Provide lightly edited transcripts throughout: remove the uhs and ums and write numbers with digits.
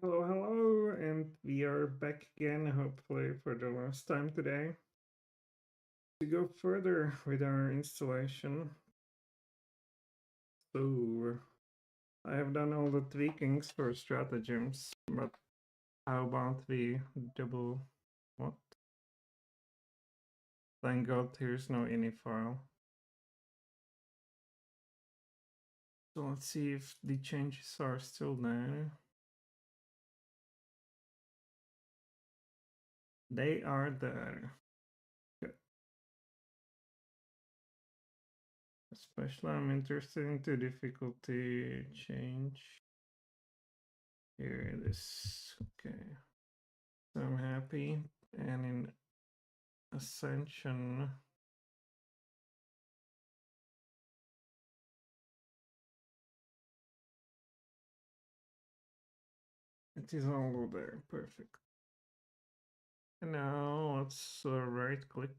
Hello, hello, and we are back again, hopefully for the last time today, to go further with our installation. So, I have done all the tweakings for stratagems, but how about we double what? Thank God here's no ini file. So let's see if the changes are still there. They are there. Good. Especially I'm interested in the difficulty change. Here it is. Okay. So I'm happy. And in Ascension, it is all there. Perfect. And now let's right click.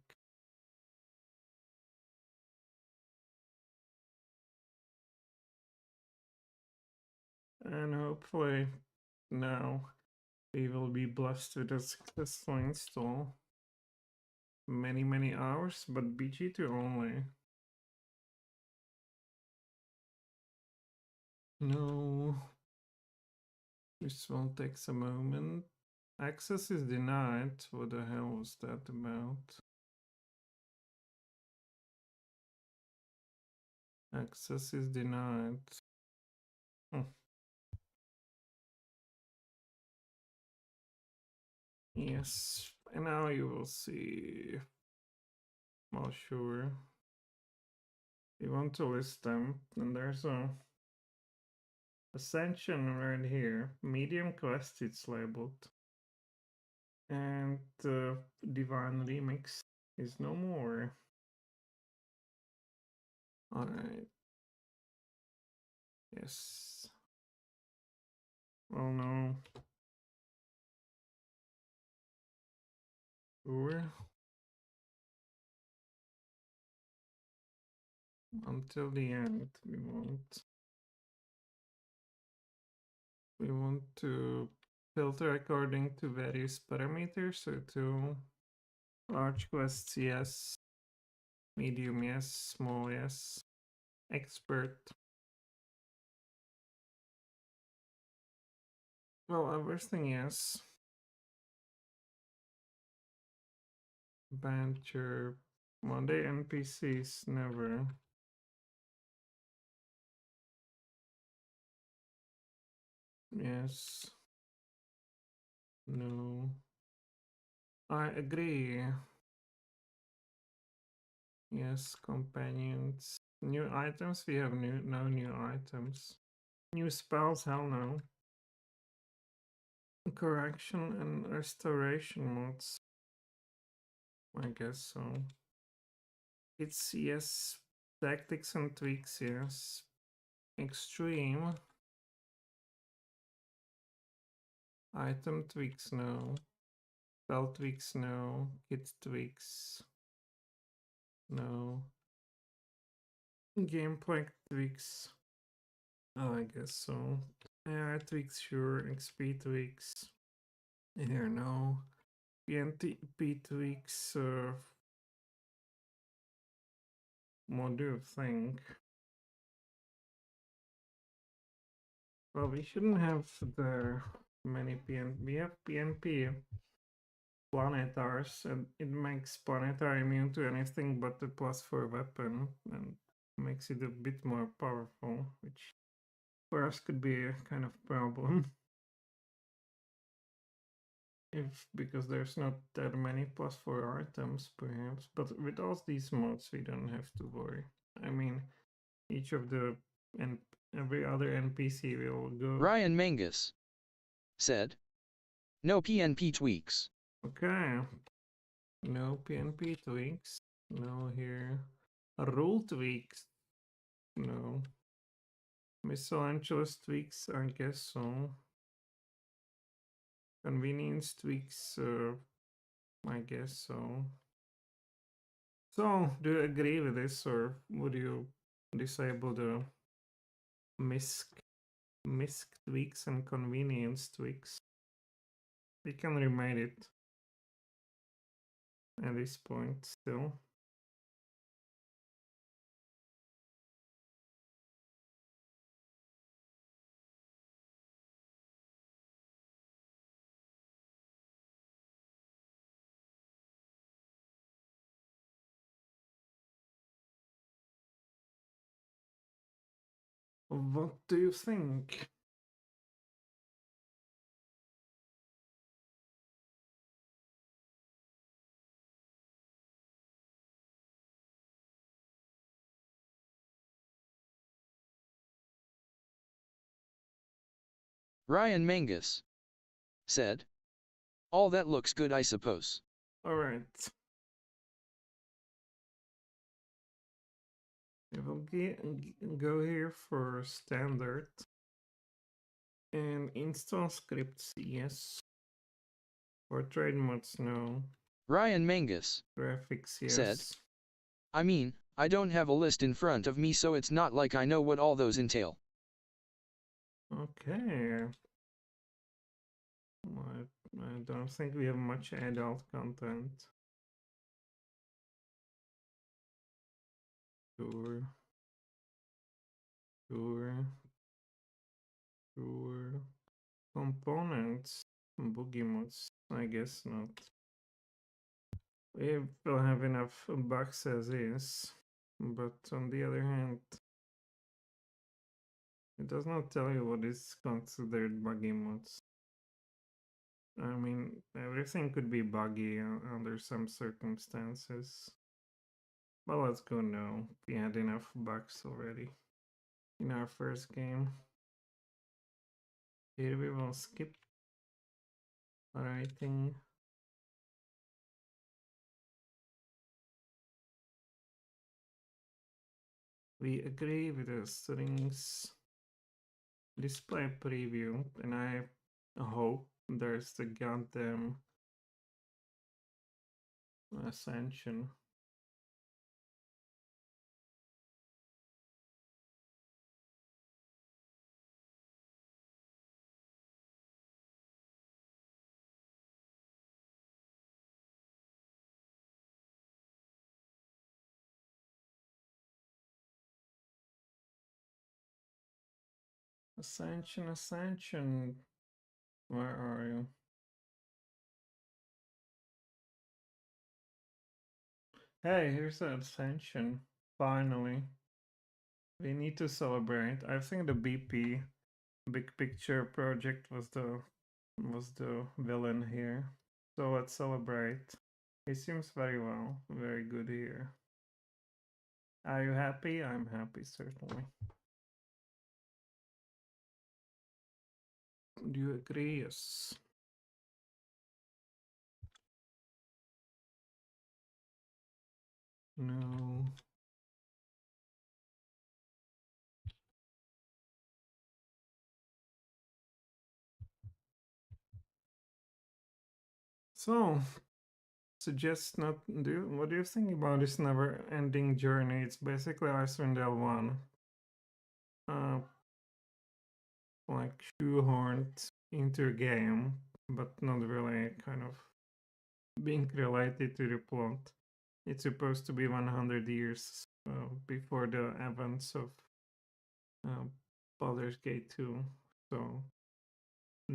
And hopefully now we will be blessed with a successful install. Many hours, but BG2 only. No. This will take a moment. Access is denied. What the hell was that about? Access is denied. Yes, and now you will see. Well, sure. You want to list them, and there's a Ascension right here. Medium quest, it's labeled. And Divine Remix is no more. Alright. Yes. Oh no. Sure. Until the end, we want to filter according to various parameters. So to large quests, yes. Medium, yes. Small, yes. Expert. Well, everything, yes. Banter. Monday NPCs, never. Yes. No. I agree. Yes, companions. New items, we have no new items. New spells, hell no. Correction and restoration mods. I guess so. It's yes. Tactics and tweaks, yes. Extreme. Item tweaks, no. Spell tweaks, no. Kit tweaks, no. Gameplay tweaks. Oh, I guess so. AI tweaks, sure. XP tweaks. Here, no. PNP tweaks. What do you think? Well, we shouldn't have the many PNP. We have PNP planetars, and it makes planetar immune to anything but the +4 weapon, and makes it a bit more powerful, which for us could be a kind of problem. Because there's not that many +4 items, perhaps, but with all these mods, we don't have to worry. I mean, each of the and every other NPC will go. Ryan Mangus said, "No PNP tweaks." Okay. No PNP tweaks. No here. Rule tweaks. No. Miscellaneous tweaks, I guess so. Convenience tweaks, I guess so. So, do you agree with this, or would you disable the MISC misc tweaks and convenience tweaks. We can remake it at this point still. What do you think? Ryan Mangus said, all that looks good, I suppose. Alright. We will go here for standard. And install scripts, yes. For trade mods, no. Ryan Mangus Graphics, yes. said, I mean, I don't have a list in front of me, so it's not like I know what all those entail. Okay. I don't think we have much adult content. Sure. Components. Boogie mods, I guess not. We will have enough bugs as is. But on the other hand, it does not tell you what is considered buggy mods. I mean, everything could be buggy under some circumstances. But let's go now. We had enough bugs already in our first game. Here we will skip writing. We agree with the settings. Display preview, and I hope there's the goddamn ascension. Ascension. Where are you? Hey, here's the ascension. Finally. We need to celebrate. I think the BP Big Picture project was the villain here. So let's celebrate. He seems very well, very good here. Are you happy? I'm happy, certainly. Do you agree? Yes. No. So, suggest not do. What do you think about this never-ending journey? It's basically Icewind Dale 1. Like shoehorned into a game, but not really kind of being related to the plot. It's supposed to be 100 years before the events of Baldur's Gate 2. So,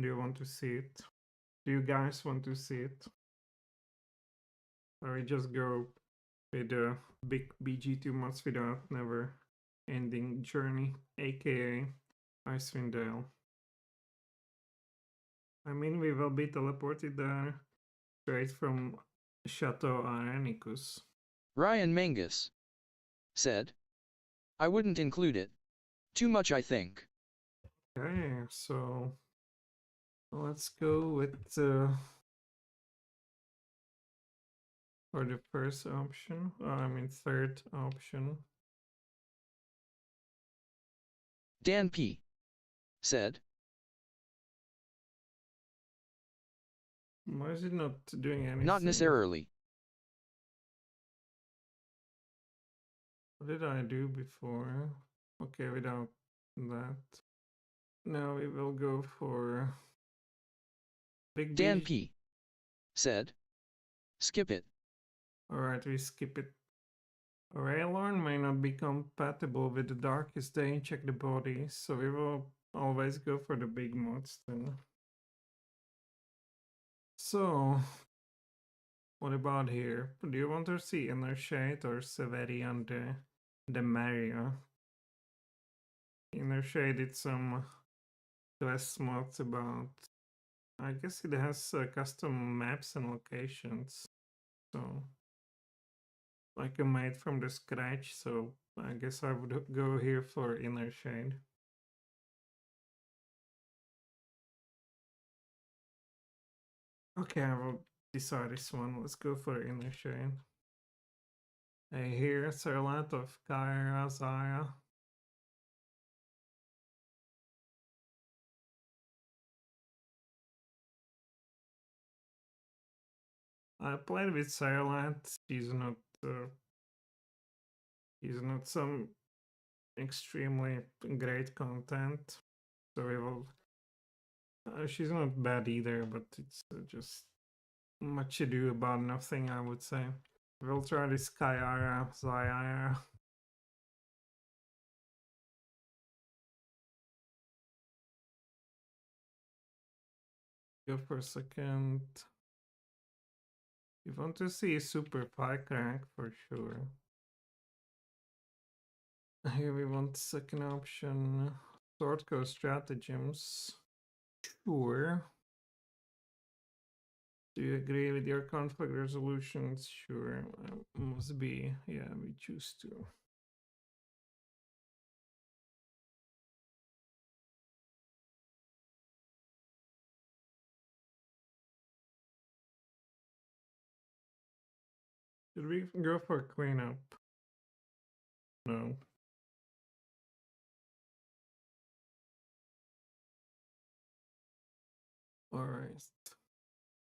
do you want to see it? Do you guys want to see it? Or we just go with the big BG2 mods without never ending journey, aka Icewind Dale? I mean, we will be teleported there straight from Chateau Arenicus. Ryan Mangus said, I wouldn't include it. Too much, I think. Okay, so let's go with for the first option. I mean, third option. Dan P. said, Why is it not doing anything? not necessarily. What did I do before? Okay, without that. Now we will go for Big Dan B. P. said. Skip it. Alright, we skip it. Raylorn may not be compatible with the Darkest Day, check the body, so we will always go for the big mods then. So, what about here? Do you want to see Inner Shade or Severi and the Mario? Inner Shade did some quest mods about, I guess it has custom maps and locations, so like a made from the scratch, so I guess I would go here for Inner Shade. Okay, I will decide this one. Let's go for Inner Shade. I hear a lot of Kaira Zaya. I played with Sarelat. She's not some extremely great content. So we will. She's not bad either, but it's just much ado about nothing, I would say. We'll try this Kaira Zaya. Go for a second. You want to see super pike rank for sure. Here we want second option. Sword code stratagems. Sure. Do you agree with your conflict resolutions? Sure. Must be. Yeah, we choose to. Should we go for cleanup? No. Alright.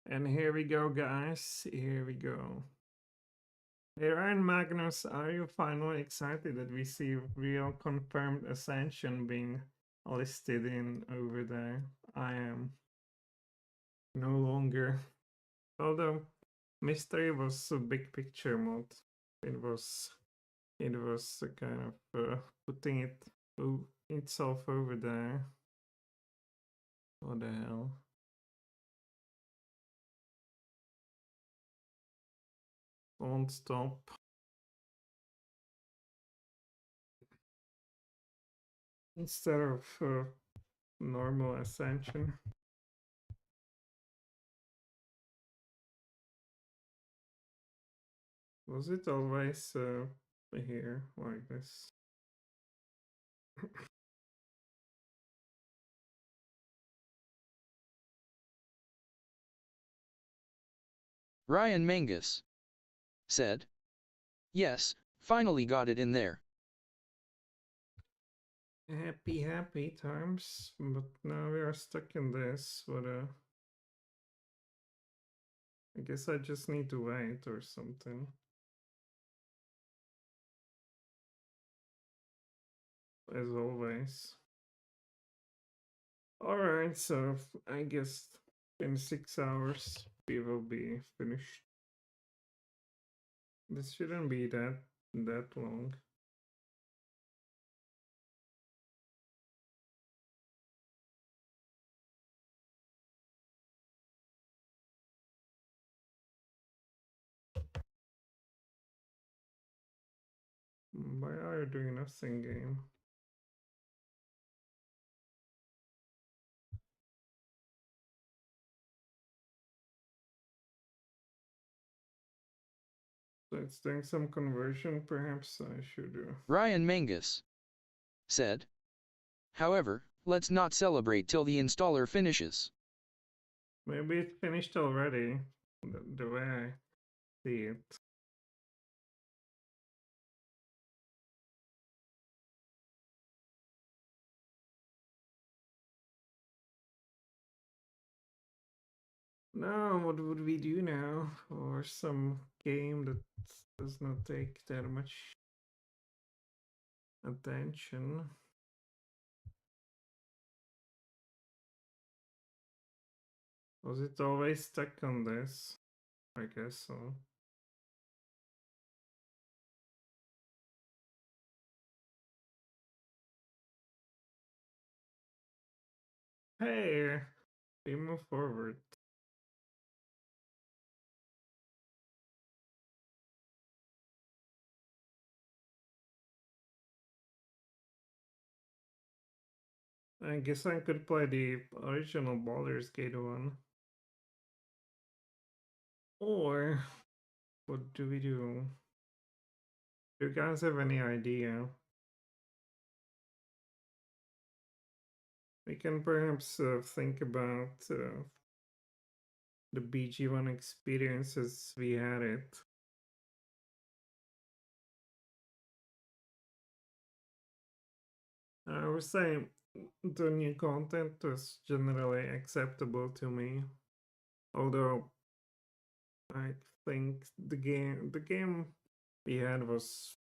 And here we go, guys. Here we go. Hey, Ryan Magnus, are you finally excited that we see real confirmed Ascension being listed in over there? I am. No longer. Although Mystery was a big picture mode. It was a kind of putting itself over there. What the hell? Won't stop. Instead of normal ascension. Was it always here like this? Ryan Mangus said. Yes, finally got it in there. Happy times, but now we are stuck in this. I guess I just need to wait or something. As always. Alright, so I guess in 6 hours we will be finished. This shouldn't be that long. Why are you doing nothing, game? So it's doing some conversion, perhaps I should do. Ryan Mangus said. However, let's not celebrate till the installer finishes. Maybe it finished already, the way I see it. Now, what would we do now for some game that does not take that much attention? Was it always stuck on this? I guess so. Hey, we move forward. I guess I could play the original Baldur's Gate one. Or, what do we do? Do you guys have any idea? We can perhaps think about the BG1 experience as we had it. I would say the new content was generally acceptable to me, although I think the game we had was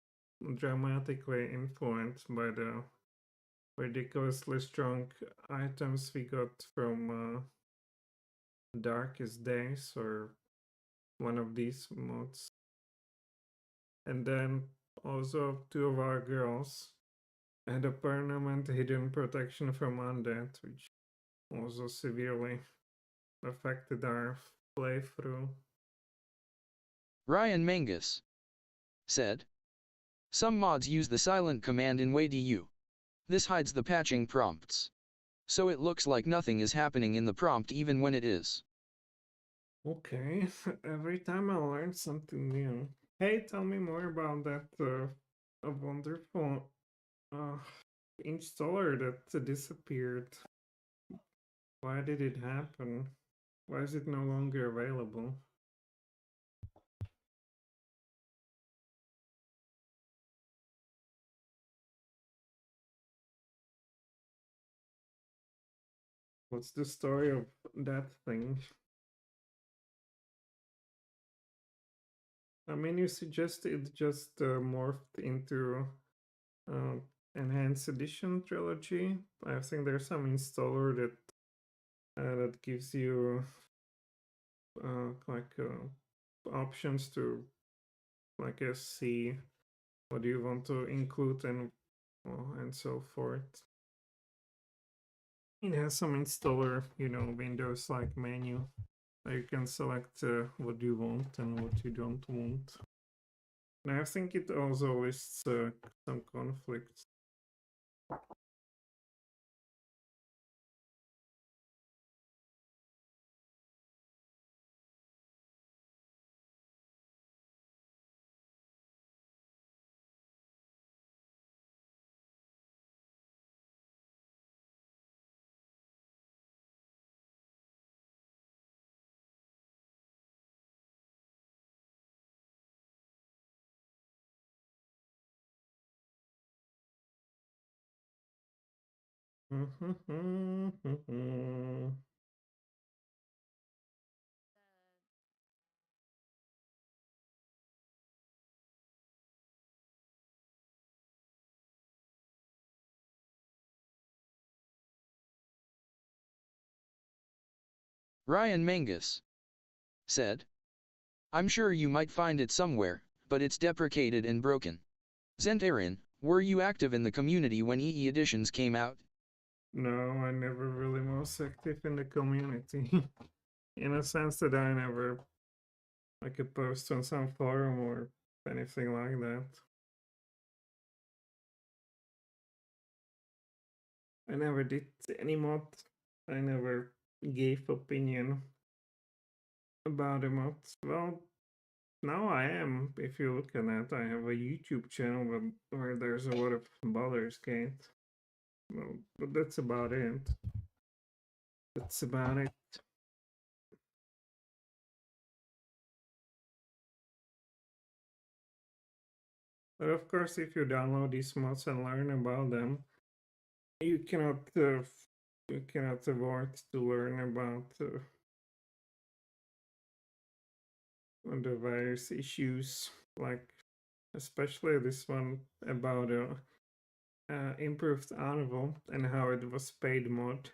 dramatically influenced by the ridiculously strong items we got from Darkest Days or one of these mods. And then also two of our girls had a permanent hidden protection from undead, which also severely affected our playthrough. Ryan Mangus said, some mods use the silent command in WeiDu. This hides the patching prompts. So it looks like nothing is happening in the prompt even when it is. Okay, every time I learn something new. Hey, tell me more about that a wonderful uh, installer that disappeared. Why did it happen? Why is it no longer available? What's the story of that thing? I mean, you suggest it just morphed into uh, enhanced edition trilogy. I think there's some installer that gives you like options to like see what do you want to include and so forth. It has some installer, Windows like menu. You can select what you want and what you don't want. And I think it also lists some conflicts. Ryan Mangus said, I'm sure you might find it somewhere, but it's deprecated and broken. Zentarin, were you active in the community when EE editions came out? No, I never really was active in the community. In a sense that I never like a post on some forum or anything like that. I never did any mod. I never gave opinion about a mod. Well, now I am. If you look at that, I have a YouTube channel where there's a lot of Baldur's Gate. Well, but that's about it. That's about it. But of course, if you download these mods and learn about them, you cannot avoid to learn about the various issues, like especially this one about improved Anvil and how it was paid mod.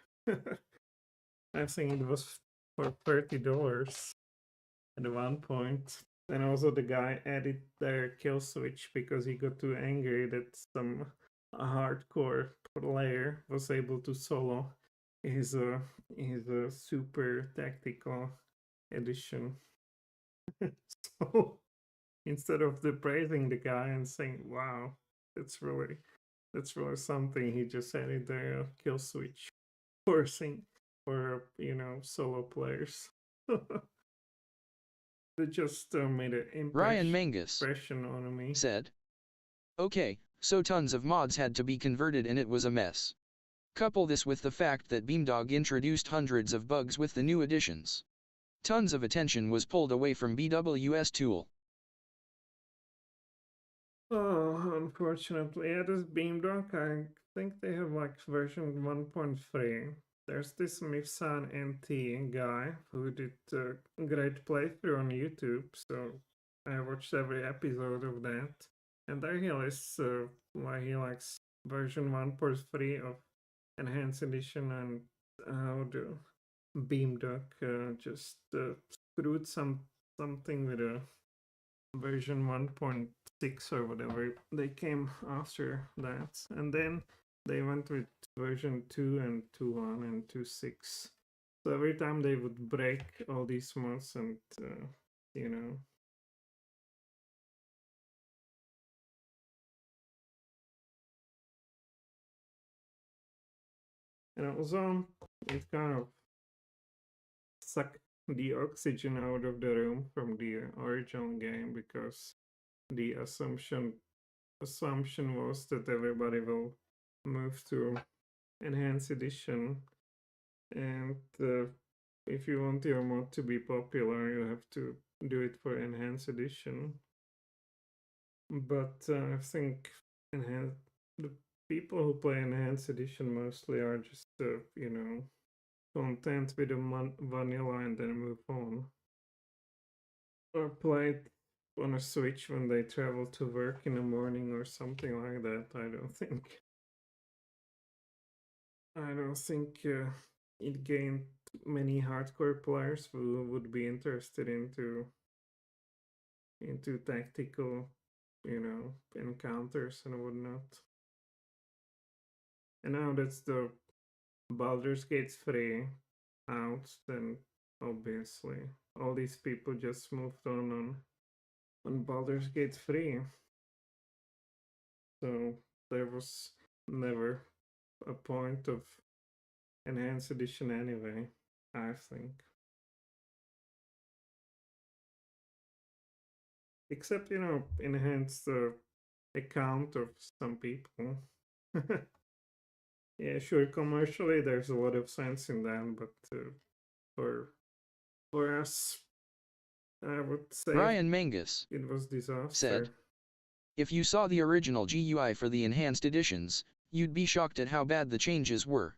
I think it was for $30 at one point. And also the guy added their kill switch because he got too angry that some hardcore player was able to solo his super tactical edition. So instead of praising the guy and saying, "Wow, that's really something," he just added their kill switch forcing for solo players. It just made an Ryan Mangus impression on me. said, "Okay, so tons of mods had to be converted and it was a mess. Couple this with the fact that Beamdog introduced hundreds of bugs with the new additions. Tons of attention was pulled away from BW's tool." Oh, unfortunately, yeah, this Beamdog, I think they have like version 1.3. There's this Mifsan NT guy who did a great playthrough on YouTube, so I watched every episode of that. And there he lists why he likes version 1.3 of Enhanced Edition and how the Beamdog just screwed something with a version 1.6 or whatever. They came after that, and then they went with version 2 and 2.1 and 2.6. So every time they would break all these mods and you know and also it kind of sucked the oxygen out of the room from the original game, because the assumption was that everybody will move to enhanced edition, and if you want your mod to be popular, you have to do it for enhanced edition. But I think the people who play enhanced edition mostly are just content with the vanilla and then move on, or play it on a Switch when they travel to work in the morning or something like that. I don't think it gained many hardcore players who would be interested into tactical, encounters and whatnot. And now that's the Baldur's Gate's free out, then obviously all these people just moved on Baldur's Gate free. So there was never a point of enhanced edition anyway, I think. Except, enhance the account of some people. Yeah, sure, commercially there's a lot of sense in that, but for us, I would say Ryan Mangus it was disaster. said, "If you saw the original GUI for the enhanced editions, you'd be shocked at how bad the changes were.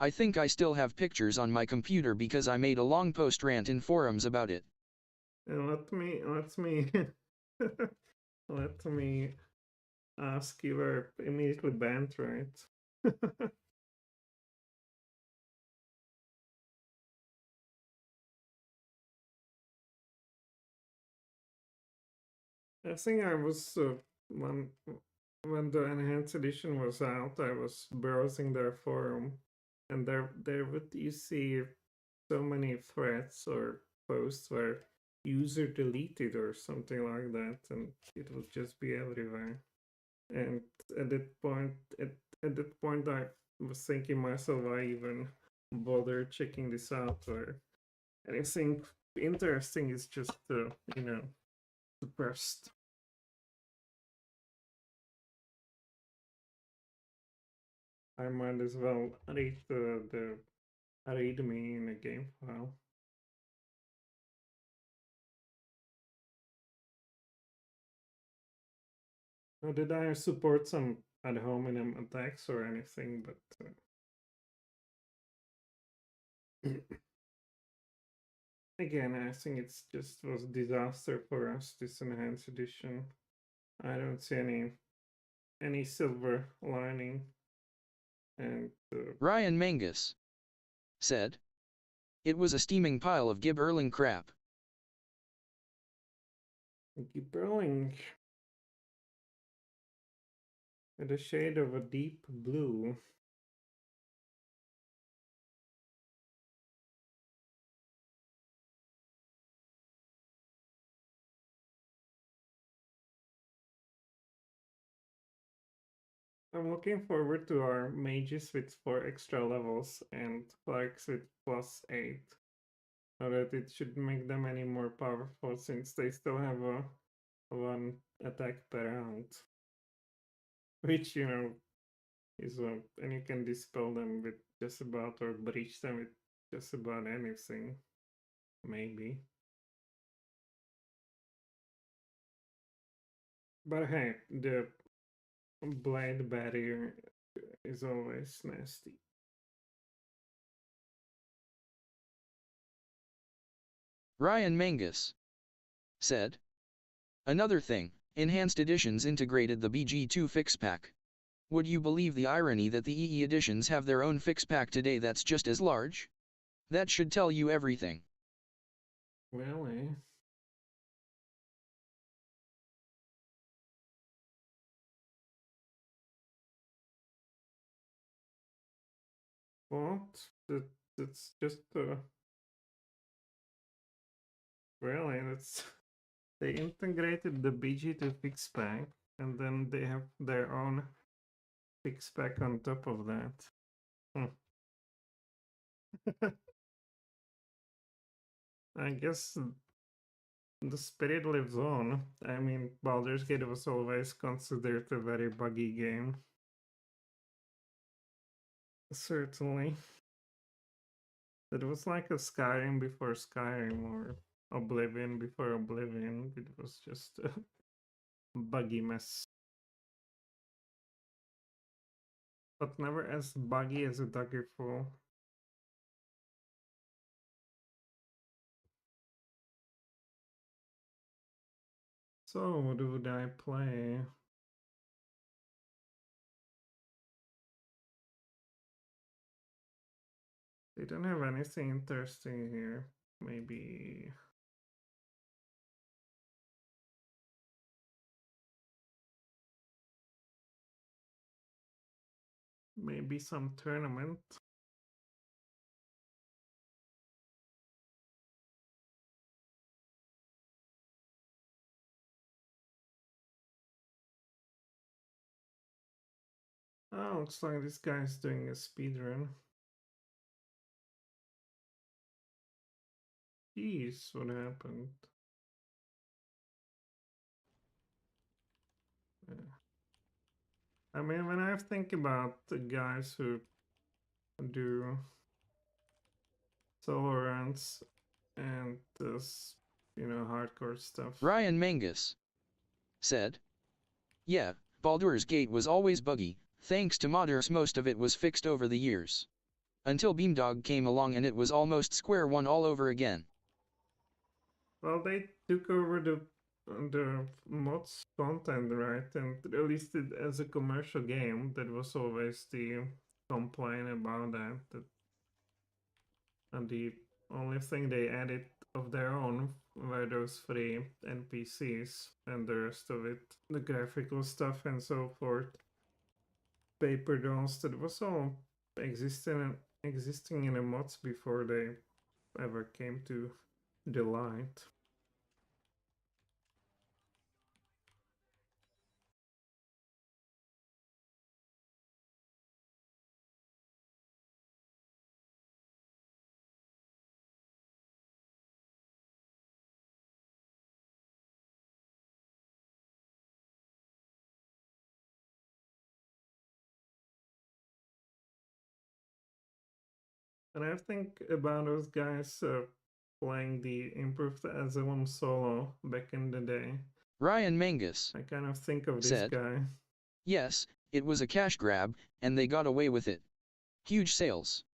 I think I still have pictures on my computer because I made a long post rant in forums about it." And let me let me ask, you were immediately banned, right? I think I was when the enhanced edition was out, I was browsing their forum, and there would you see so many threads or posts where user deleted or something like that, and it would just be everywhere. And at that point, at that point, I was thinking myself, why even bother checking this out or anything interesting is just suppressed. I might as well read the readme in a game file. Now, did I support some ad hominem attacks or anything? But again, I think it's just was disaster for us, this enhanced edition. I don't see any silver lining. And Ryan Mangus said, It was a steaming pile of gibberling crap. Gibberling. With a shade of a deep blue. I'm looking forward to our mages with 4 extra levels and clerics with +8. So that it should make them any more powerful since they still have a 1 attack per round. Which, you know, is and you can dispel them with just about, or breach them with just about anything. Maybe. But hey, the blade barrier is always nasty. Ryan Mangus said. Another thing, enhanced editions integrated the BG2 fix pack. Would you believe the irony that the EE editions have their own fix pack today that's just as large? That should tell you everything. Well, eh? What? That's just really, that's they integrated the BG2 fix pack and then they have their own fix pack on top of that. I guess the spirit lives on. I mean, Baldur's Gate was always considered a very buggy game. Certainly. It was like a Skyrim before Skyrim, or Oblivion before Oblivion. It was just a buggy mess. But never as buggy as a Daggerfall. So, what would I play? They don't have anything interesting here. Maybe... maybe some tournament. Oh, looks like this guy's doing a speedrun. Jeez, what happened? I mean, when I think about the guys who do solo runs and this, you know, hardcore stuff. Ryan Mangus said. Yeah, Baldur's Gate was always buggy, thanks to modders. Most of it was fixed over the years. Until Beamdog came along and it was almost square one all over again. Well, they took over the mods content, right, and released it as a commercial game. That was always the complaint about that. And the only thing they added of their own were those 3 NPCs, and the rest of it, the graphical stuff and so forth, paper dolls, that was all existing in the mods before they ever came to the light. And I think about those guys playing the improved Asylum solo back in the day. Ryan Mangus I kind of think of this said. guy. Yes, it was a cash grab, and they got away with it. Huge sales.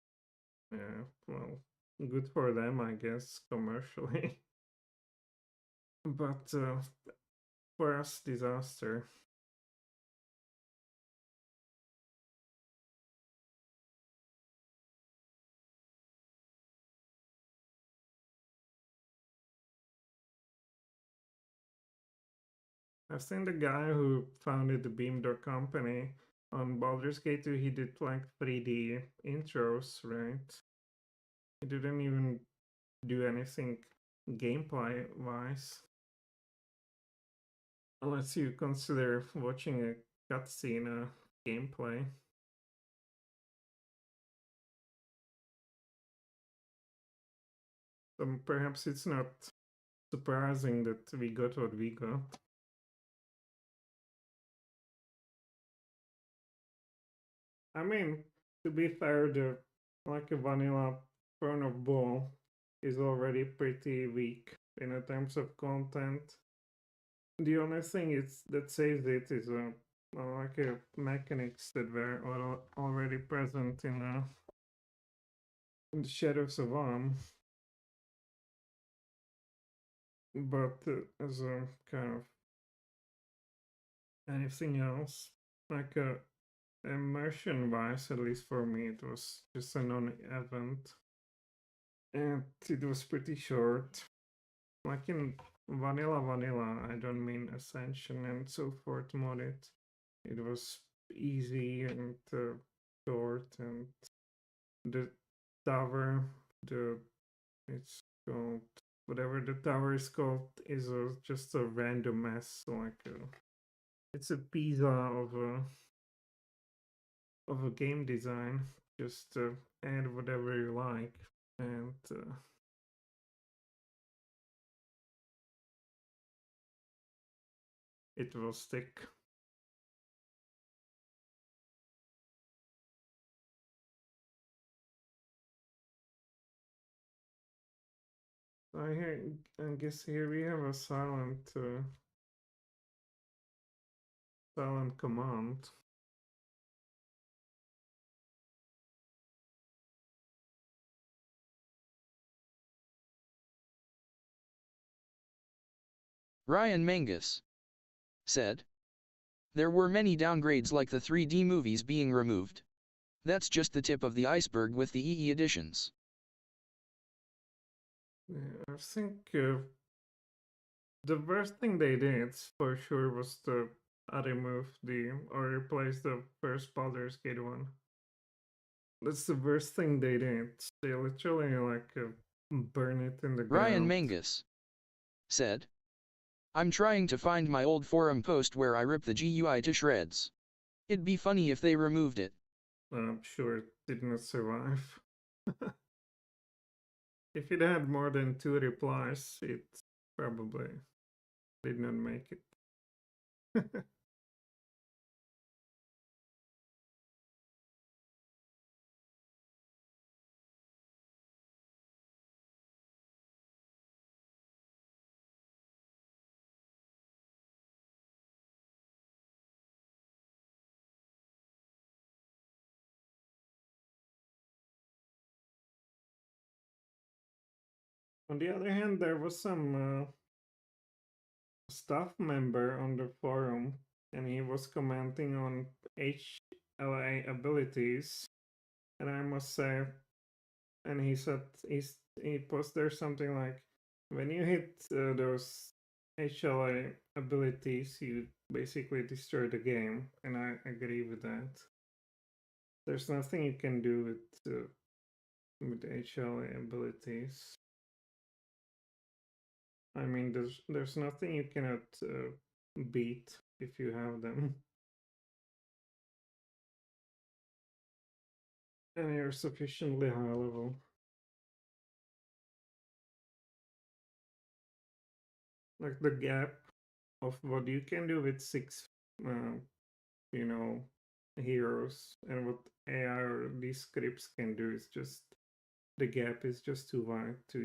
Yeah, well, good for them, I guess, commercially. But for us, disaster. I've seen the guy who founded the Beam company on Baldur's Gate 2. He did like 3D intros, right? He didn't even do anything gameplay wise, unless you consider watching a cutscene gameplay. So perhaps it's not surprising that we got what we got. I mean, to be fair, the like a vanilla Throne of Bhaal is already pretty weak in terms of content. The only thing that saves it is like a mechanics that were already present in the Shadows of Arm, but as a kind of anything else, like immersion wise, at least for me, it was just a non-event, and it was pretty short. Like in vanilla, I don't mean Ascension and so forth mod it was easy and short, and the tower, the it's called whatever the tower is called, is just a random mess. Like it's a pizza of a game design. Just add whatever you like, and it will stick. I guess here we have a silent command. Ryan Mangus said. There were many downgrades like the 3D movies being removed. That's just the tip of the iceberg with the EE additions. Yeah, I think the worst thing they did for sure was to remove or replace the first Baldur's Gate one. That's the worst thing they did. They literally like burn it in the Ryan ground. Mangus said. I'm trying to find my old forum post where I ripped the GUI to shreds. It'd be funny if they removed it. I'm sure it did not survive. If it had more than 2 replies, it probably did not make it. On the other hand, there was some staff member on the forum, and he was commenting on HLA abilities, and I must say, and he said he posted something like, when you hit those HLA abilities, you basically destroy the game, and I agree with that. There's nothing you can do with HLA abilities. I mean, there's nothing you cannot beat if you have them. And you're sufficiently high level. Like the gap of what you can do with 6, you know, heroes and what AI or these scripts can do is just, the gap is just too wide to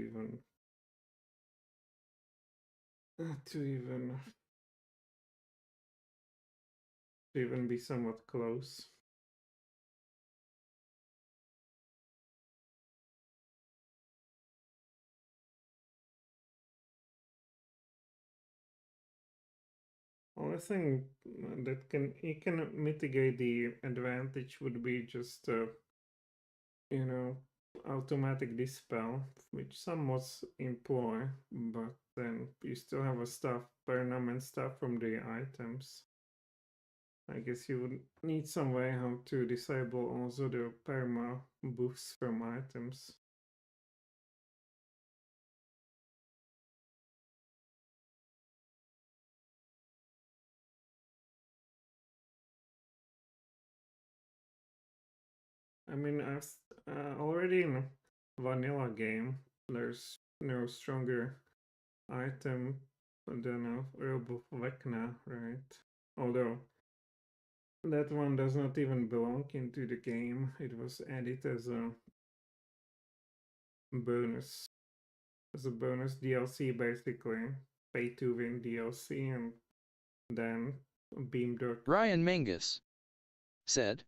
even be somewhat close. Only thing that can mitigate the advantage would be just you know, automatic dispel, which some mods employ, but then you still have a stuff, permanent stuff from the items. I guess you would need some way how to disable also the perma buffs from items. I mean, I've already in vanilla game, there's no stronger item than a Robe of Vecna, right? Although that one does not even belong into the game. It was added as a bonus, DLC basically, pay to win DLC, and then Beamdog. Ryan Mangus said,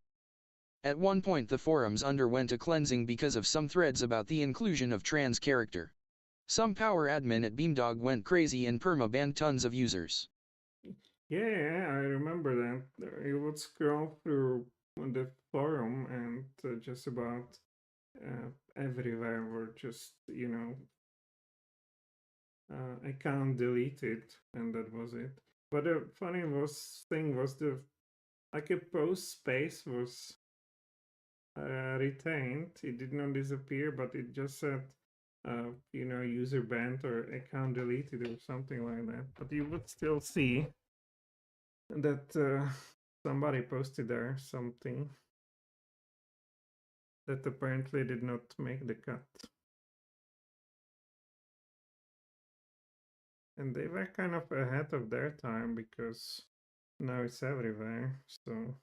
at one point the forums underwent a cleansing because of some threads about the inclusion of trans character. Some power admin at BeamDog went crazy and perma-banned tons of users. Yeah, I remember that. You would scroll through the forum and just about everywhere were just, account deleted, and that was it. But the funny thing was like a post space was retained. It did not disappear, but it just said, user banned or account deleted or something like that. But you would still see that somebody posted there something that apparently did not make the cut. And they were kind of ahead of their time because now it's everywhere. So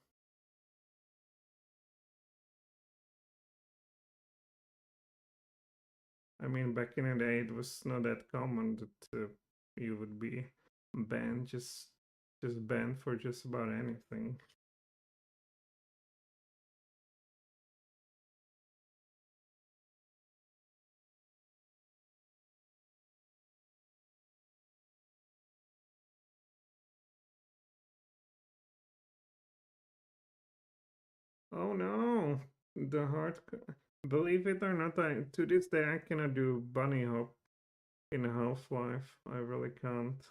I mean, back in the day, it was not that common that you would be banned, just banned for just about anything. Oh no, the hard. Believe it or not, to this day I cannot do bunny hop in Half-Life. I really can't.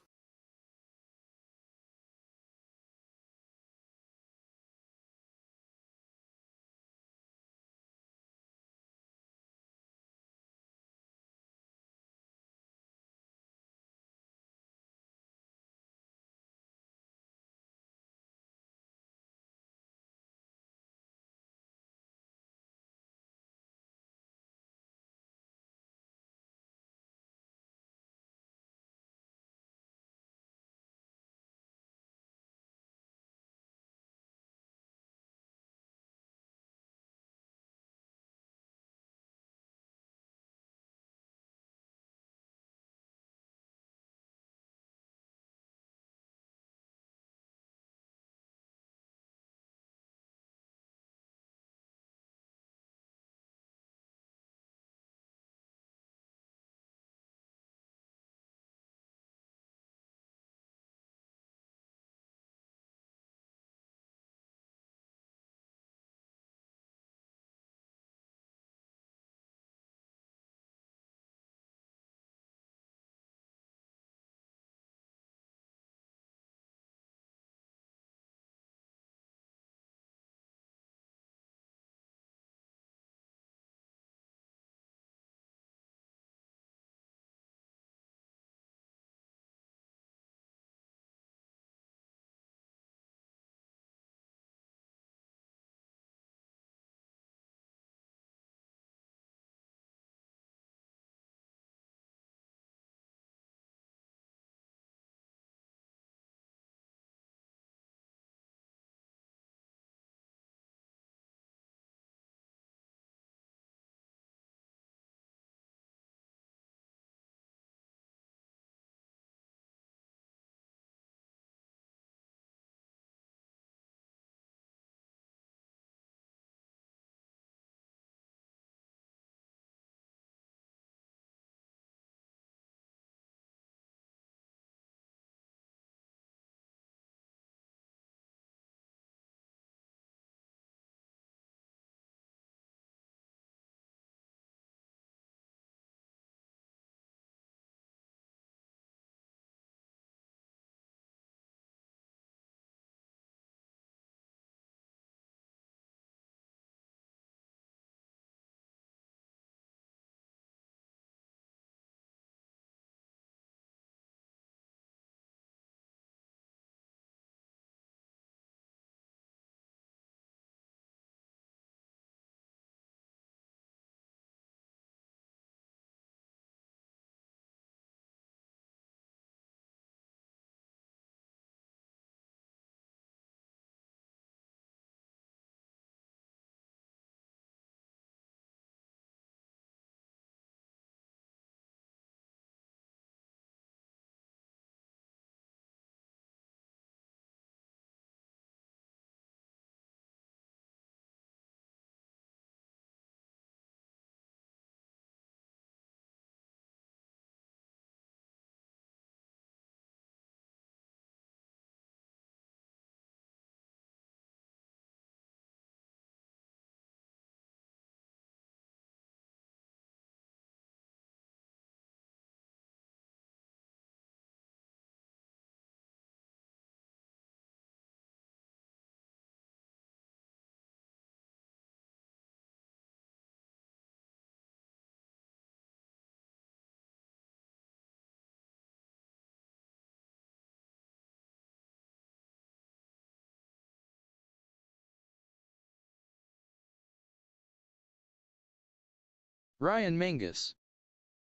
Ryan Mangus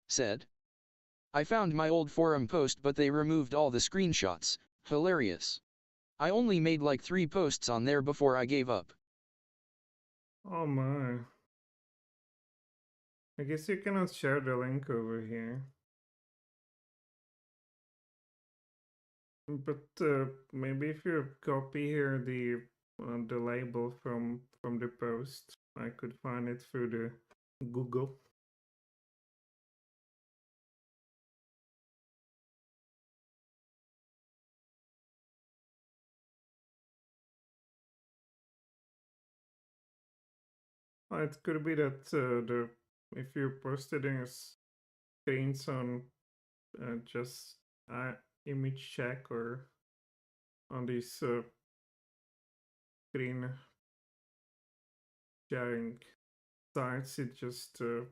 said. I found my old forum post but they removed all the screenshots, hilarious. I only made like 3 posts on there before I gave up. Oh my. I guess you cannot share the link over here. But maybe if you copy here the label from the post, I could find it through the Google. It could be that if you posted in a screens on just image check or on these screen sharing sites, it just the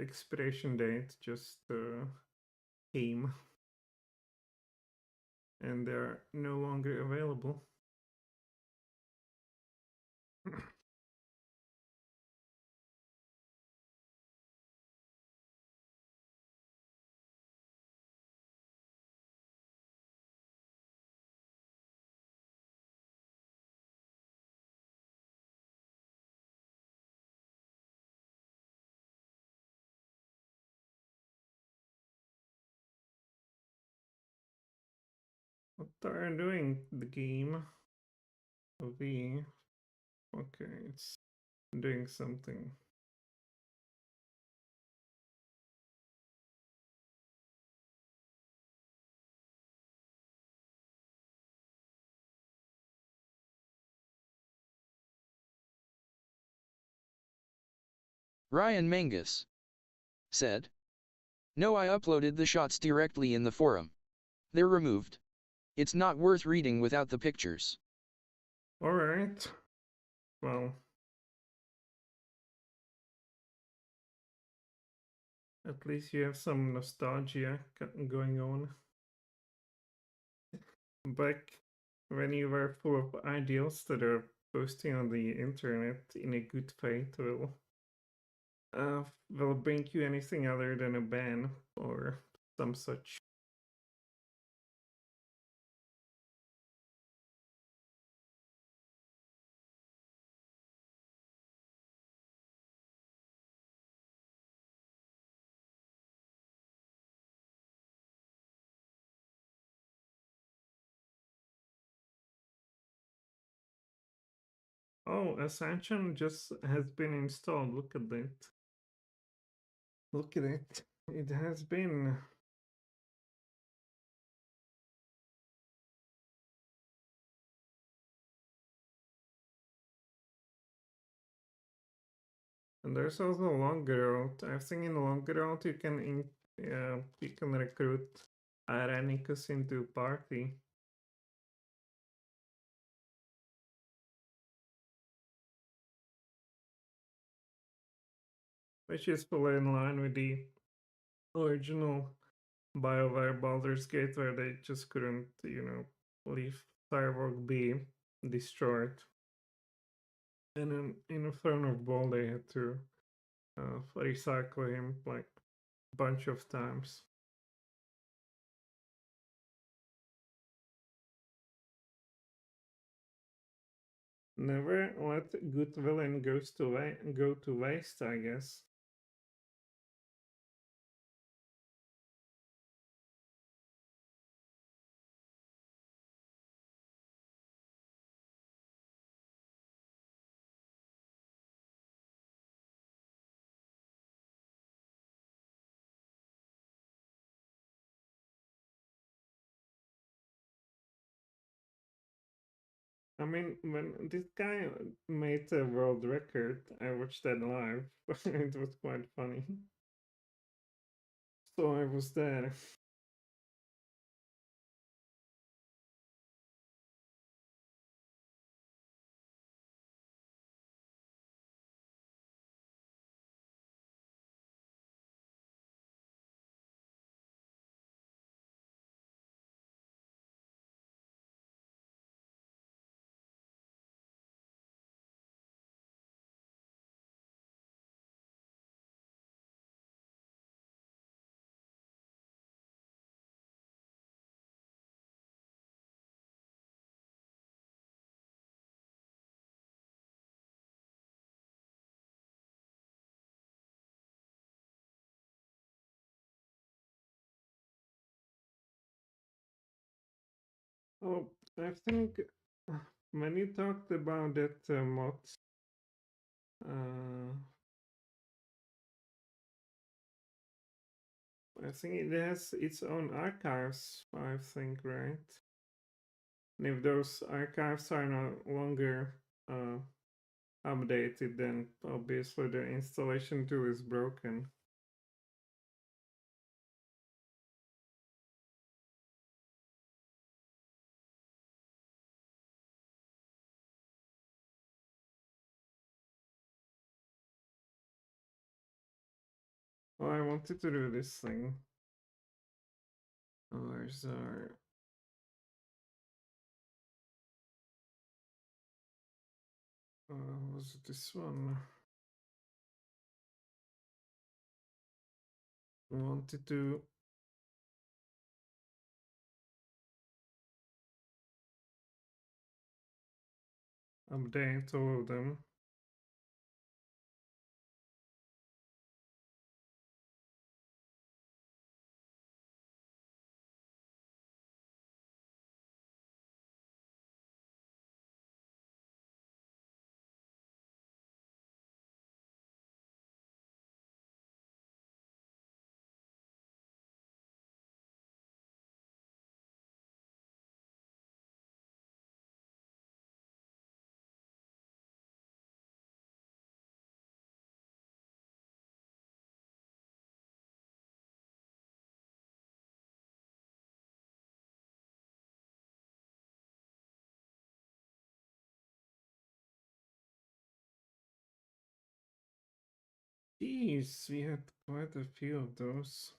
expiration date just came and they're no longer available. What are you doing? The game? V. Okay, it's doing something. Ryan Mangus said. No, I uploaded the shots directly in the forum. They're removed. It's not worth reading without the pictures. Alright. Well. At least you have some nostalgia going on. Back when you were full of ideals that are posting on the internet in a good faith will bring you anything other than a ban or some such. Oh, Ascension just has been installed. Look at that. Look at it. It has been. And there's also a longer route. I think in the longer route you can recruit Irenicus into party. Which is fully in line with the original BioWare Baldur's Gate, where they just couldn't, leave Firewalk be destroyed. And in a Throne of Ball, they had to recycle him like a bunch of times. Never let good villain go to waste, I guess. I mean, when this guy made a world record, I watched that live. It was quite funny. So I was there. Oh, I think when you talked about that mod, I think it has its own archives, I think, right? And if those archives are no longer updated, then obviously the installation tool is broken. Oh, I wanted to do this thing. Where's our... was it this one? I wanted to update all of them. Jeez, we had quite a few of those.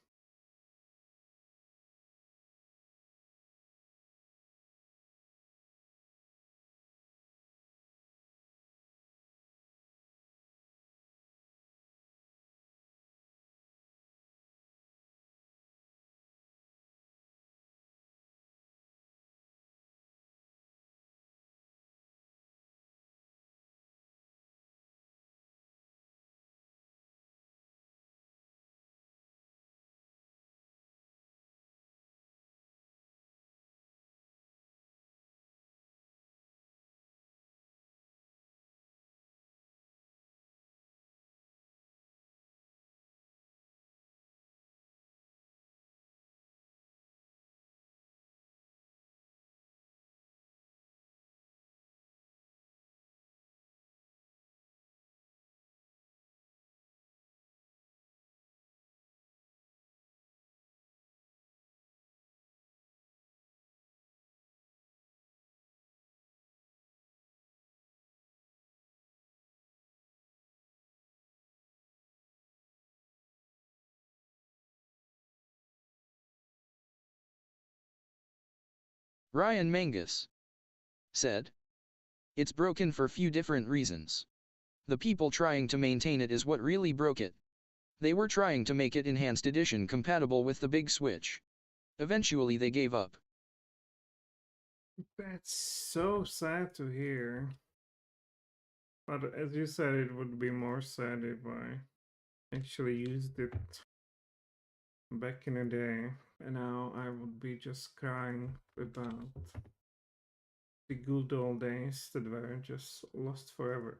Ryan Mangus said, "It's broken for few different reasons. The people trying to maintain it is what really broke it. They were trying to make it Enhanced Edition compatible with the big Switch. Eventually they gave up." That's so sad to hear. But as you said, it would be more sad if I actually used it back in the day. And now I would be just crying about the good old days that were just lost forever.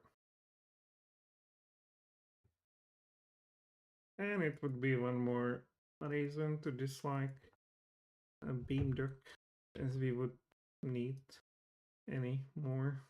And it would be one more reason to dislike a beam duck, as we would need any more.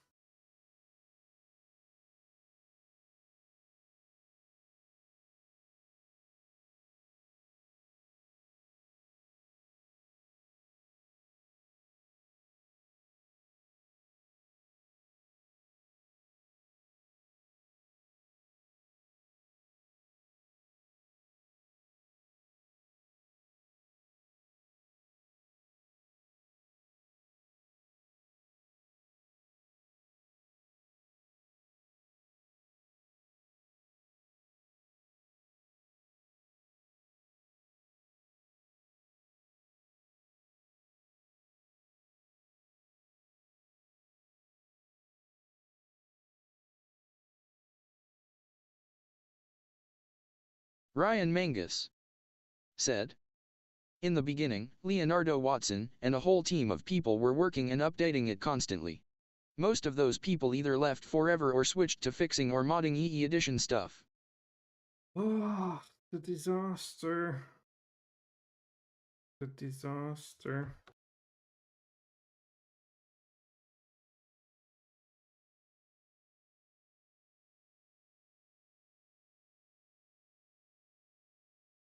Ryan Mangus said, In the beginning, Leonardo Watson and a whole team of people were working and updating it constantly. Most of those people either left forever or switched to fixing or modding EE Edition stuff. Oh, the disaster. The disaster.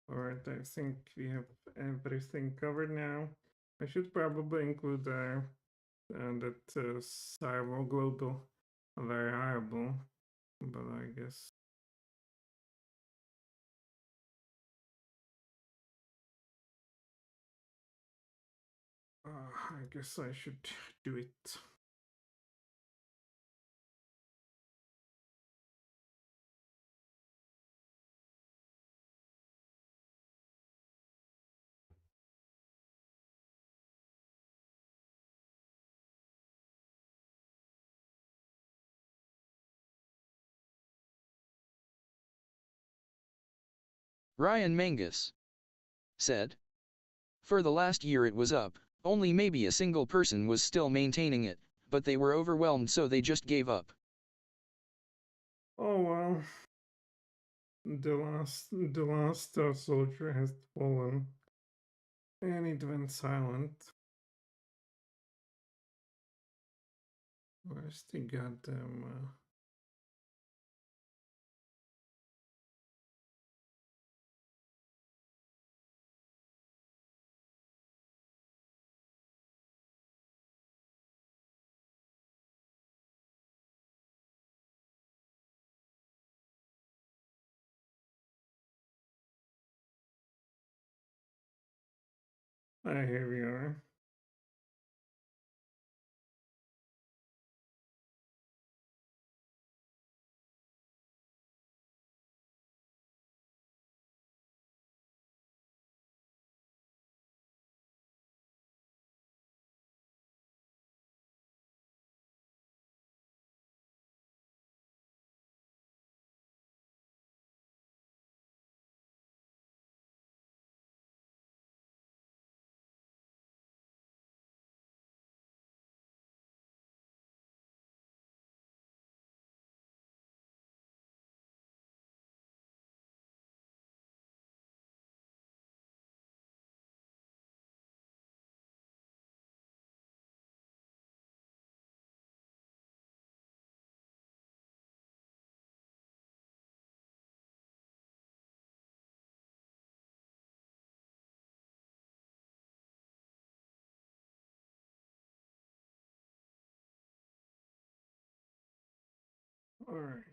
Alright, I think we have everything covered now. I should probably include that servo global variable, but I guess I should do it. Ryan Mangus said. For the last year it was up, only maybe a single person was still maintaining it, but they were overwhelmed so they just gave up. Oh well. The last soldier has fallen. And it went silent. Where's the goddamn here we are. Alright.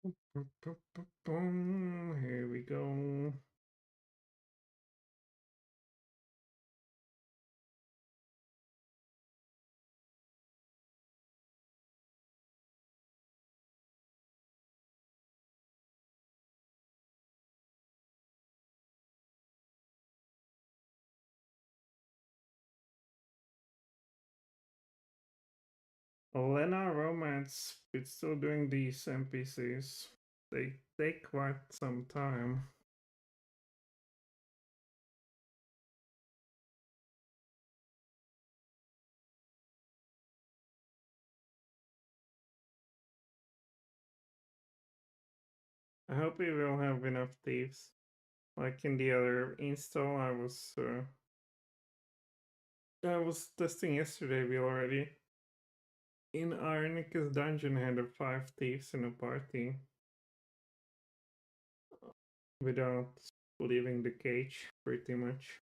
Here we go. Lena Romance, it's still doing these NPCs. They take quite some time. I hope we will have enough thieves. Like in the other install, I was testing yesterday. We already in Ironicus dungeon had 5 thieves in a party without leaving the cage, pretty much.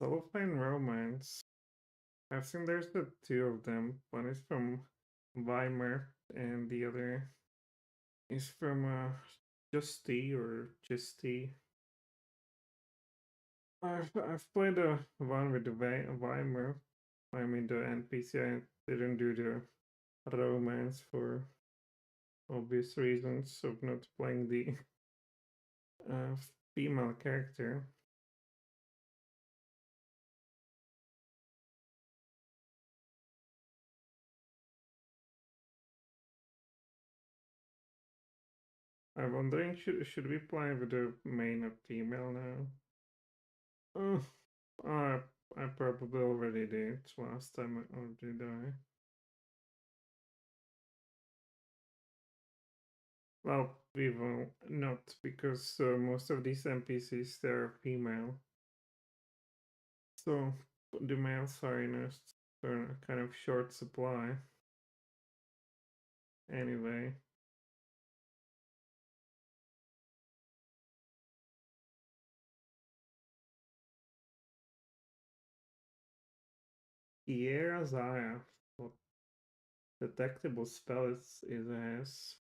Cellophane Romance. I've seen there's the 2 of them. One is from Weimar, and the other is from Justy or Justy. I've played the one with the Weimar. I mean the NPC. I didn't do the romance for obvious reasons of not playing the uh, female character. I'm wondering, should we play with the main of female now? I probably already did last time, or did I? Well, we will not, because most of these NPCs they're female. So the males are in a kind of short supply. Anyway. Sierra Zaya. What detectable spell is as?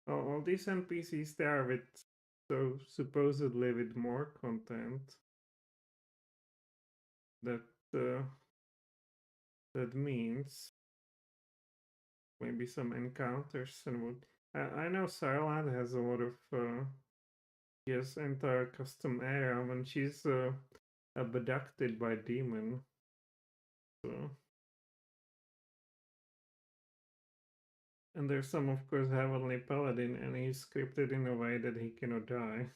All these NPCs they are with so supposedly with more content that uh, that means maybe some encounters and what. I know Sarland has a lot of yes entire custom area when she's abducted by demon. So and there's some of course heavenly paladin and he's scripted in a way that he cannot die.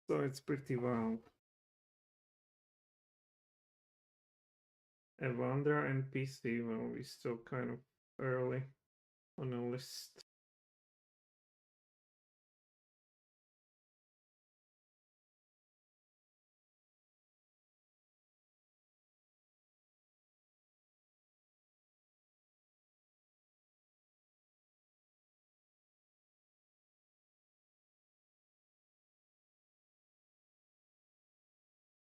So it's pretty wild. Evandra and PC, well, we still kind of early on the list.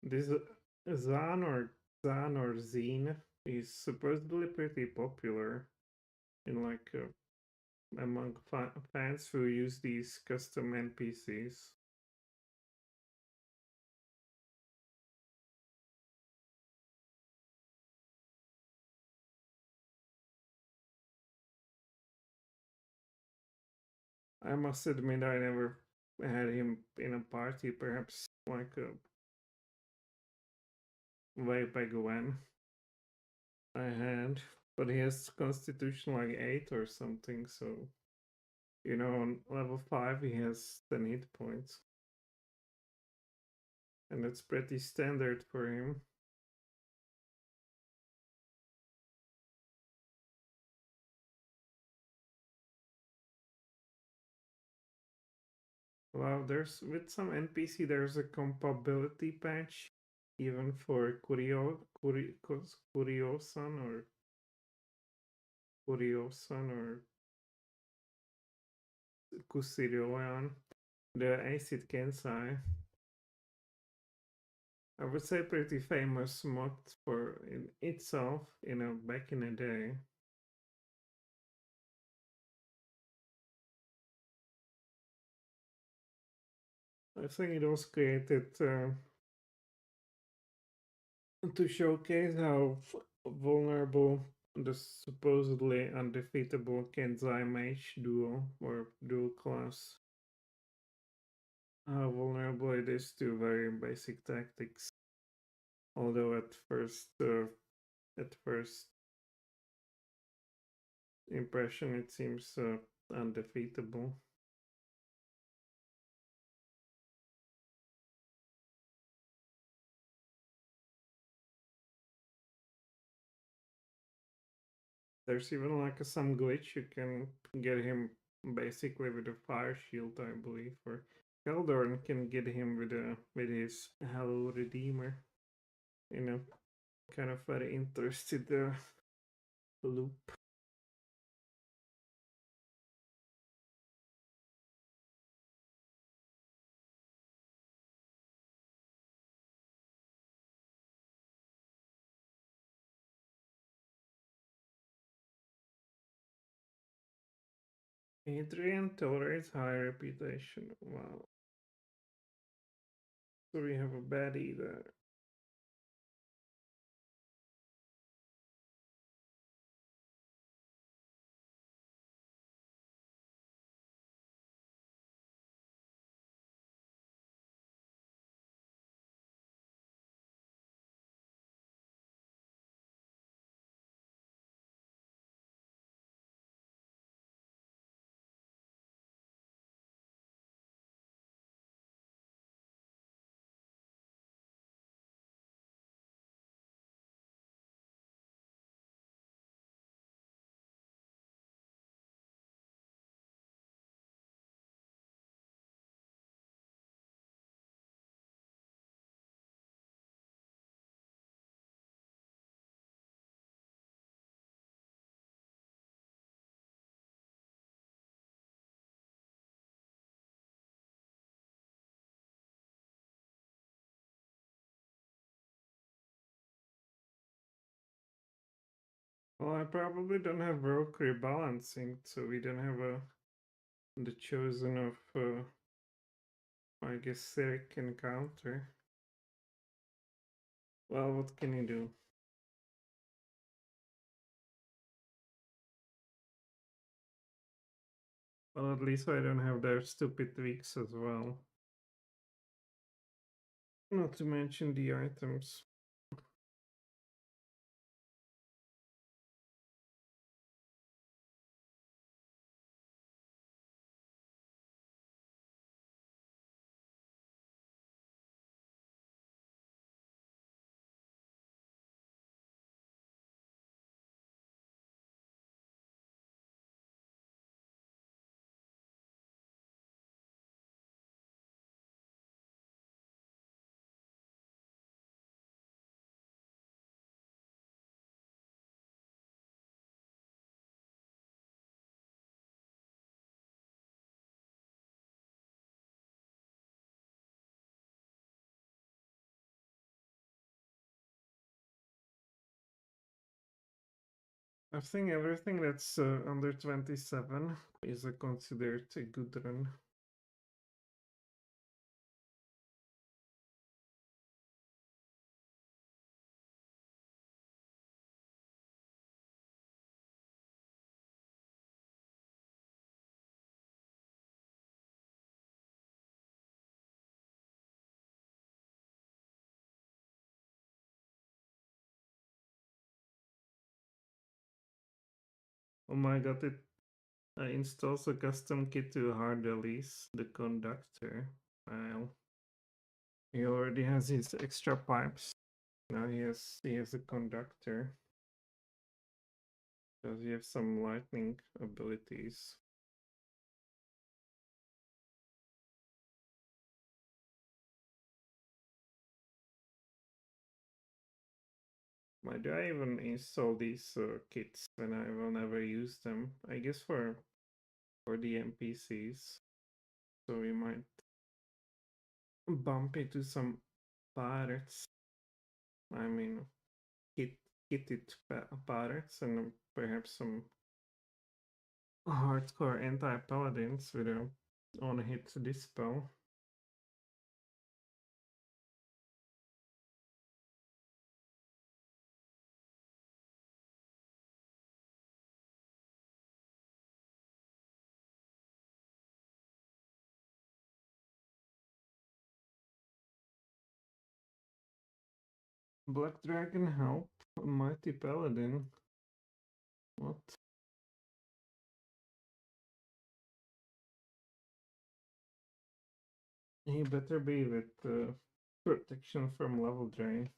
This Zan or Zine is supposedly pretty popular in like among fans who use these custom NPCs. I must admit I never had him in a party, perhaps like way back when I had, but he has constitution like 8 or something, so you know on level 5 he has 10 hit points. And that's pretty standard for him. Wow, there's with some NPC there's a compatibility patch even for Kuriosan or Kusirioan, the acid Kensai. I would say pretty famous mod for in itself, back in the day. I think it was created to showcase how vulnerable the supposedly undefeatable Kenzai Mage duo or dual class, how vulnerable it is to very basic tactics. Although at first impression, it seems undefeatable. There's even like some glitch you can get him basically with a fire shield, I believe, or Faldorn can get him with his Hello Redeemer. Kind of very interested loop. Adrian tolerates high reputation. Wow. So we have a baddie there. Well, I probably don't have rogue rebalancing, so we don't have the chosen of I guess Sirik encounter. Well, what can you do? Well, at least I don't have their stupid tweaks as well. Not to mention the items. I think everything that's under 27 is considered a good run. Oh my god, it installs a custom kit to hard release the conductor. Wow. He already has his extra pipes. Now he has a conductor. Does he have some lightning abilities? Why do I even install these kits when I will never use them? I guess for the NPCs. So we might bump into some pirates. I mean, kitted pirates and perhaps some hardcore anti-paladins with a on-hit dispel. Black Dragon help, Mighty Paladin. What? He better be with protection from level drain.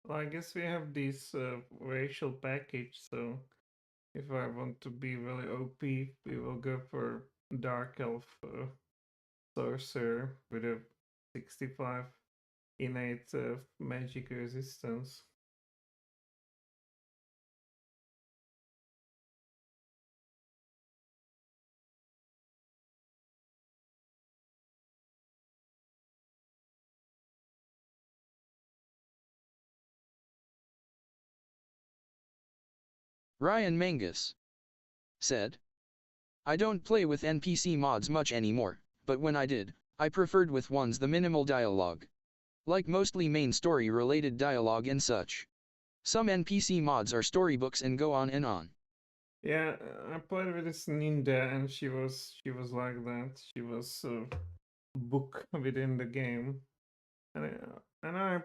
Well, I guess we have this racial package, so if I want to be really OP, we will go for Dark Elf Sorcerer with a 65 innate magic resistance. Ryan Mangus said, I don't play with NPC mods much anymore, but when I did, I preferred with ones the minimal dialogue. Like mostly main story related dialogue and such. Some NPC mods are storybooks and go on and on. Yeah, I played with this Ninja, and she was like that. She was a book within the game, and I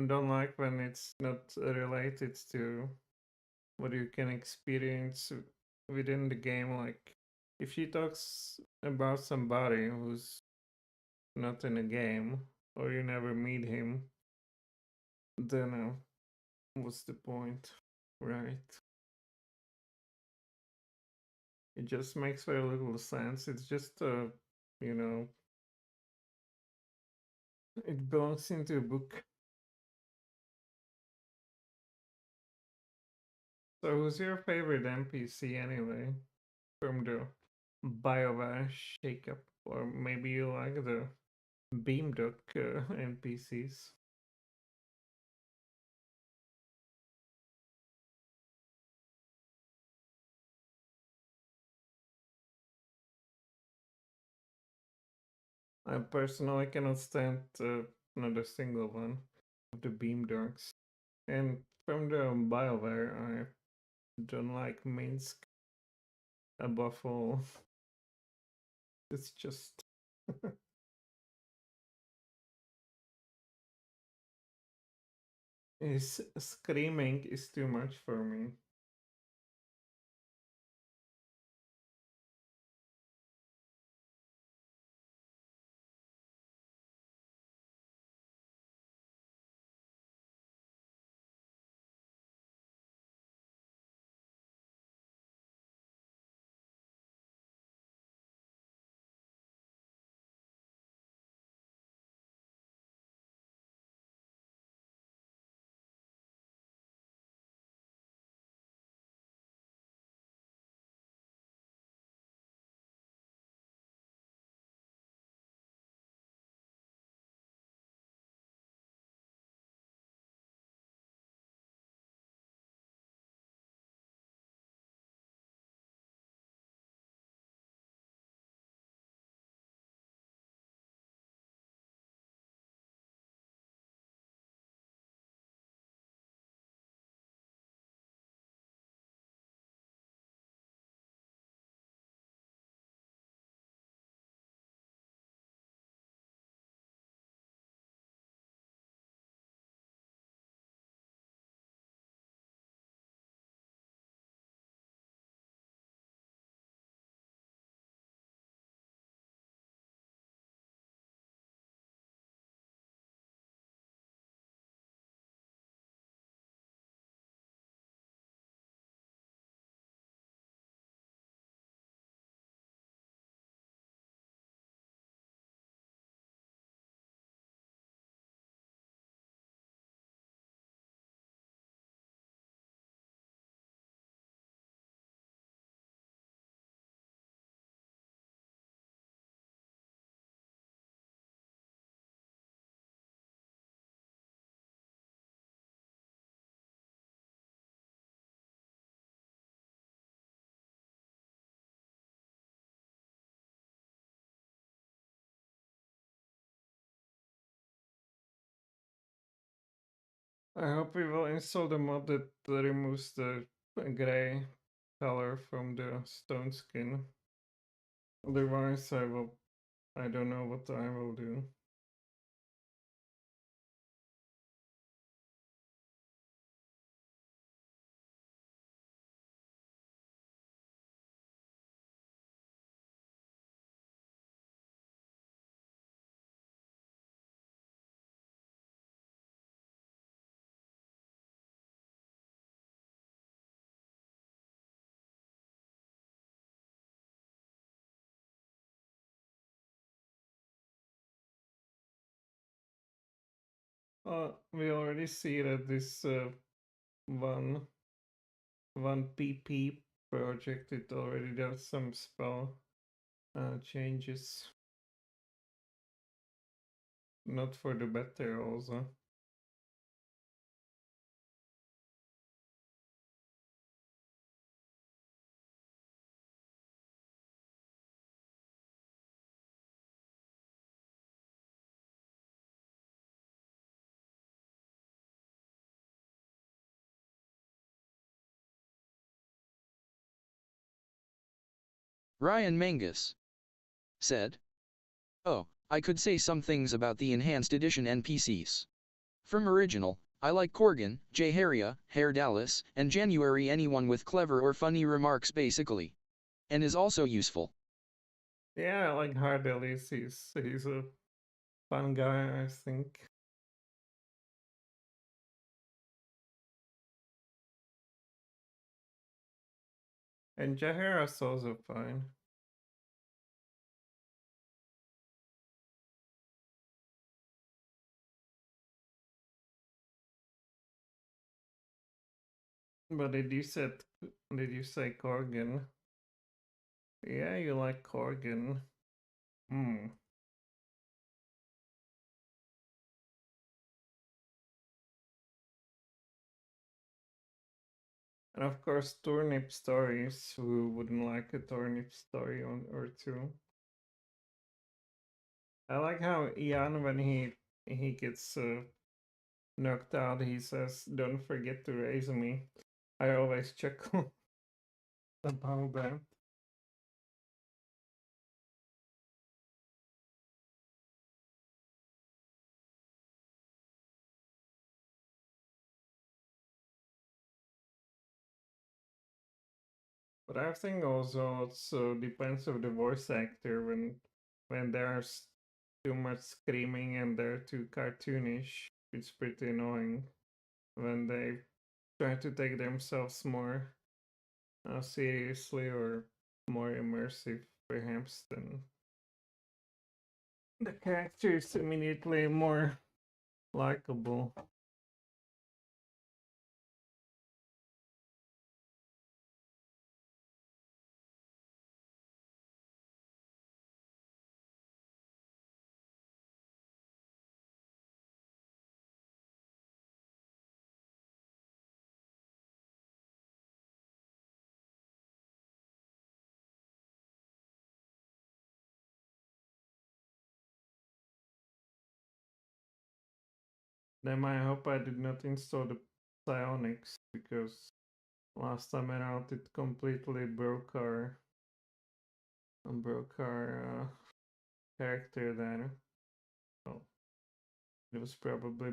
don't like when it's not related to what you can experience within the game. Like if she talks about somebody who's not in a game or you never meet him, then what's the point, right? It just makes very little sense. It's just you know, it belongs into a book. So who's your favorite NPC anyway from the BioWare shakeup? Or maybe you like the Beamduck NPCs? I personally cannot stand not a single one of the Beamducks. And from the BioWare, I don't like Minsk above all. It's just his screaming is too much for me. I hope we will install the mod that removes the gray color from the stone skin. Otherwise, I don't know what I will do. We already see that this one PP project, it already does some spell changes. Not for the better also. Ryan Mangus said, "Oh, I could say some things about the Enhanced Edition NPCs. From original, I like Corgan, J. Haria, Hair Dallas, and January, anyone with clever or funny remarks basically. And is also useful." Yeah, I like Hardelis. He's a fun guy, I think. And Jahira's also fine. But did you say Corgan? Yeah, you like Corgan. Hmm. And of course, turnip stories. Who wouldn't like a turnip story or two? I like how Ian, when he gets knocked out, he says, "Don't forget to raise me." I always chuckle about that. But I think also it depends on the voice actor when there's too much screaming and they're too cartoonish. It's pretty annoying when they try to take themselves more seriously or more immersive, perhaps, then the character is immediately more likable. Then I hope I did not install the psionics because last time around it completely broke our character there. So it was probably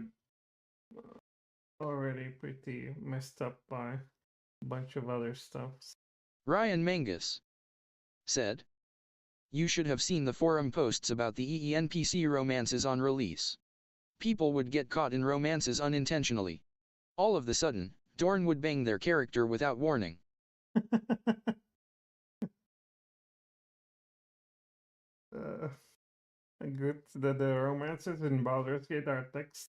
already pretty messed up by a bunch of other stuff. Ryan Mangus said, "You should have seen the forum posts about the EE NPC romances on release. People would get caught in romances unintentionally. All of the sudden, Dorn would bang their character without warning." Good that the romances in Baldur's Gate are text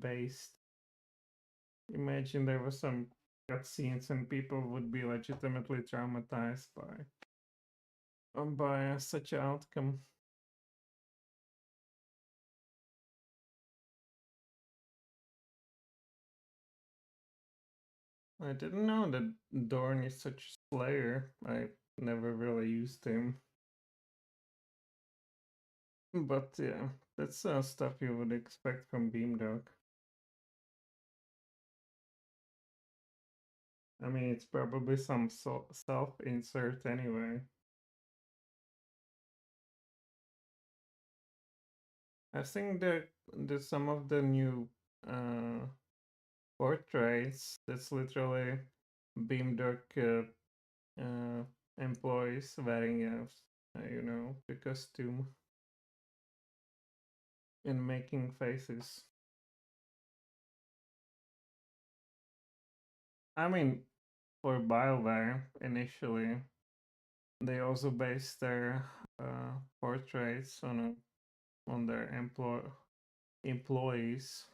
based. Imagine there was some cutscenes and people would be legitimately traumatized by such an outcome. I didn't know that Dorn is such a slayer. I never really used him. But yeah, That's stuff you would expect from BeamDoc. I mean, it's probably some self-insert anyway. I think that some of the new portraits, that's literally BeamDoc employees wearing the costume and making faces. I mean, for BioWare initially, they also based their portraits on their employees,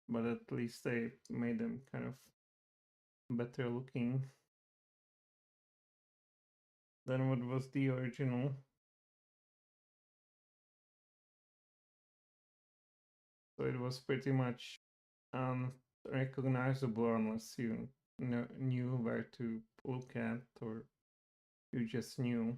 but at least they made them kind of better looking than what was the original. So it was pretty much unrecognizable unless you knew where to look at or you just knew.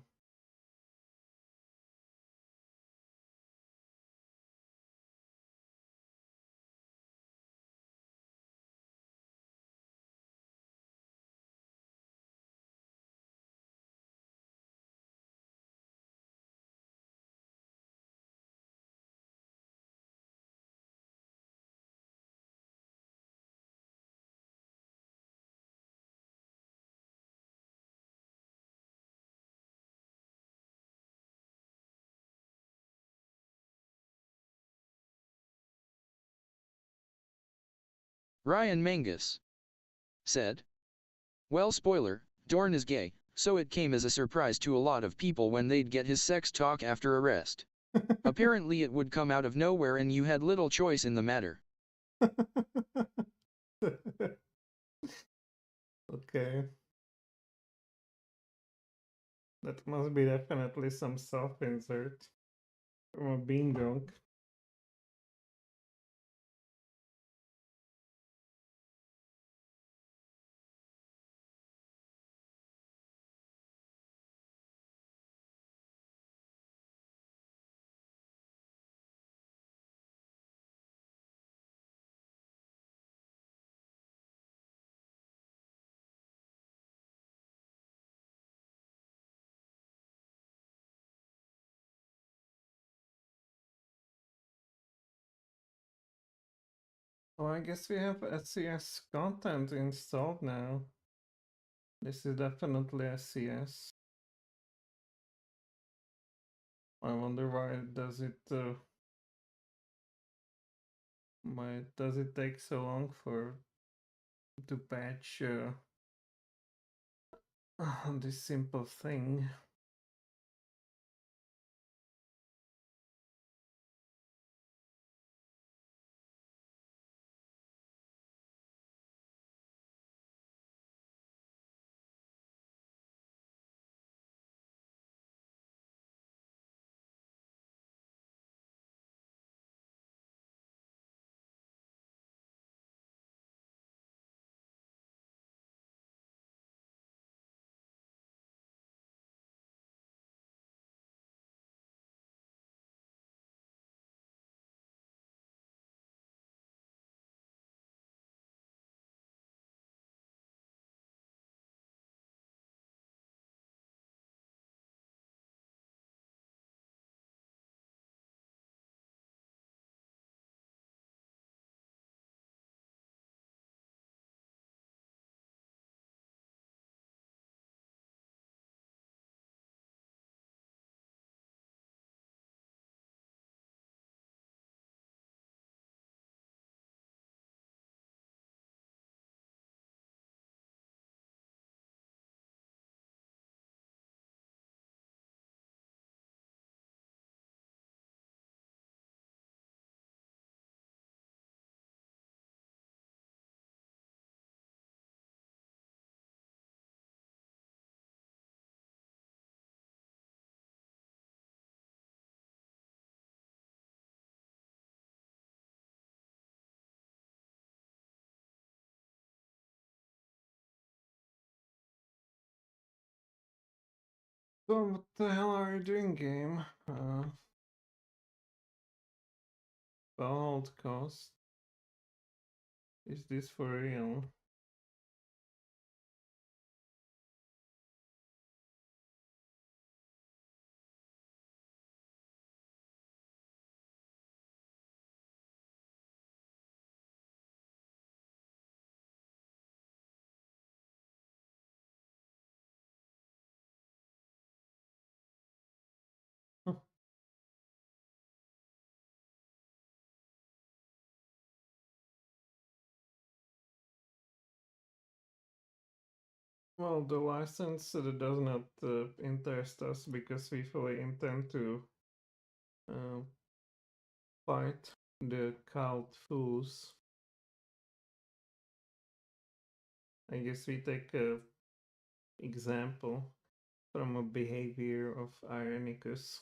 Ryan Mangus said. Well, spoiler, Dorn is gay, so it came as a surprise to a lot of people when they'd get his sex talk after arrest. Apparently it would come out of nowhere and you had little choice in the matter. Okay. That must be definitely some self-insert from a BeamDoc. Oh, I guess we have SCS content installed now. This is definitely SCS. I wonder why does it take so long to patch this simple thing? So what the hell are you doing, game? Bhaal cost. Is this for real? Well, the license does not interest us because we fully intend to uh, fight the cult fools. I guess we take a example from a behavior of Ironicus.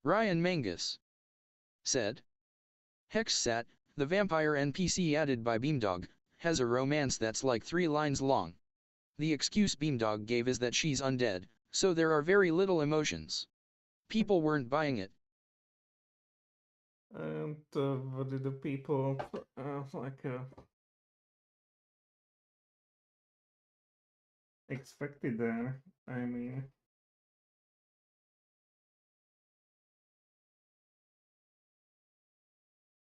Ryan Mangus said. Hexsat, the vampire NPC added by Beamdog, has a romance that's like 3 lines long. The excuse Beamdog gave is that she's undead, so there are very little emotions. People weren't buying it. And what did the people expected there? I mean,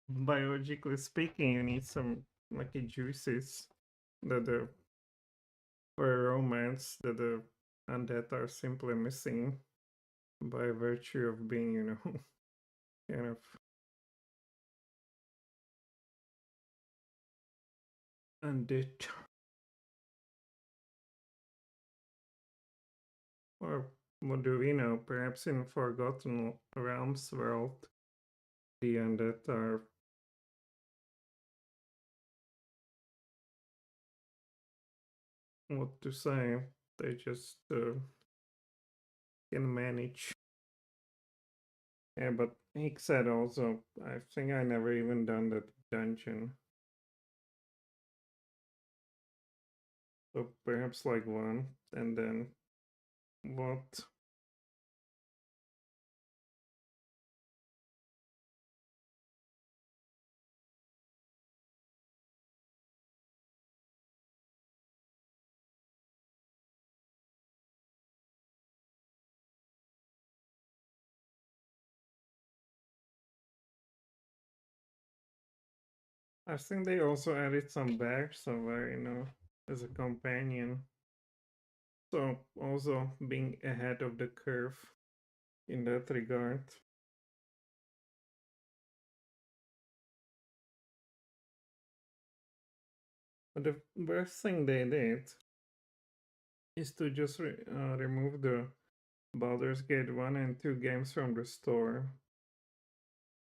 biologically speaking, you need some lucky juices that for a romance that the undead are simply missing by virtue of being, kind of undead. Or what do we know? Perhaps in Forgotten Realms world, the undead are what to say? They just can manage. Yeah, but he said also, I think I never even done that dungeon. So perhaps like one, and then what? I think they also added some bags somewhere, as a companion. So also being ahead of the curve in that regard. But the worst thing they did is to just remove the Baldur's Gate 1 and 2 games from the store.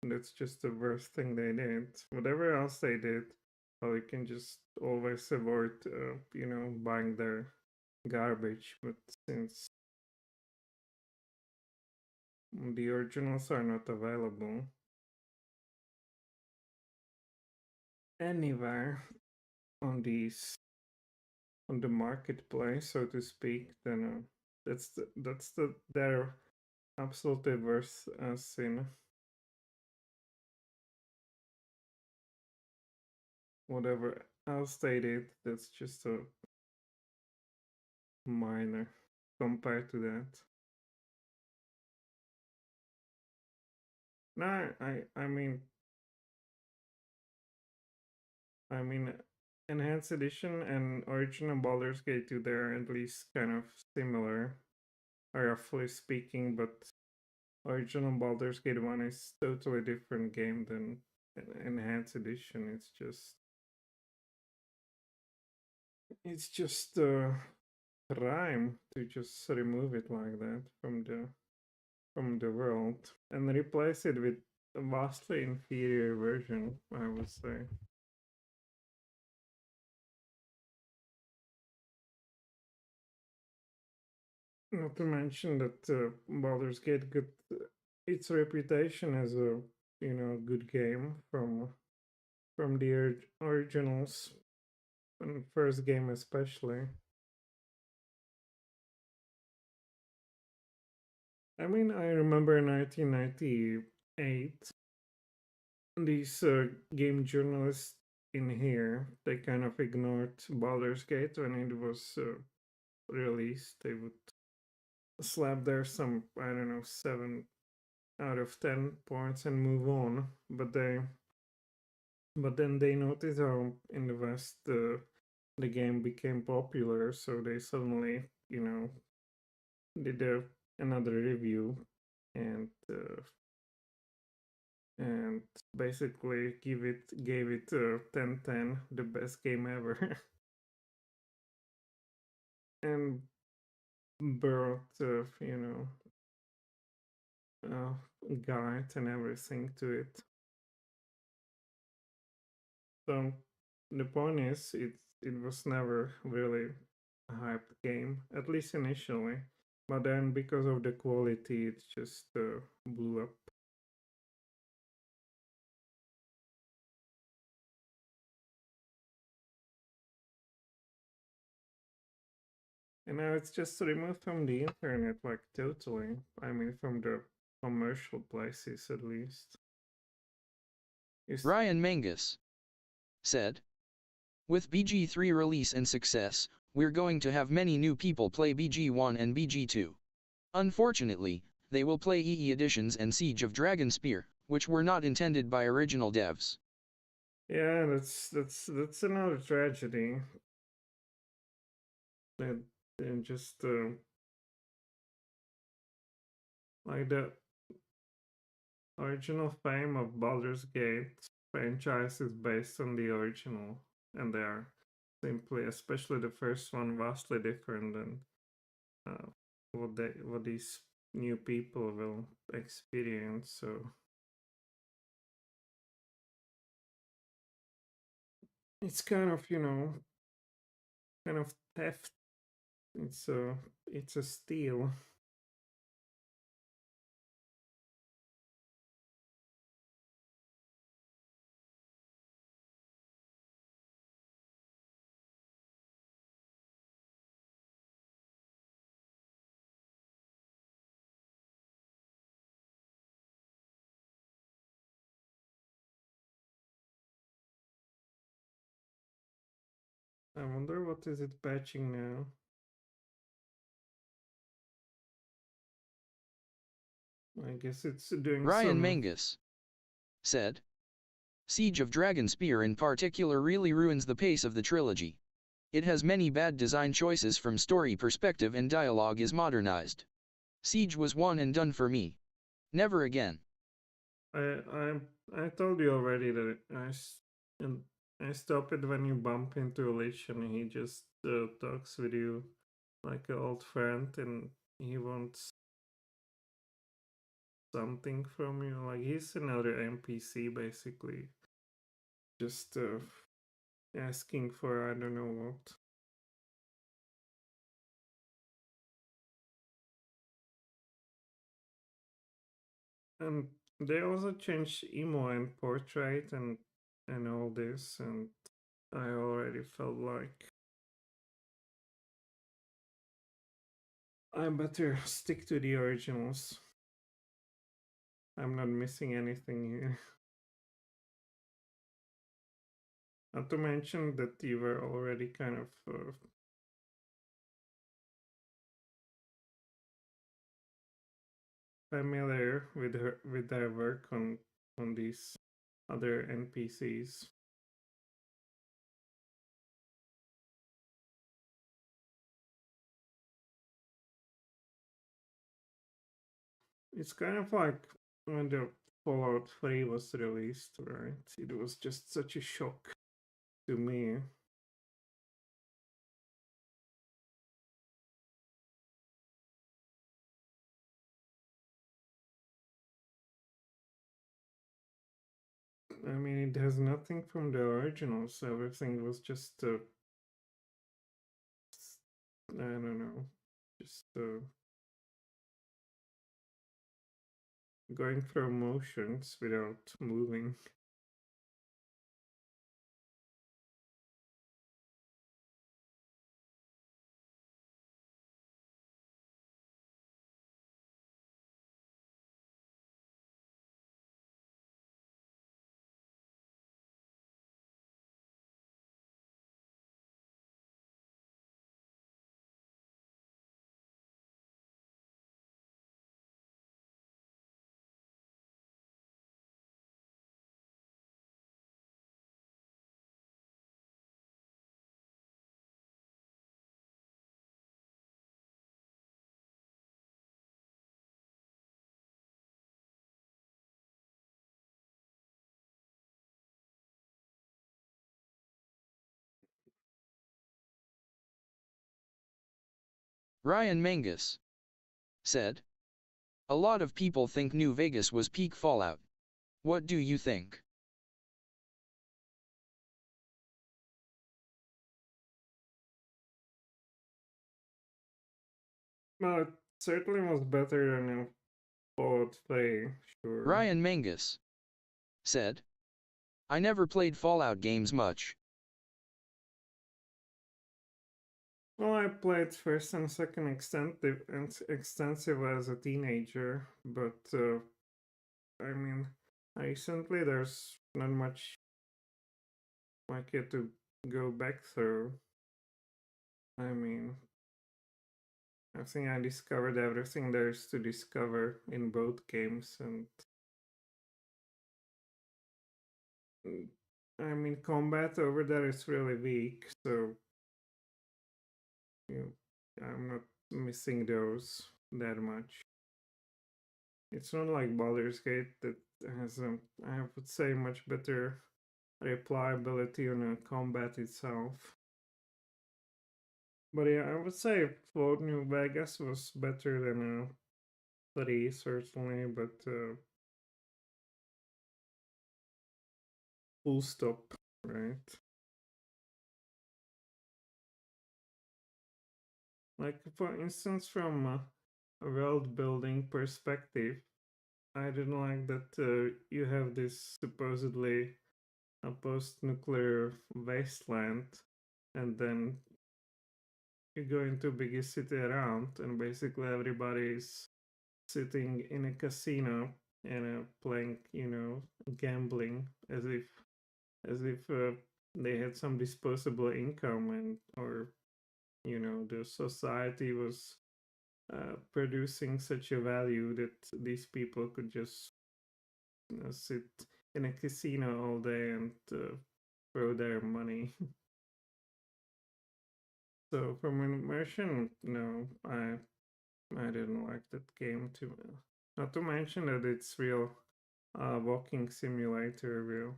That's just the worst thing they did. Whatever else they did, well, you can just always avoid, buying their garbage. But since the originals are not available anywhere on the marketplace, so to speak, then that's their absolutely worst sin. Whatever else they did, that's just a minor compared to that. No, I mean, Enhanced Edition and original Baldur's Gate 2, they're at least kind of similar, roughly speaking, but original Baldur's Gate 1 is totally different game than Enhanced Edition. It's just a crime to just remove it like that from the world and replace it with a vastly inferior version, I would say. Not to mention that Baldur's Gate got its reputation as a good game from the originals and first game especially. I mean, I remember 1998. These game journalists in here, they kind of ignored Baldur's Gate when it was released. They would slap there some, I don't know, 7 out of 10 points and move on. But then they noticed how in the West the game became popular, so they suddenly, did another review and and basically gave it 10/10, the best game ever, and brought guide and everything to it. So the point is, it was never really a hyped game, at least initially. But then, because of the quality, it just blew up. And now it's just removed from the internet, like totally. I mean, from the commercial places at least. Ryan Mangus said, with BG3 release and success, we're going to have many new people play BG1 and BG2. Unfortunately, they will play EE editions and Siege of Dragonspear, which were not intended by original devs. Yeah, that's another tragedy. That and just like the original fame of Baldur's Gate franchise is based on the original, and they are simply, especially the first one, vastly different than what these new people will experience. So it's kind of kind of theft. It's a steal. I wonder what is it patching now. I guess it's doing Ryan Mangus said, Siege of Dragonspear in particular really ruins the pace of the trilogy. It has many bad design choices from story perspective and dialogue is modernized. Siege was one and done for me. Never again. I told you already that I stop it when you bump into a lich and he just talks with you like an old friend and he wants something from you. Like he's another NPC basically, just asking for I don't know what. And they also changed emo and portrait and all this, and I already felt like I better stick to the originals. I'm not missing anything here. Not to mention that you were already kind of familiar with their work on these other NPCs. It's kind of like when the Fallout 3 was released, right? It was just such a shock to me. I mean, it has nothing from the originals. Everything was just, I don't know, just going through motions without moving. Ryan Mangus said, a lot of people think New Vegas was peak Fallout. What do you think? Well, it certainly was better than a Fallout 3, sure. Ryan Mangus said, I never played Fallout games much. Well, I played first and second extensive as a teenager, but I mean, recently there's not much like it to go back through. I mean, I think I discovered everything there is to discover in both games, and I mean, combat over there is really weak, so you know, I'm not missing those that much. It's not like Baldur's Gate that has, I would say, much better replayability on the combat itself. But yeah, I would say Float New Vegas was better than 3, certainly, but full stop, right? Like, for instance, from a world building perspective, I didn't like that you have this supposedly a post nuclear wasteland, and then you go into biggest city around, and basically everybody is sitting in a casino and playing, gambling as if they had some disposable income, and or the society was producing such a value that these people could just sit in a casino all day and throw their money. So from an immersion, no, I didn't like that game too. Not to mention that it's real walking simulator. Real,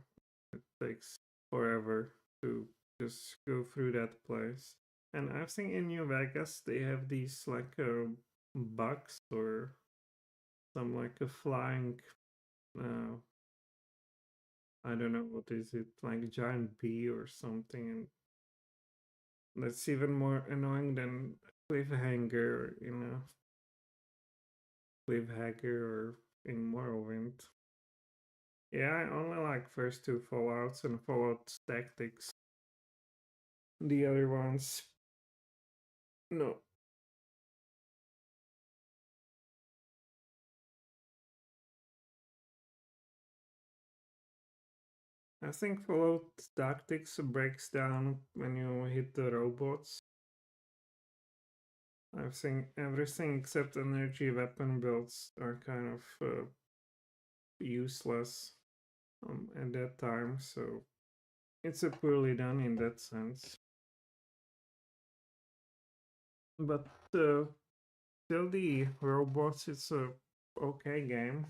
it takes forever to just go through that place. And I think in New Vegas they have these like bugs or some like a flying. Uh, I don't know what is it, like giant bee or something, and that's even more annoying than cliffhanger in a cliffhanger or in Morrowind. Yeah, I only like first two Fallouts and Fallout Tactics. The other ones, no. I think Fallout Tactics breaks down when you hit the robots. I think everything except energy weapon builds are kind of useless at that time, so it's a poorly done in that sense. But still, the robots, it's a okay game.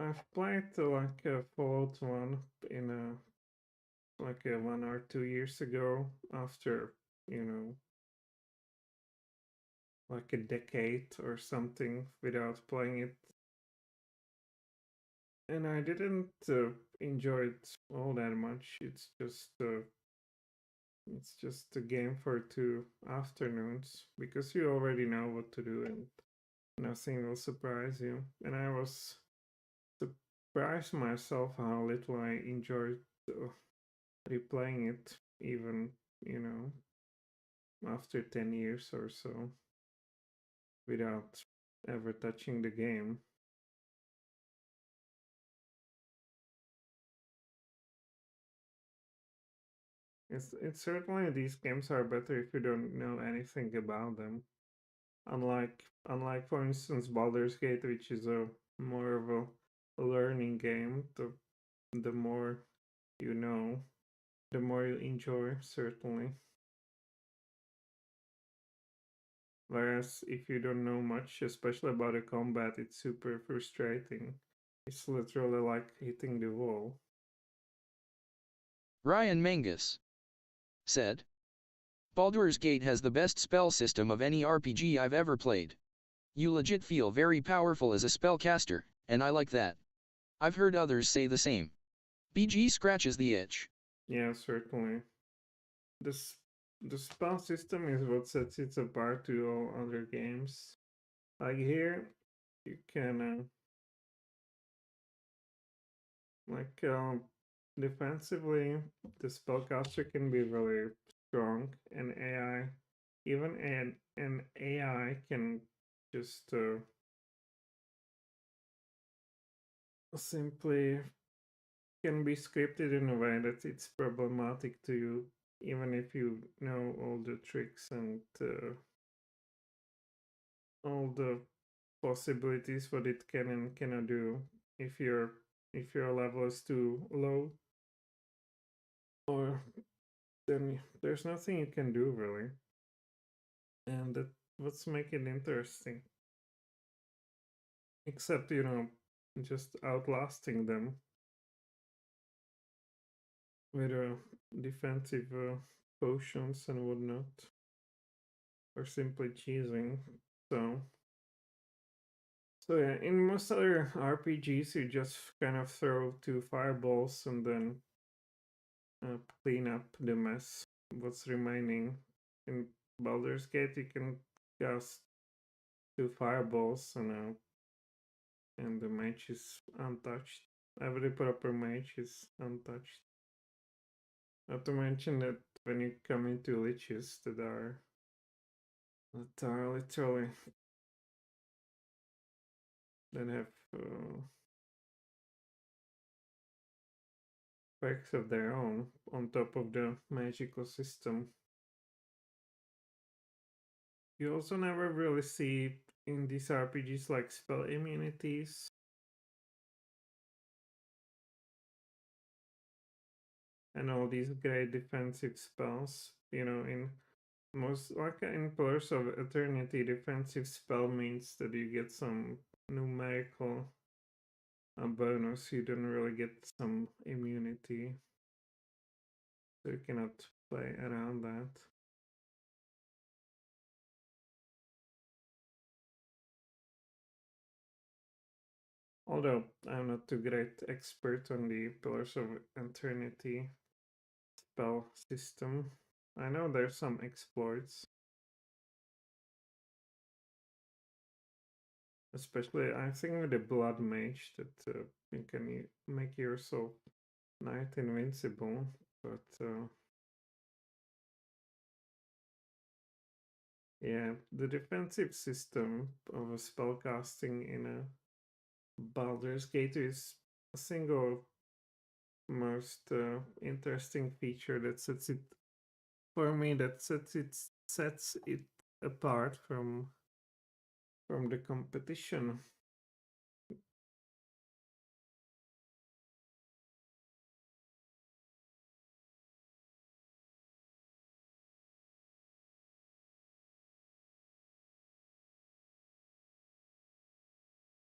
I've played like a Fallout 1 in like 1 or 2 years ago after, you know, like a decade or something without playing it. and I didn't enjoy it all that much. It's just a game for 2 afternoons because you already know what to do and nothing will surprise you. And I was surprised myself how little I enjoyed replaying it, even, you know, after 10 years or so, without ever touching the game. It's certainly these games are better if you don't know anything about them. Unlike for instance Baldur's Gate, which is a more of a learning game. The more you know, the more you enjoy, certainly. Whereas if you don't know much, especially about the combat, it's super frustrating. It's literally like hitting the wall. Ryan Mangus said, Baldur's Gate has the best spell system of any RPG I've ever played. You legit feel very powerful as a spellcaster, and I like that. I've heard others say the same. BG scratches the itch. Yeah, certainly. This the spell system is what sets it apart to all other games. Like here, you can like defensively, the spellcaster can be really strong, and an AI can just simply can be scripted in a way that it's problematic to you, even if you know all the tricks and all the possibilities what it can and cannot do. If your level is too low, or then there's nothing you can do really, and that what's make it interesting. Except just outlasting them with defensive potions and whatnot, or simply cheesing. So, so yeah, in most other RPGs, you just kind of throw 2 fireballs and then clean up the mess. What's remaining in Baldur's Gate, you can cast 2 fireballs and the mage is untouched. Every proper mage is untouched. Not to mention that when you come into liches that are literally that have perks of their own on top of the magical system. You also never really see in these RPGs like spell immunities. And all these great defensive spells. In most, like in Pillars of Eternity, defensive spell means that you get some numerical bonus. You don't really get some immunity, so you cannot play around that. Although I'm not too great expert on the Pillars of Eternity spell system, I know there's some exploits. Especially, I think with the Blood Mage that you can make yourself Knight invincible, but yeah, the defensive system of a spellcasting in a Baldur's Gate is a single most interesting feature that sets it for me. That sets it apart from the competition.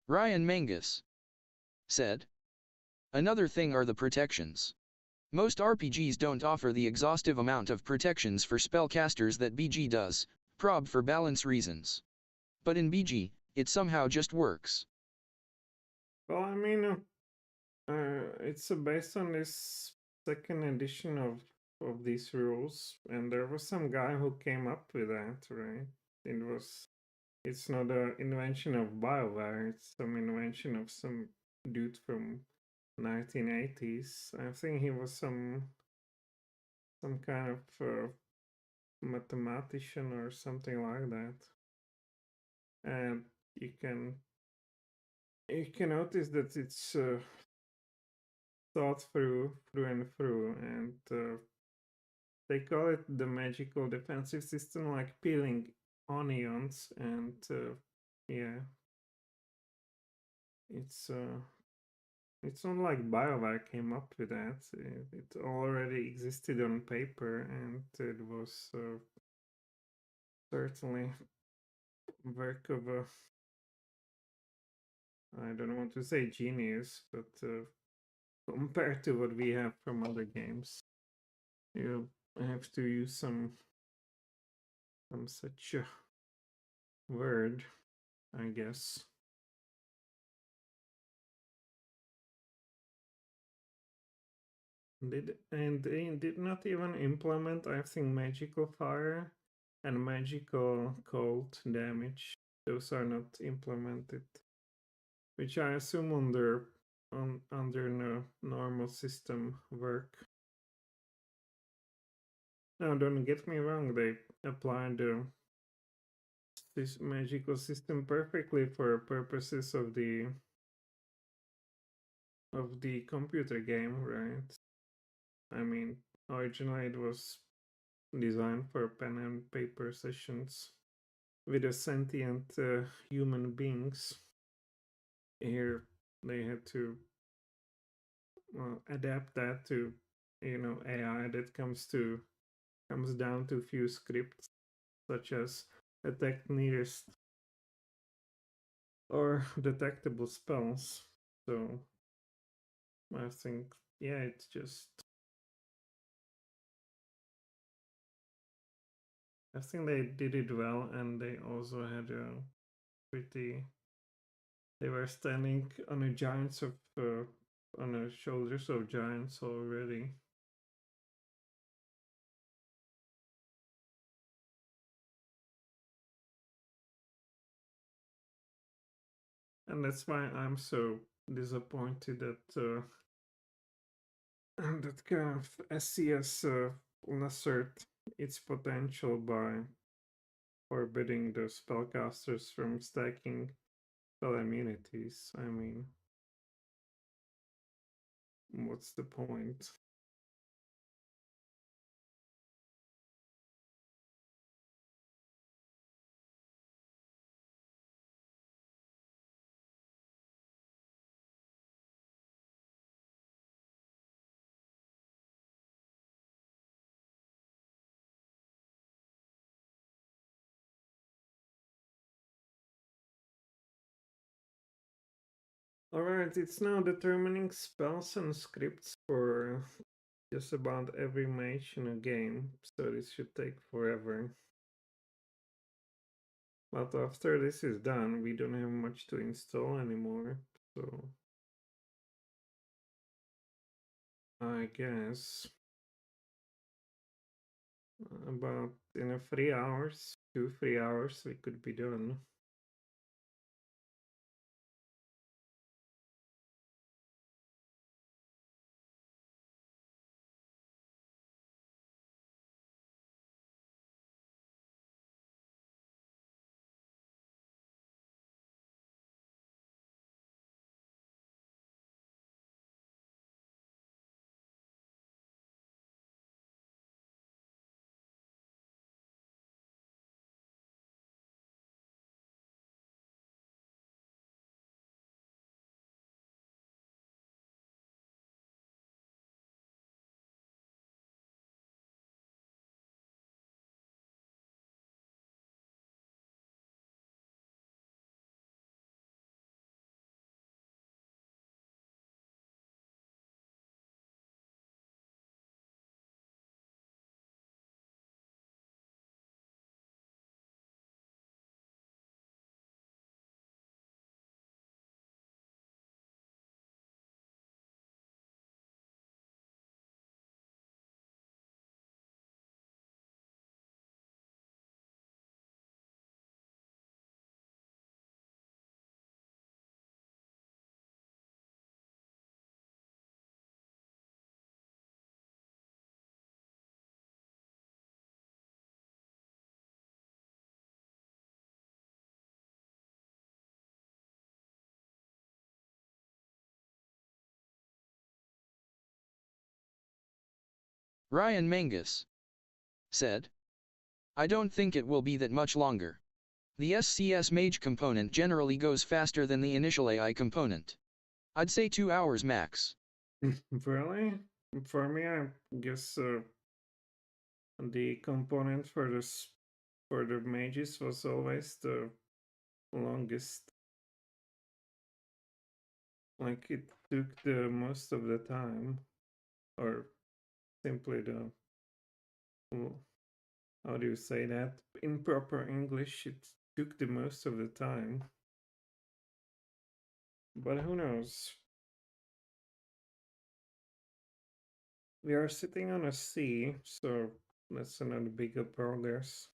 Ryan Mangus said, another thing are the protections. Most RPGs don't offer the exhaustive amount of protections for spellcasters that BG does, prob for balance reasons. But in BG, it somehow just works. Well, I mean, It's based on this second edition of these rules, and there was some guy who came up with that, right? It was. It's not an invention of BioWare. It's some invention of some dude from 1980s. I think he was some kind of mathematician or something like that. And you can notice that it's thought through and through, and they call it the magical defensive system, like peeling onions, and yeah, it's it's not like BioWare came up with that. It already existed on paper, and it was certainly work of a, I don't want to say genius, but compared to what we have from other games, you have to use some such a word, I guess. They did not even implement, I think, magical fire and magical cold damage. Those are not implemented, which I assume under no normal system work. Now, don't get me wrong; they applied this magical system perfectly for purposes of the computer game, right? I mean, originally it was designed for pen and paper sessions with a sentient human beings. Here they had to adapt that to AI that comes down to few scripts such as detect nearest or detectable spells. So I think, yeah, it's just, I think they did it well, and they also had a pretty, they were standing on the giants of on the shoulders of giants already. And that's why I'm so disappointed that that kind of SCS assert its potential by forbidding the spellcasters from stacking spell immunities. I mean, what's the point? Alright, it's now determining spells and scripts for just about every mage in a game, so this should take forever. But after this is done, we don't have much to install anymore, so I guess about in a 3 hours, 2-3 hours, we could be done. Ryan Mangus said. I don't think it will be that much longer. The SCS Mage component generally goes faster than the initial AI component. I'd say 2 hours max. Really? For me, I guess the component for for the mages was always the longest. Like it took the most of the time, or simply the how do you say that? In proper English, it took the most of the time. But who knows? We are sitting on a sea, so that's another bigger progress.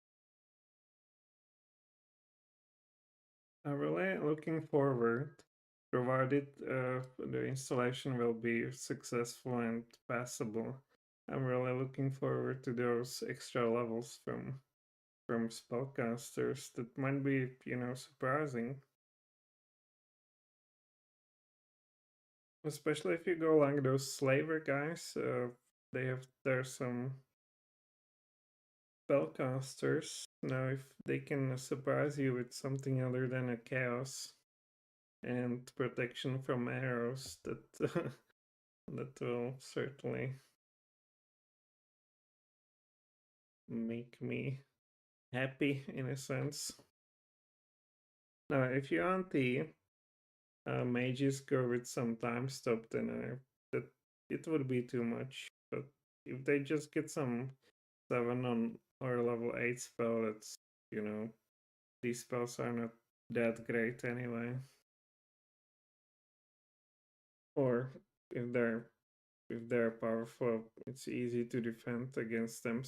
I'm really looking forward, provided the installation will be successful and passable. I'm really looking forward to those extra levels from spellcasters that might be, surprising. Especially if you go like those slaver guys, there's some spellcasters. Now if they can surprise you with something other than a chaos and protection from arrows, that that will certainly make me happy in a sense. Now if you want the mages go with some time stop, then that it would be too much. But if they just get some 7 on or level 8 spell, that's, these spells are not that great anyway. Or if they're powerful, it's easy to defend against them.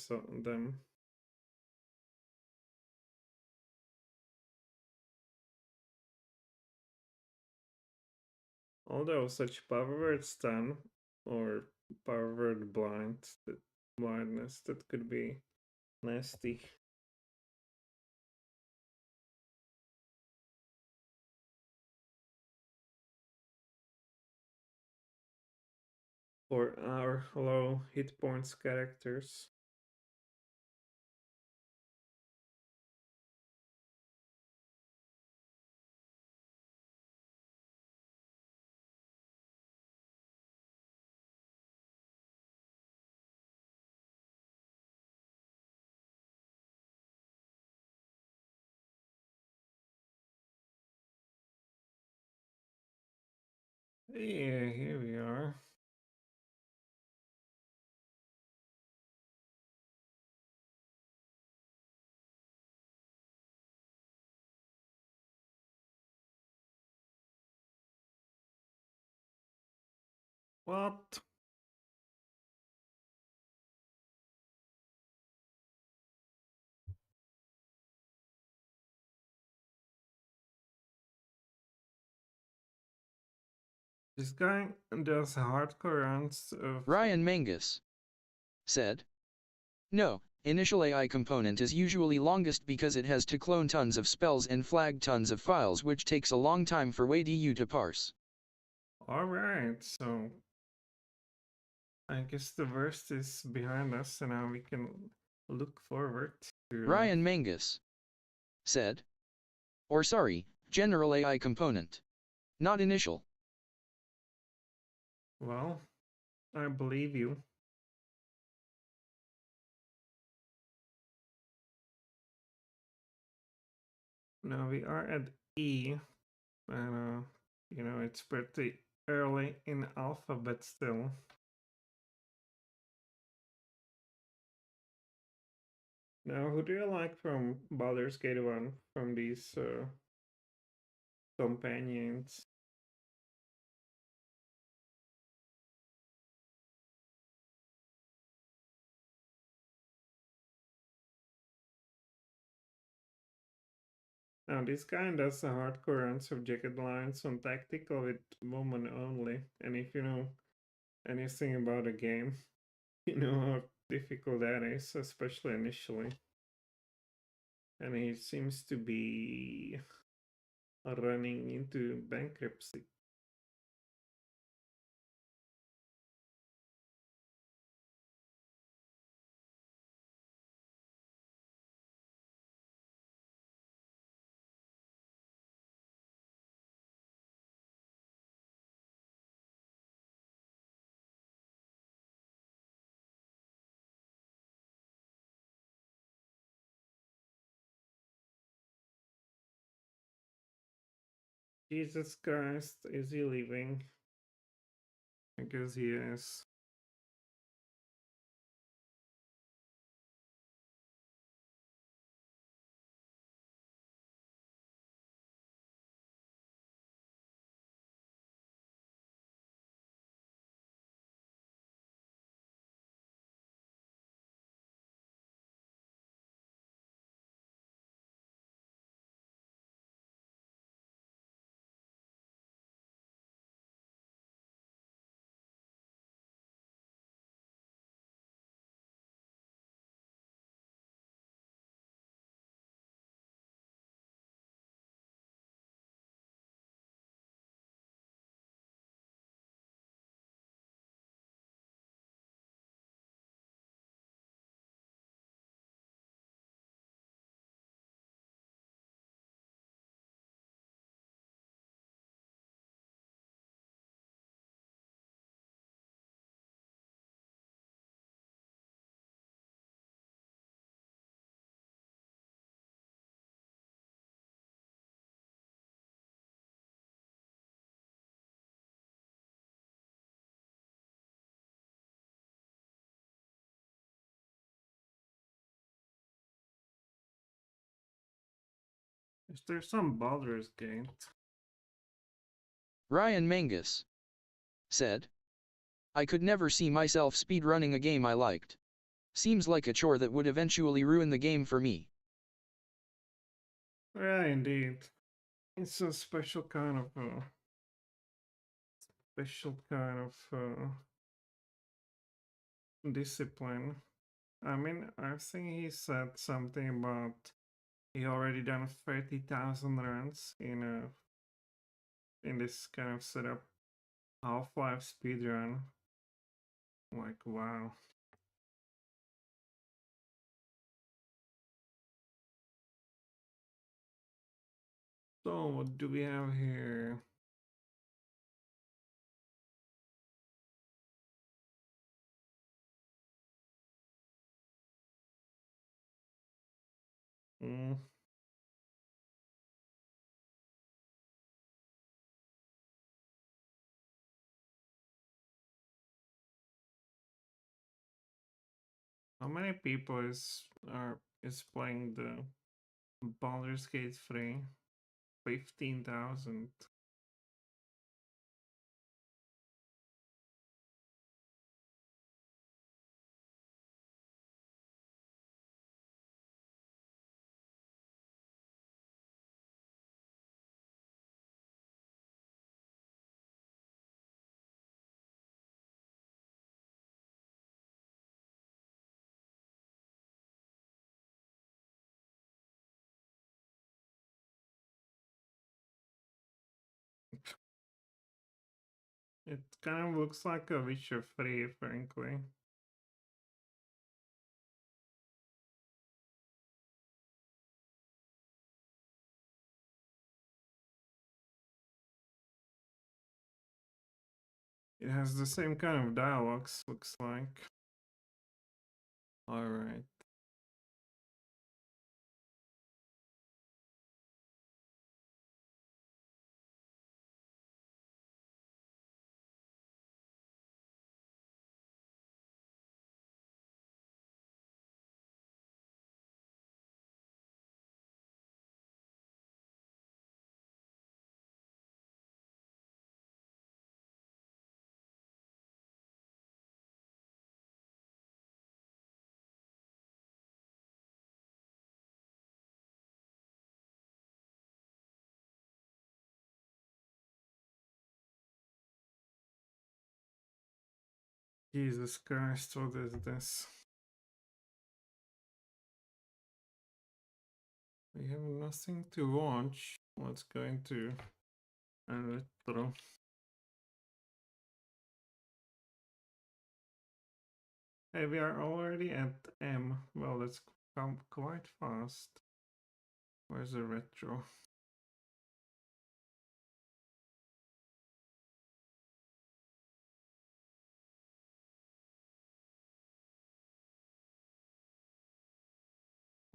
Although such power word stun or power word blindness, that could be nasty. For our low hit points characters. Yeah, here we are. What? This guy does hardcore runs of. Ryan Mangus said. No, initial AI component is usually longest because it has to clone tons of spells and flag tons of files, which takes a long time for WeiDu to parse. Alright, so I guess the worst is behind us, and now we can look forward to. Ryan Mangus said. Or sorry, general AI component. Not initial. Well, I believe you. Now we are at E, and it's pretty early in alphabet still. Now, who do you like from Baldur's Gate 1 from these companions? Now, this guy does a hardcore runs of Jagged Lines on tactical with woman only, and if you know anything about the game, you know how difficult that is, especially initially. And he seems to be running into bankruptcy. Jesus Christ, is he leaving? I guess he is. Is there some Baldur's Gate? Ryan Mangus said. I could never see myself speedrunning a game I liked. Seems like a chore that would eventually ruin the game for me. Yeah, indeed. It's a special kind of discipline. I mean, I think he said something about he already done 30,000 runs in this kind of setup. Half-Life speedrun. Like, wow. So, what do we have here? Mm. How many people is playing the Baldur's Gate 3? 15,000. It kind of looks like a Witcher 3, frankly. It has the same kind of dialogues, looks like. Alright. Jesus Christ, what is this? We have nothing to watch. Let's go into a retro. Hey, we are already at M. Well, that's come quite fast. Where's the retro?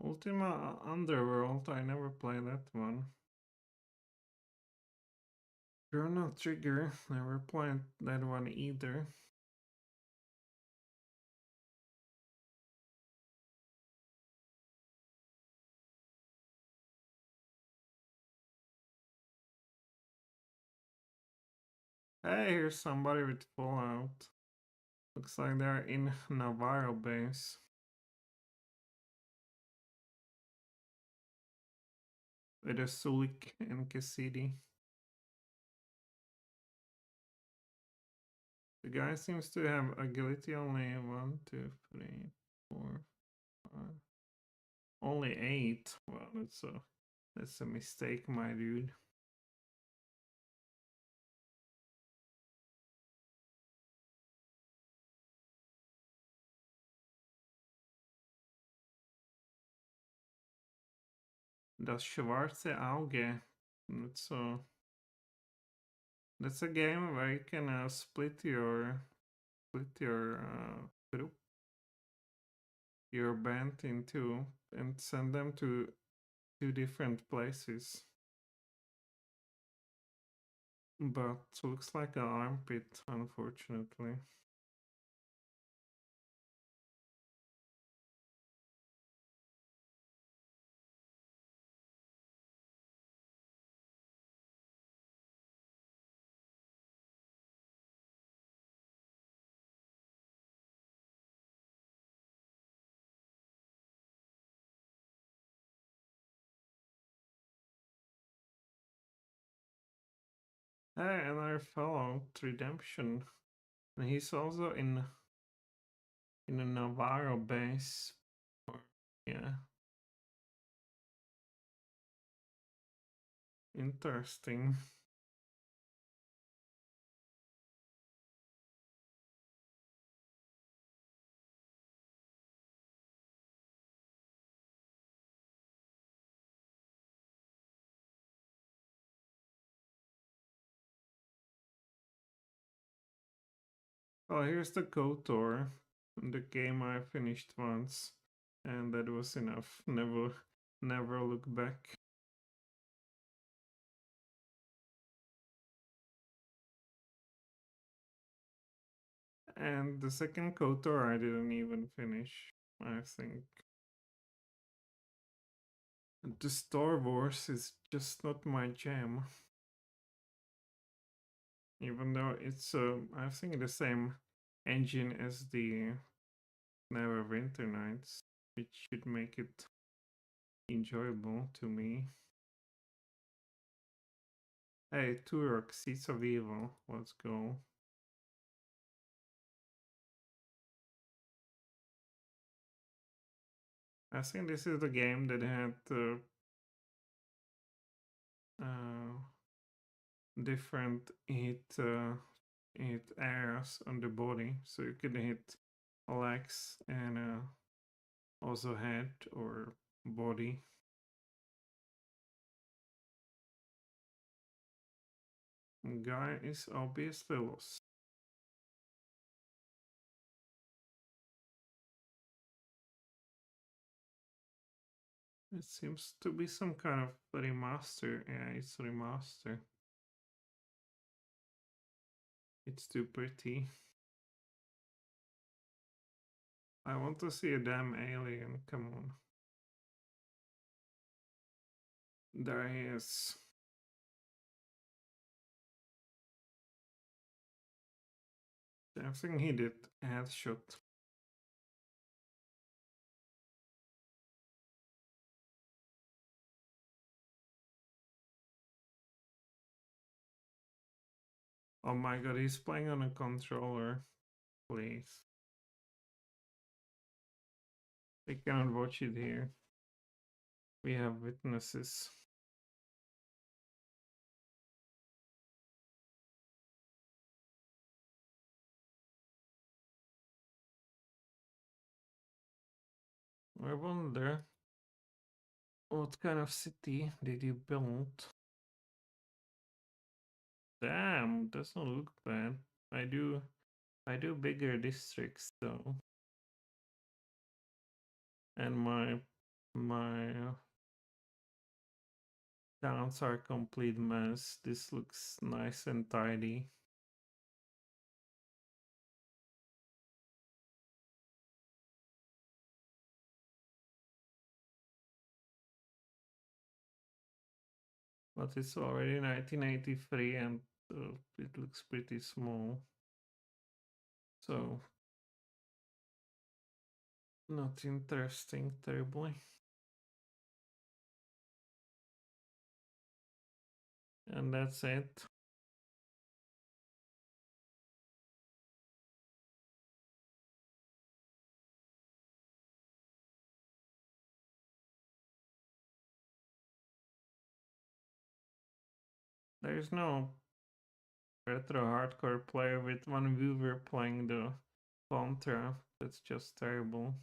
Ultima Underworld, I never played that one. Chrono Trigger, never played that one either. Hey, here's somebody with Fallout. Looks like they're in Navarro base. With a Sulik and Cassidy. The guy seems to have agility only 1, 2, 3, 4, 5. Only 8. Well, that's a mistake, my dude. Das Schwarze Auge. That's a game where you can split your group, your band in two, and send them to 2 different places. But looks like an armpit, unfortunately. Hey, another fellow, Redemption. And he's also in a Navarro base. Yeah. Interesting. Oh, here's the KOTOR. The game I finished once. And that was enough. Never look back. And the second KOTOR I didn't even finish, I think. The Star Wars is just not my jam. Even though it's, I think, the same engine as the Neverwinter Nights, which should make it enjoyable to me. Hey, Turok, Seeds of Evil, let's go. I think this is the game that had different hit areas on the body, so you can hit legs and also head or body. Guy is obviously lost. It seems to be some kind of remaster. Yeah, it's remaster. It's too pretty. I want to see a damn alien. Come on. There he is. I think he did headshot. Oh my god, he's playing on a controller. Please. We cannot watch it here. We have witnesses. I wonder what kind of city did you build? Damn, doesn't look bad. I do bigger districts though. And my Towns are a complete mess. This looks nice and tidy. But it's already 1983 and it looks pretty small. So, not interesting terribly. And that's it. There's no retro hardcore player with one viewer playing the Contra. That's just terrible.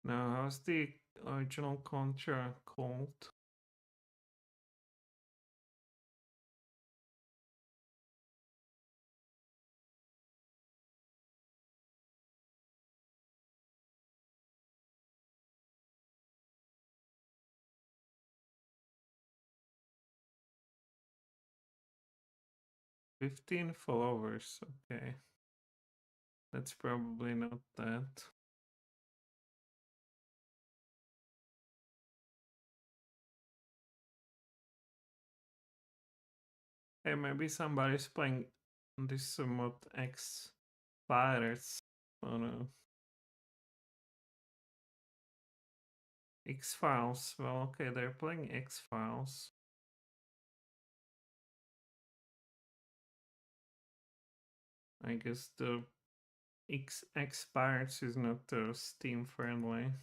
Now, how's the original Contra called? "15 followers." Okay. That's probably not that. Hey, maybe somebody's playing this mod X Pirates. Oh no. X Files. Well, okay, they're playing X Files. I guess the X Pirates is not Steam friendly,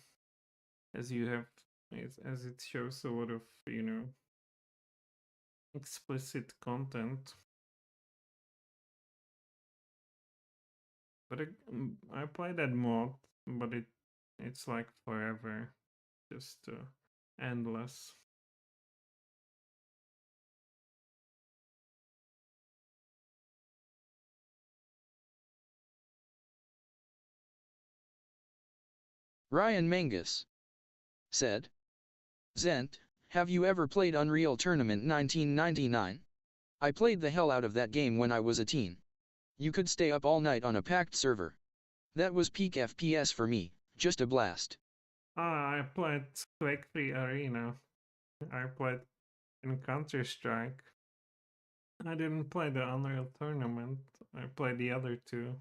as you have, as it shows a lot of, explicit content. But I played that mod, but it's like forever, just endless. Ryan Mangus said, Zent, have you ever played Unreal Tournament 1999? I played the hell out of that game when I was a teen. You could stay up all night on a packed server. That was peak FPS for me, just a blast. I played Quake 3 Arena. I played in Counter-Strike. I didn't play the Unreal Tournament. I played the other two.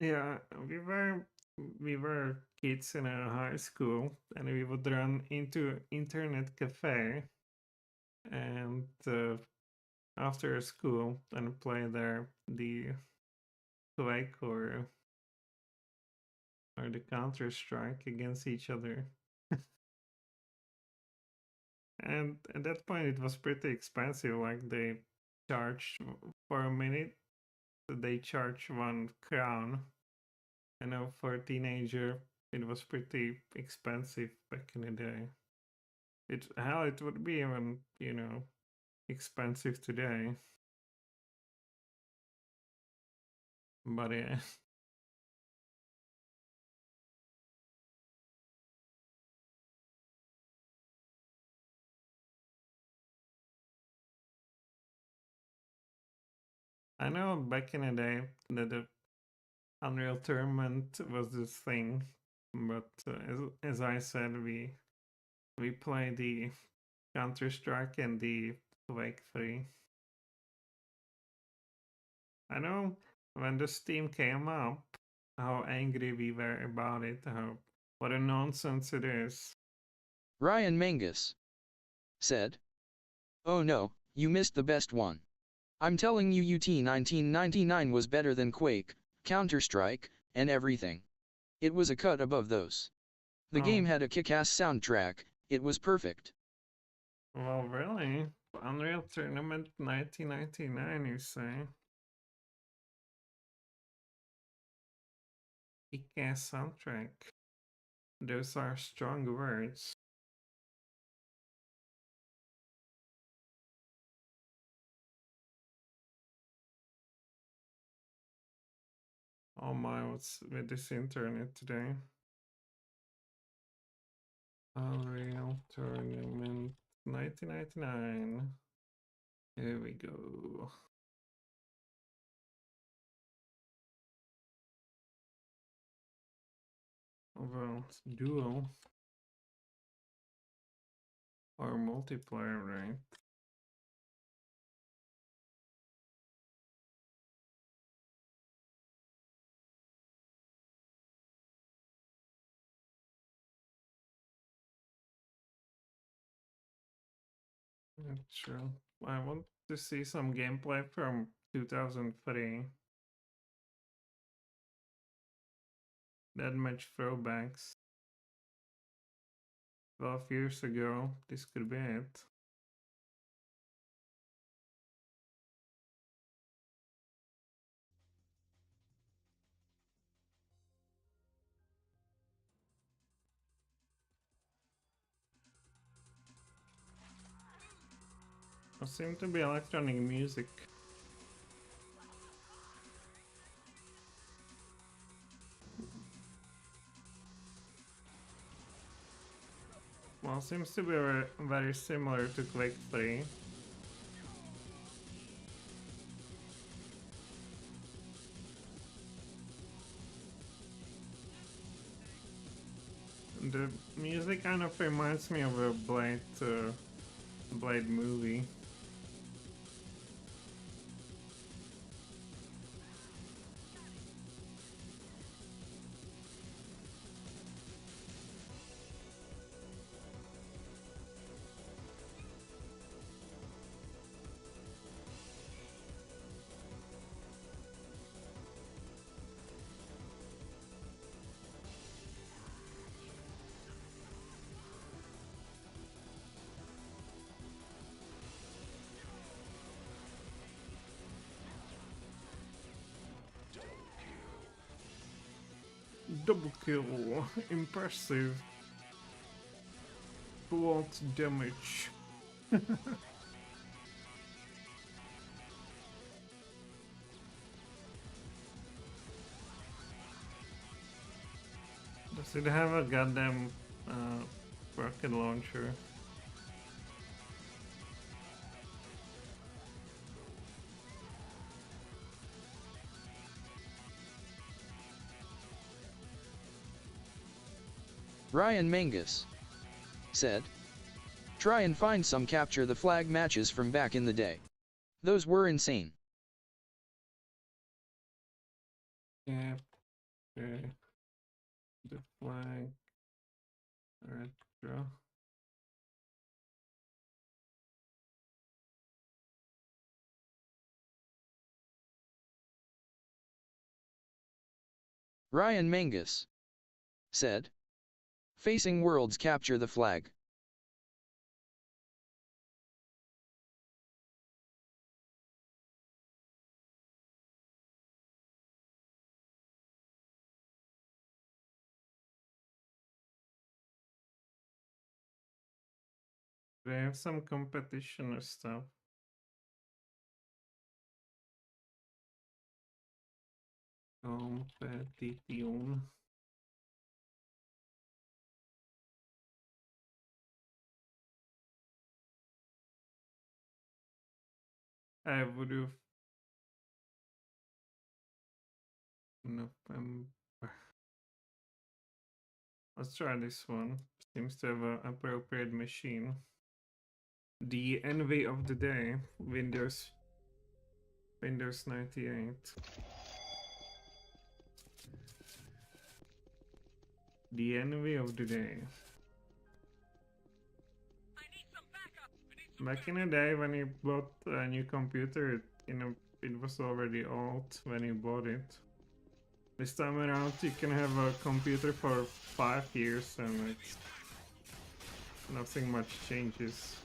Yeah, we were kids in a high school, and we would run into internet cafe and after school and play there the Quake or the Counter Strike against each other. And at that point, it was pretty expensive. Like they charge for a minute, they charge 1 crown. I know for a teenager, it was pretty expensive back in the day. It would be even expensive today. But yeah. I know back in the day that the Unreal Tournament was this thing, but as I said, we play the Counter Strike and the Quake 3. I know when the Steam came up, how angry we were about it, how what a nonsense it is. Ryan Mangus said, oh no, you missed the best one. I'm telling you UT 1999 was better than Quake, Counter-Strike, and everything. It was a cut above those. The Oh, game had a kick-ass soundtrack, it was perfect. Tournament 1999, you say? Kick-ass soundtrack. Those are strong words. Oh my, what's with this internet today? Unreal Tournament 1999. Here we go. Well, it's duel or multiplayer, right? That's true. I want to see some gameplay from 2003. That much throwbacks. 12 years ago, this could be it. There seems to be electronic music. Well, seems to be very similar to Click 3. The music kind of reminds me of a Blade movie. Double kill, impressive. Full damage. Does it have a goddamn rocket launcher? Ryan Mangus said, "Try and find some capture the flag matches from back in the day. Those were insane." Yeah. Okay. The flag. Retro. Ryan Mangus said, "Facing worlds capture the flag." They have some competition or stuff. Competition. I would have November. Let's try this one. Seems to have an appropriate machine. The envy of the day, Windows 98. The envy of the day. Back in the day when you bought a new computer, it was already old when you bought it. This time around you can have a computer for 5 years and nothing much changes.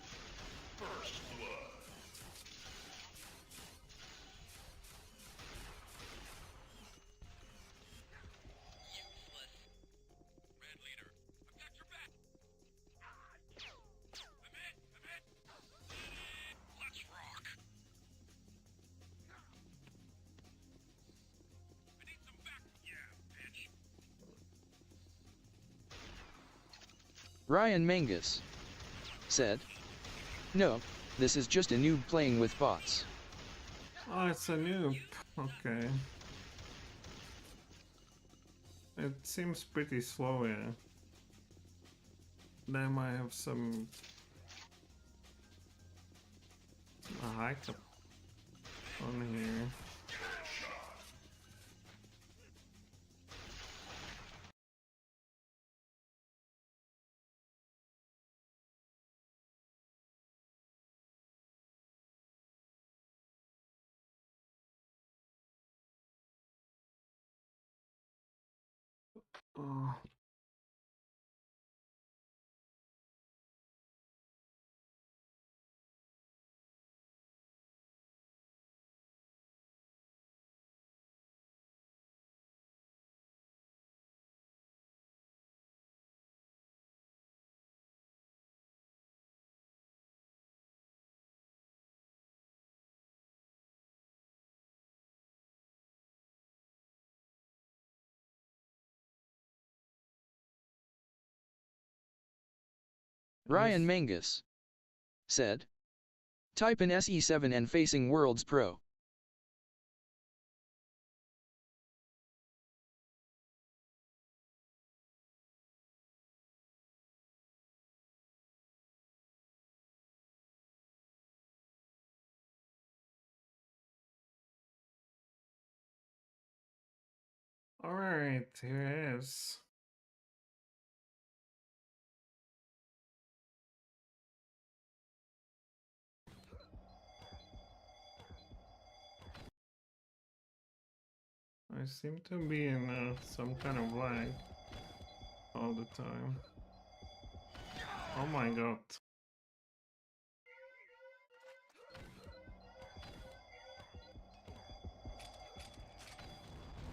Ryan Mangus said. No, this is just a noob playing with bots. Oh, it's a noob. Okay. It seems pretty slow, yeah. They might have some hiccup on here. Oh. Ryan Mangus said. Type in SE7 and facing Worlds Pro. Alright, here it is. I seem to be in some kind of lag all the time. Oh my god.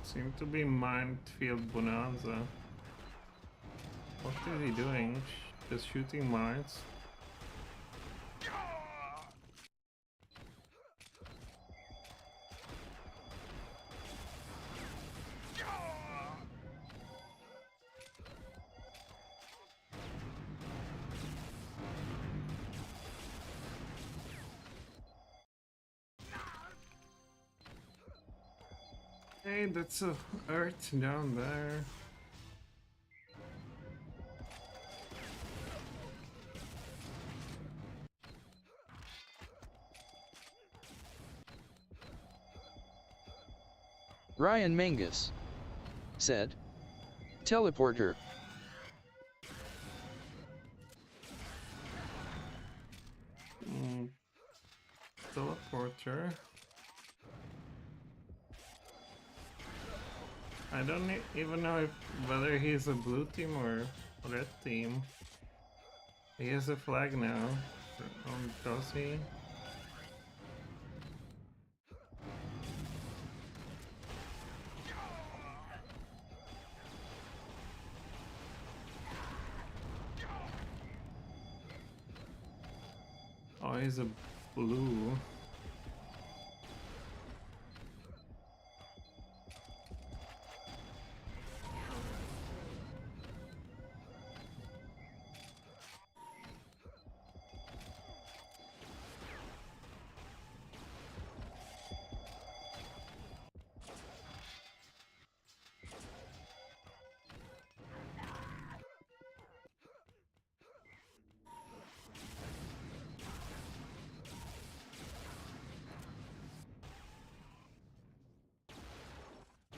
Seem to be Minefield Bonanza. What is he doing? Just shooting mines? Hey, that's a earth down there. Ryan Mangus said. Teleporter. Teleporter. I don't even know whether he's a blue team or red team. He has a flag now. Does he? Oh, he's a blue.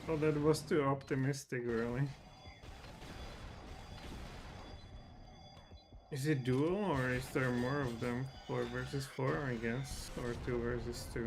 Oh, that was too optimistic, really. Is it duel, or is there more of them? 4 versus 4, I guess, or 2 versus 2?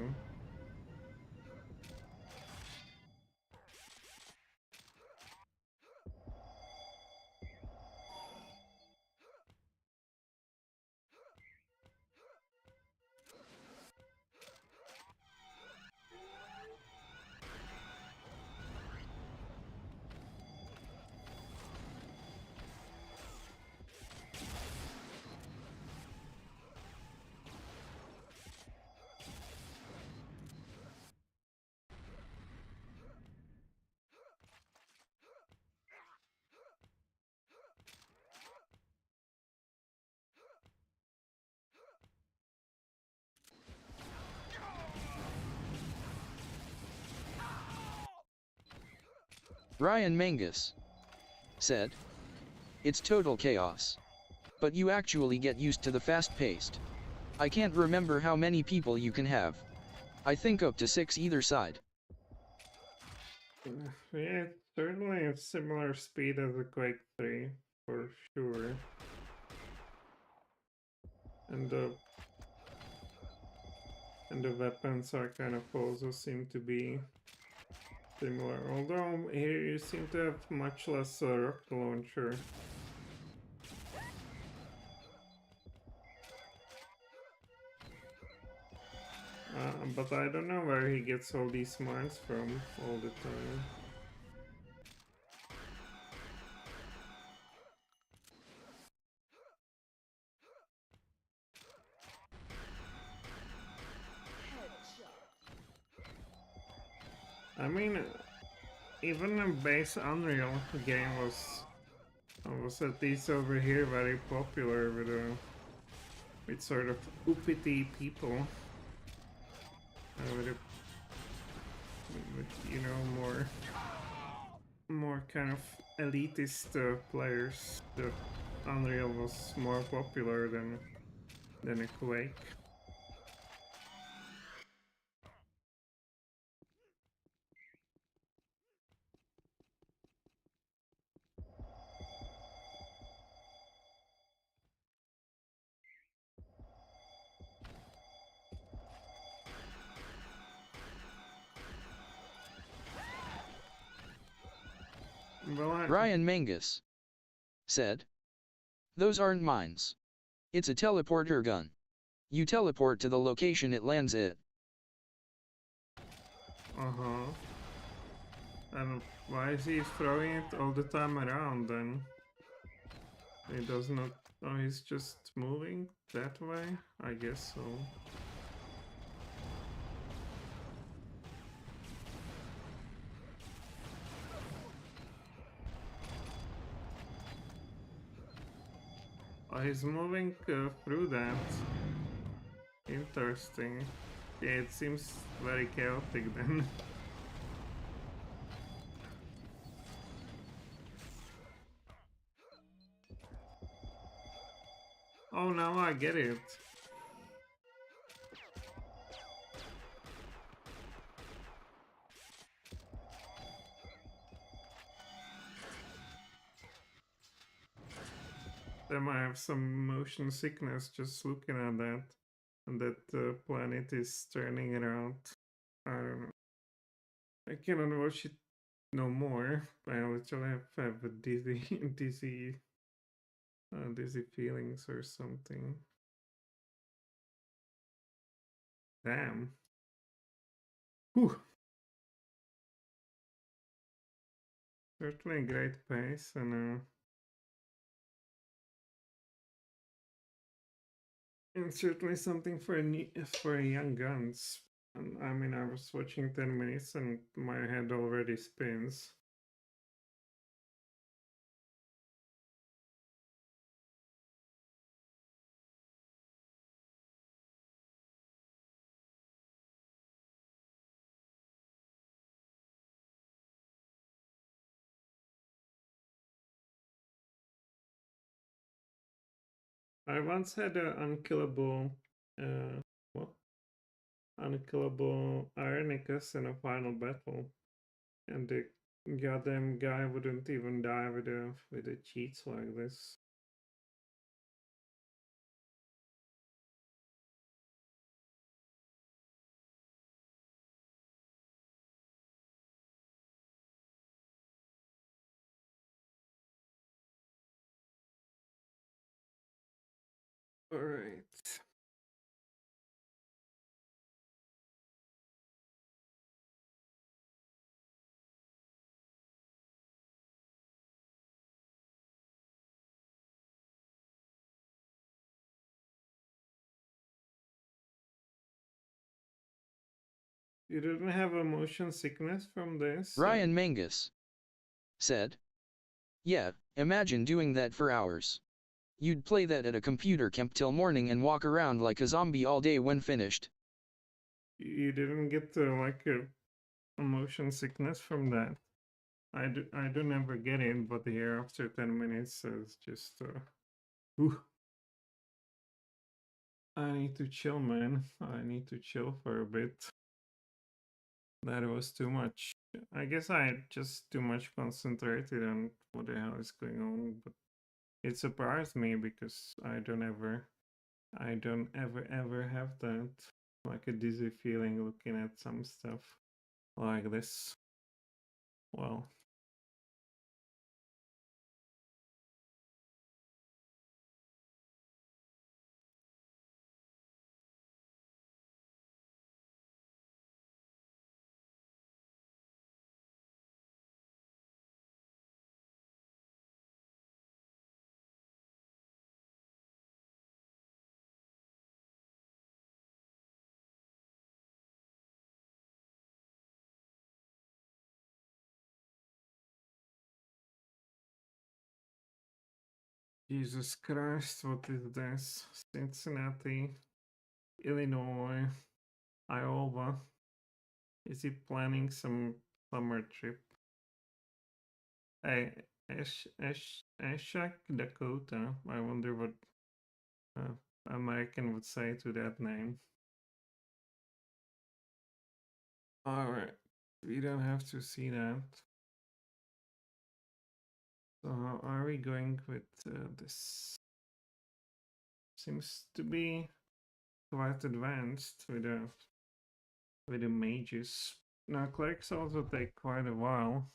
Ryan Mangus said, "It's total chaos. But you actually get used to the fast-paced. I can't remember how many people you can have. I think up to 6 either side." Yeah, it's certainly a similar speed as the Quake 3, for sure. And the weapons are kind of also seem to be similar. Although here you seem to have much less rocket launcher. But I don't know where he gets all these mines from all the time. I mean, even a base Unreal game was at least over here very popular with sort of uppity people. With you know, more kind of elitist players. The Unreal was more popular than a Quake. Well, Ryan Mangus said, "Those aren't mines. It's a teleporter gun. You teleport to the location it lands at." Uh-huh. And why is he throwing it all the time around then? He does not... Oh, he's just moving that way? I guess so. Oh, he's moving through that. Interesting. Yeah, it seems very chaotic then. Oh, now I get it. Then I have some motion sickness just looking at that. And that the planet is turning around. I don't know. I cannot watch it no more. I literally have a dizzy, dizzy feelings or something. Damn. Whew. Certainly a great pace and certainly something for for young guns. And I mean, I was watching 10 minutes and my head already spins. I once had an unkillable, what? Unkillable Ironicus in a final battle, and the goddamn guy wouldn't even die with a cheats like this. All right. You didn't have a motion sickness from this? Ryan Mangus said, "Yeah, imagine doing that for hours. You'd play that at a computer camp till morning and walk around like a zombie all day when finished." You didn't get like a motion sickness from that? I do never get it, but here after 10 minutes it's just ooh, I need to chill, man. I need to chill for a bit. That was too much. I guess I just too much concentrated on what the hell is going on, but it surprised me because I don't ever have that, like a dizzy feeling looking at some stuff like this. Well, Jesus Christ, what is this? Cincinnati, Illinois, Iowa. Is he planning some summer trip? Hey, Ashak, Dakota. I wonder what American would say to that name. Alright, we don't have to see that. So how are we going with this? Seems to be quite advanced with the mages. Now clerics also take quite a while.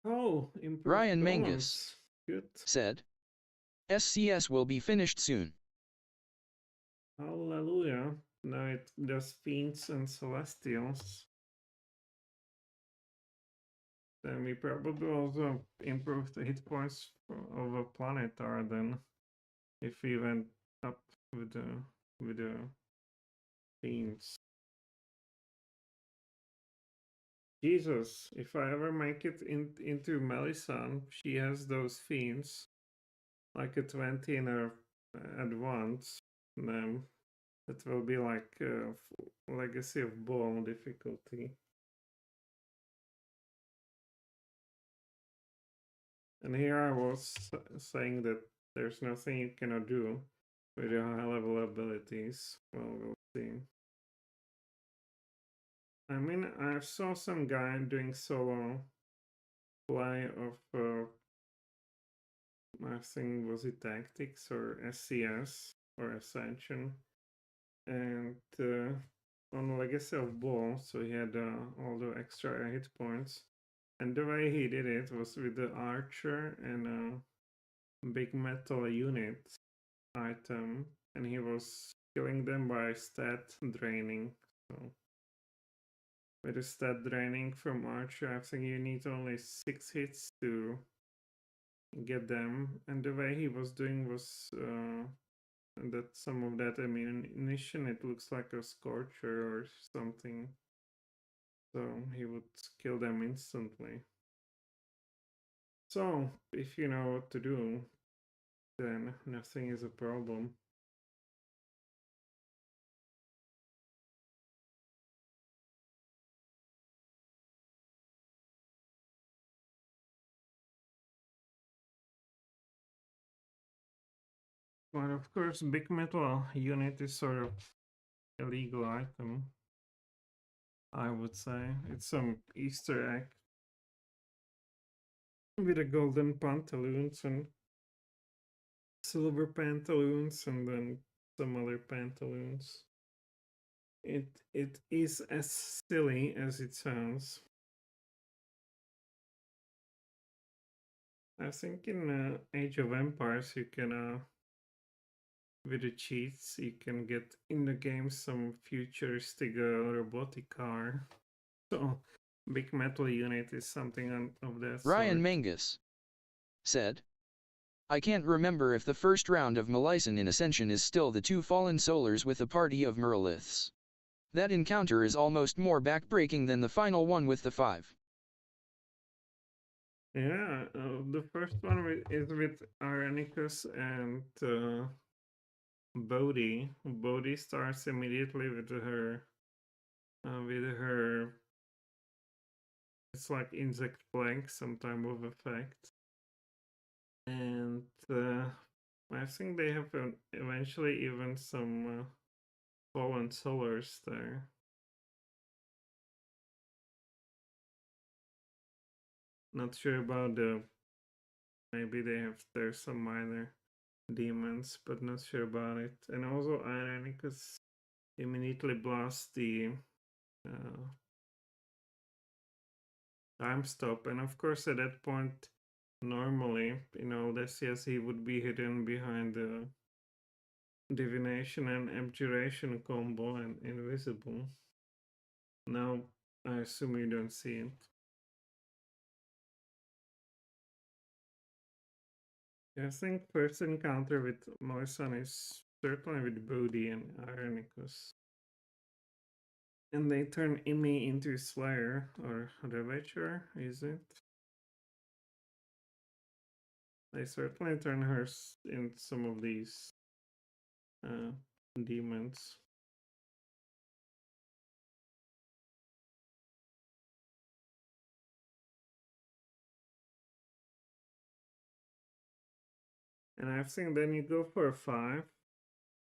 Oh, improved Ryan Mangus golems. Good. said, SCS will be finished soon. Hallelujah. Now it does fiends and celestials. Then we probably also improved the hit points of a planetar then, if we went up with the fiends. Jesus, if I ever make it into Melisande, she has those fiends, like a 20 in her advance. Then it will be like Legacy of Bhaal difficulty. And here I was saying that there's nothing you cannot do with your high level abilities. Well, we'll see. I mean, I saw some guy doing solo play of I think was it Tactics or SCS or Ascension, and on Legacy of Bhaal, so he had all the extra hit points, and the way he did it was with the Archer and big metal unit item, and he was killing them by stat draining. So with the stat draining from Archer, I think you need only 6 hits to get them, and the way he was doing was that some of that ammunition, it looks like a Scorcher or something, so he would kill them instantly. So if you know what to do, then nothing is a problem. But of course, big metal unit is sort of illegal item, I would say. It's some Easter egg with the golden pantaloons and silver pantaloons and then some other pantaloons. It is as silly as it sounds. I think in Age of Empires you can with the cheats you can get in the game some futuristic robotic car. So big metal unit is something of that Ryan sort. Mangus said, I can't remember if the first round of Melissan in Ascension is still the 2 fallen solars with a party of Meroliths. That encounter is almost more backbreaking than the final one with the 5. Yeah, the first one is with Irenicus and Bodhi. Bodhi starts immediately with her. It's like insect flank, some type of effect. And I think they have eventually even some fallen solars there. Not sure about maybe there's some minor demons, but not sure about it. And also Irenicus immediately blasts the time stop, and of course at that point, normally in Odysseus he would be hidden behind the divination and abjuration combo and invisible. Now I assume you don't see it. I think first encounter with Moisan is certainly with Bodhi and Irenicus. And they turn Imi into Slayer, or Ravager, is it? They certainly turn her in some of these demons. And I think then you go for a 5,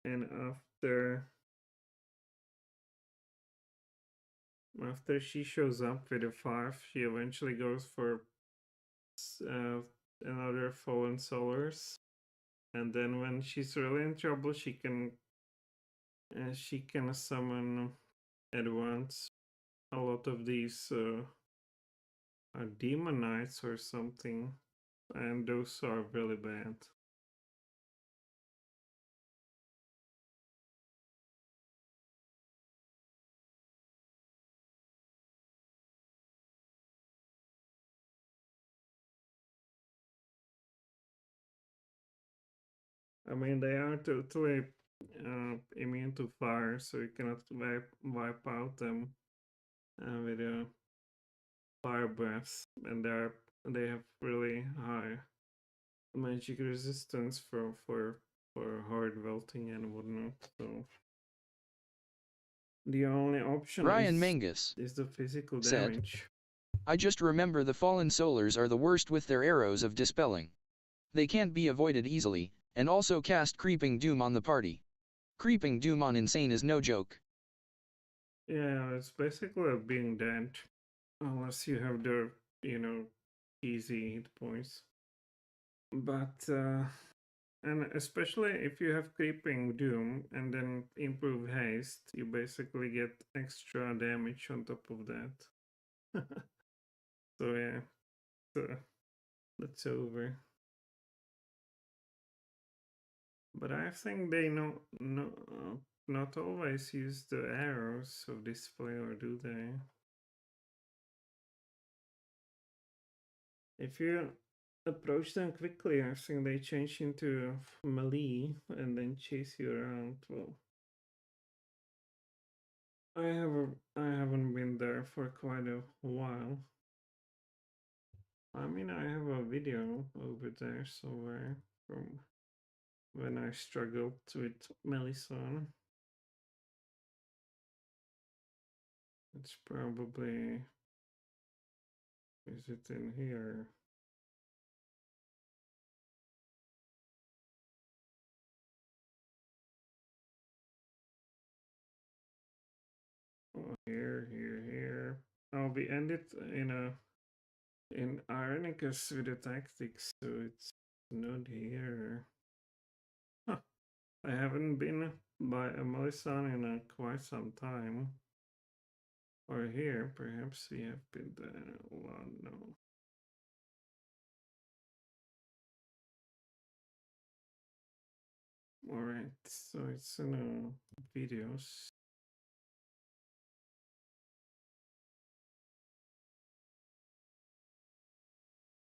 and after she shows up with a 5, she eventually goes for another Fallen Solars. And then when she's really in trouble, she can summon at once a lot of these demon knights or something, and those are really bad. I mean, they are totally immune to fire, so you cannot wipe out them with a fire breaths, and they have really high magic resistance for hard welting and whatnot. So the only option Ryan Mangus is the physical said, damage. I just remember the fallen solars are the worst with their arrows of dispelling. They can't be avoided easily, and also cast Creeping Doom on the party. Creeping Doom on Insane is no joke. Yeah, it's basically being dead, unless you have the easy hit points. But and especially if you have Creeping Doom and then improve haste, you basically get extra damage on top of that. So yeah, so that's over. But I think they not always use the arrows of display, or do they? If you approach them quickly, I think they change into melee and then chase you around. Well, I haven't been there for quite a while. I mean, I have a video over there somewhere from when I struggled with Melisson. It's probably, is it in here? Oh, here. Oh, we ended in Ironicus with the tactics, so it's not here. Huh. I haven't been by a Melisson in quite some time. Or here, perhaps we have been there. Well, no. Alright, so it's in videos.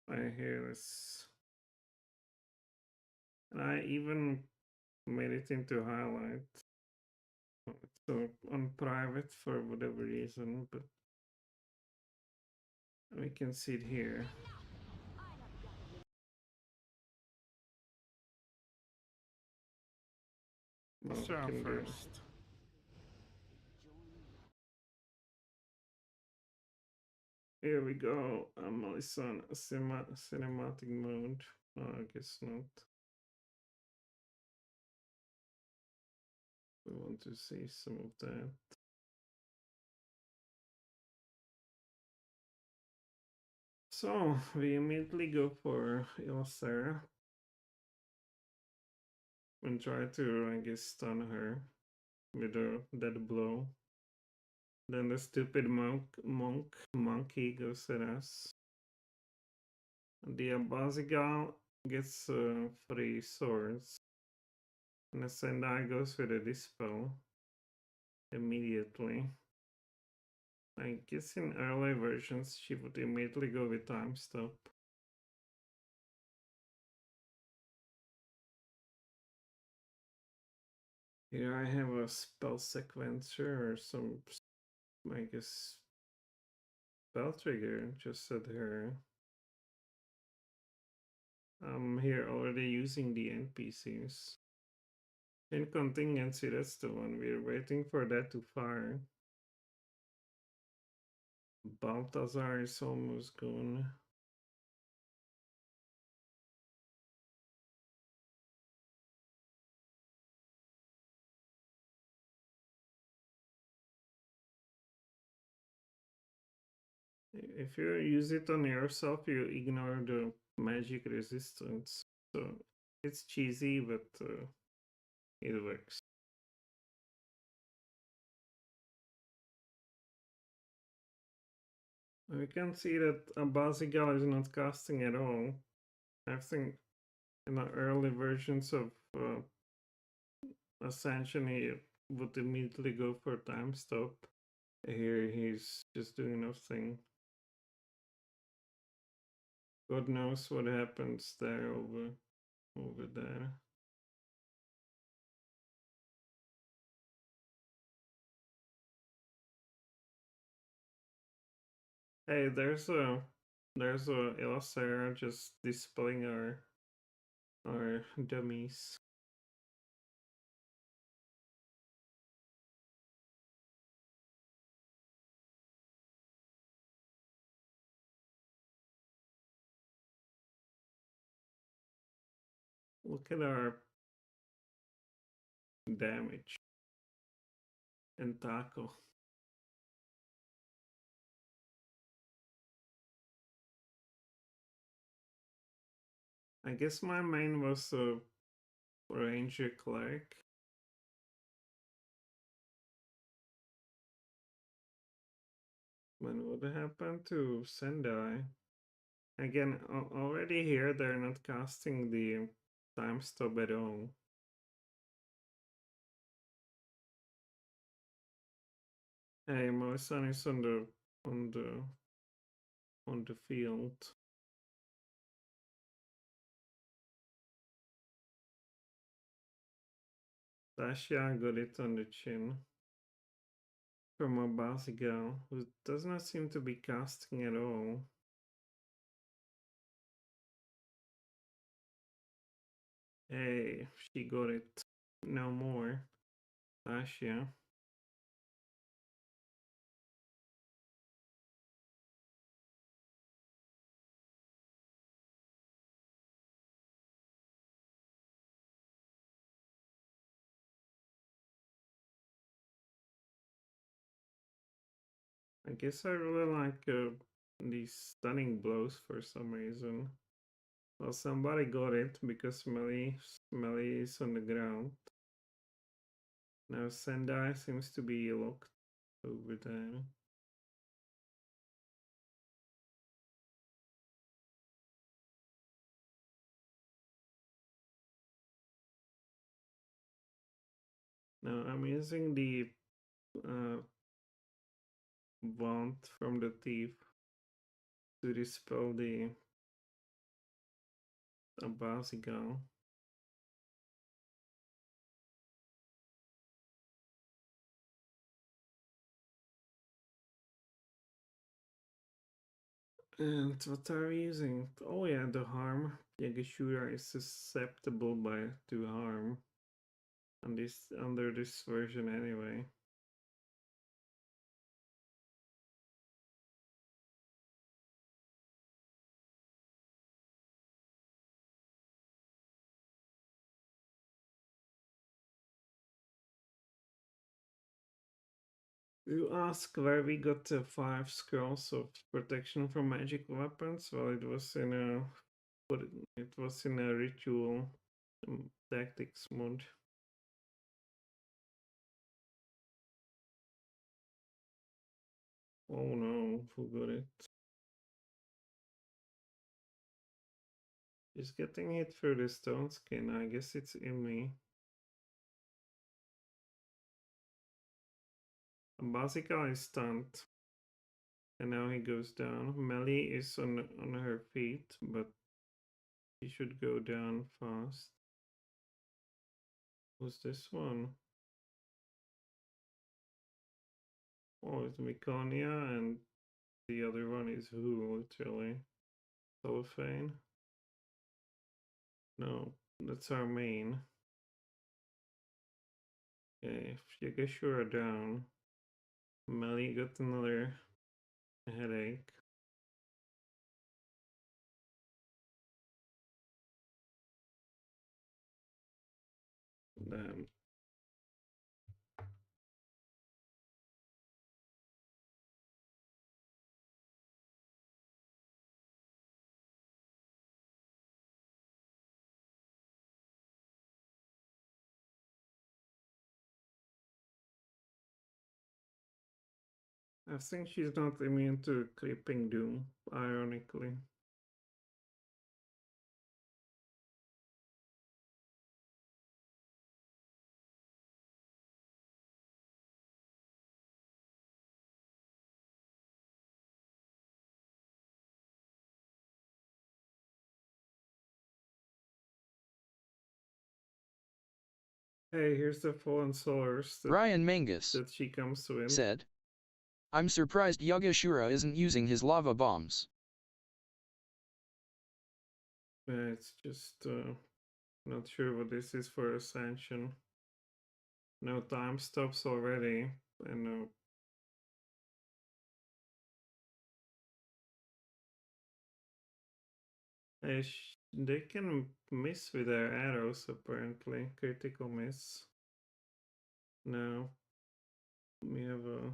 I hear this And I even made it into highlight. So on private for whatever reason, but we can see it here. What's our first? Here we go. I'm on a cinematic mode. Oh, I guess not. We want to see some of that. So we immediately go for Ilsera and try to, I guess, stun her with a dead blow. Then the stupid monkey goes at us. The Abazigal gets 3 swords. And the Sendai goes with a dispel immediately. I guess in early versions she would immediately go with time stop. Here I have a spell sequencer or some, I guess, spell trigger just at her. I'm here already using the NPCs. In contingency, that's the one. We're waiting for that to fire. Balthazar is almost gone. If you use it on yourself, you ignore the magic resistance. So it's cheesy, but it works. We can see that Abazigal is not casting at all. I think in the early versions of Ascension, he would immediately go for time stop. Here he's just doing nothing. God knows what happens there over there. Hey, there's a Elasera just dispelling our dummies. Look at our damage and tackle. I guess my main was a ranger cleric. When what happened to Sendai? Again, already here they're not casting the time stop at all. Hey, my son is on the field. Dasha got it on the chin. From a Bazigal, who does not seem to be casting at all. Hey, she got it. No more. Dasha. I guess I really like these stunning blows for some reason. Well, somebody got it because Smelly is on the ground. Now Sendai seems to be locked over there. Now I'm using the wand from the thief to dispel the Abazigal. And what are we using? Oh yeah, the harm. Yagishura is susceptible to harm. And this under this version anyway. You ask where we got the 5 scrolls of protection from magic weapons. Well, it was in a ritual tactics mode. Oh no, who got it? He's getting hit through the stone skin. I guess it's in me. Basica is stunned. And now he goes down. Melly is on her feet, but he should go down fast. Who's this one? Oh, it's Mikonia, and the other one is who, literally? Solfane? No, that's our main. Okay, Yagashura down. Melly got another headache. Damn. I think she's not immune to Creeping Doom, ironically. Hey, here's the fallen solars Ryan Mangus that she comes to win. said, I'm surprised Yagashura isn't using his lava bombs. It's just not sure what this is for Ascension. No time stops already, and no. They can miss with their arrows, apparently. Critical miss. No. We have a...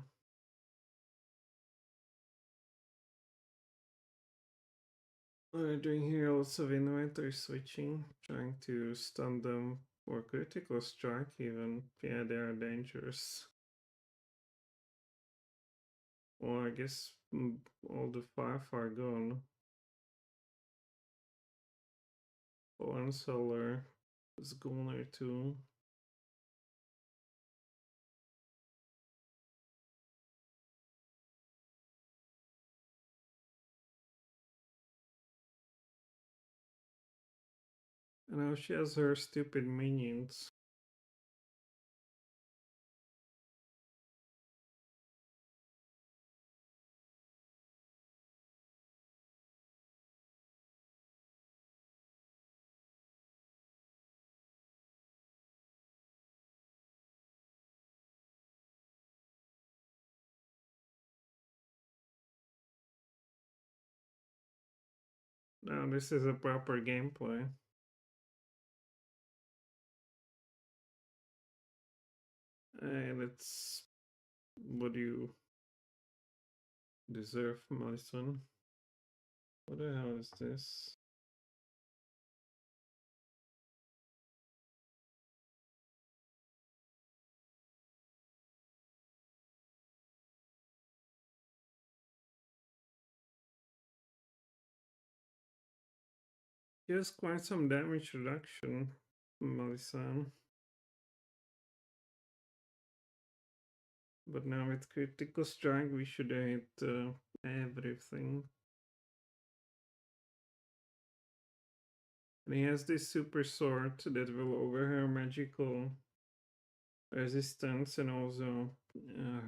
We're doing here lots of inventory switching, trying to stun them for critical strike even. Yeah, they are dangerous. Well, I guess all the 5 are gone. One solar is gone there too. And now she has her stupid minions. Now this is a proper gameplay. And it's what you deserve, my son. What the hell is this? He has quite some damage reduction, Malisan. But now with critical strike, we should hit everything. And he has this super sword that will over her magical resistance and also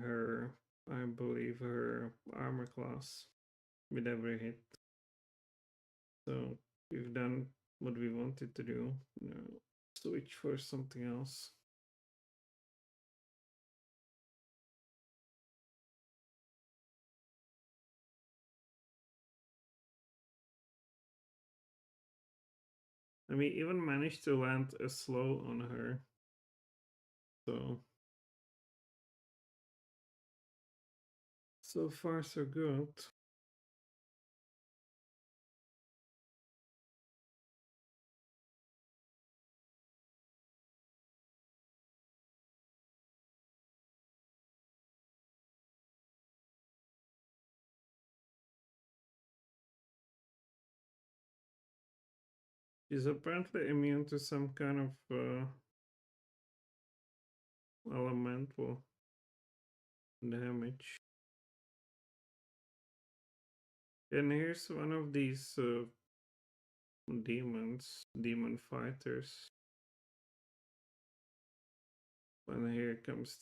her, I believe, her armor class. with every hit. So we've done what we wanted to do. Now switch for something else. And we even managed to land a slow on her. So far so good. She's apparently immune to some kind of elemental damage. And here's one of these demon fighters. And here comes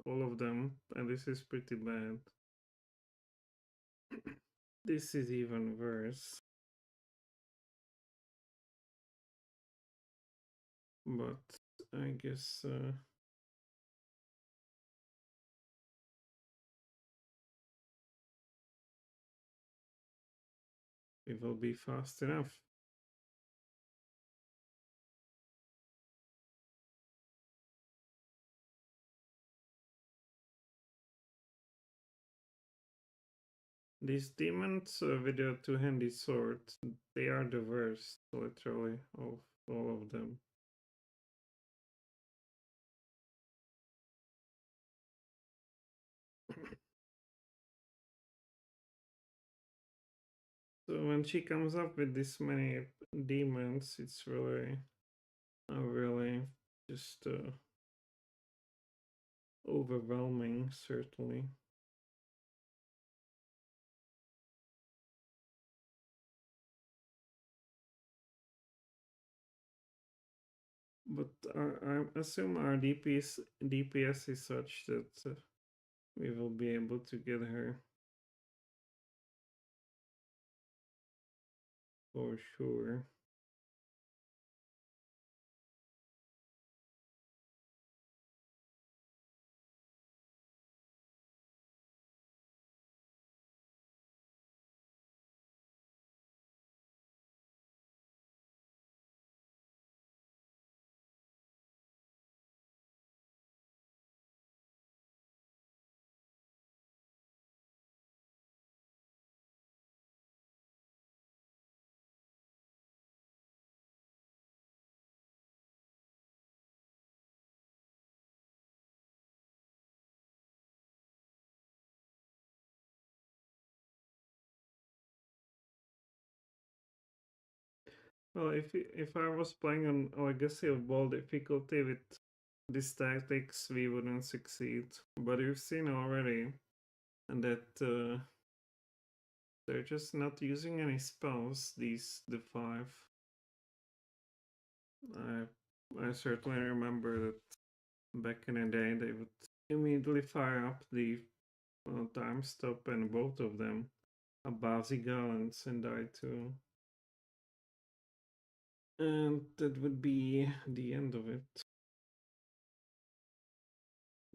all of them, and this is pretty bad. This is even worse. But I guess it will be fast enough. These demons with their two-handed swords, they are the worst, literally, of all of them. So when she comes up with this many demons, it's really just overwhelming, certainly. But I assume our DPS is such that we will be able to get her for sure. Well, if I was playing on Legacy of Ball difficulty with these tactics, we wouldn't succeed. But you've seen already that they're just not using any spells. The five. I certainly remember that back in the day they would immediately fire up the time stop, and both of them, a Bazigal and Sendai too. And that would be the end of it.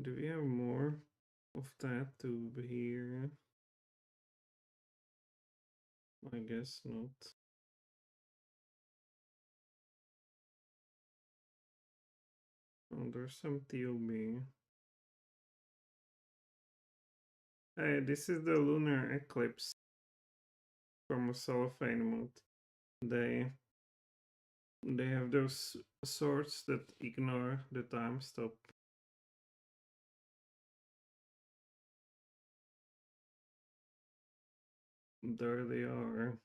Do we have more of that to hear? I guess not. Oh, there's some TLB. Hey, this is the lunar eclipse from a cellophane mode. They have those swords that ignore the time stop. There they are.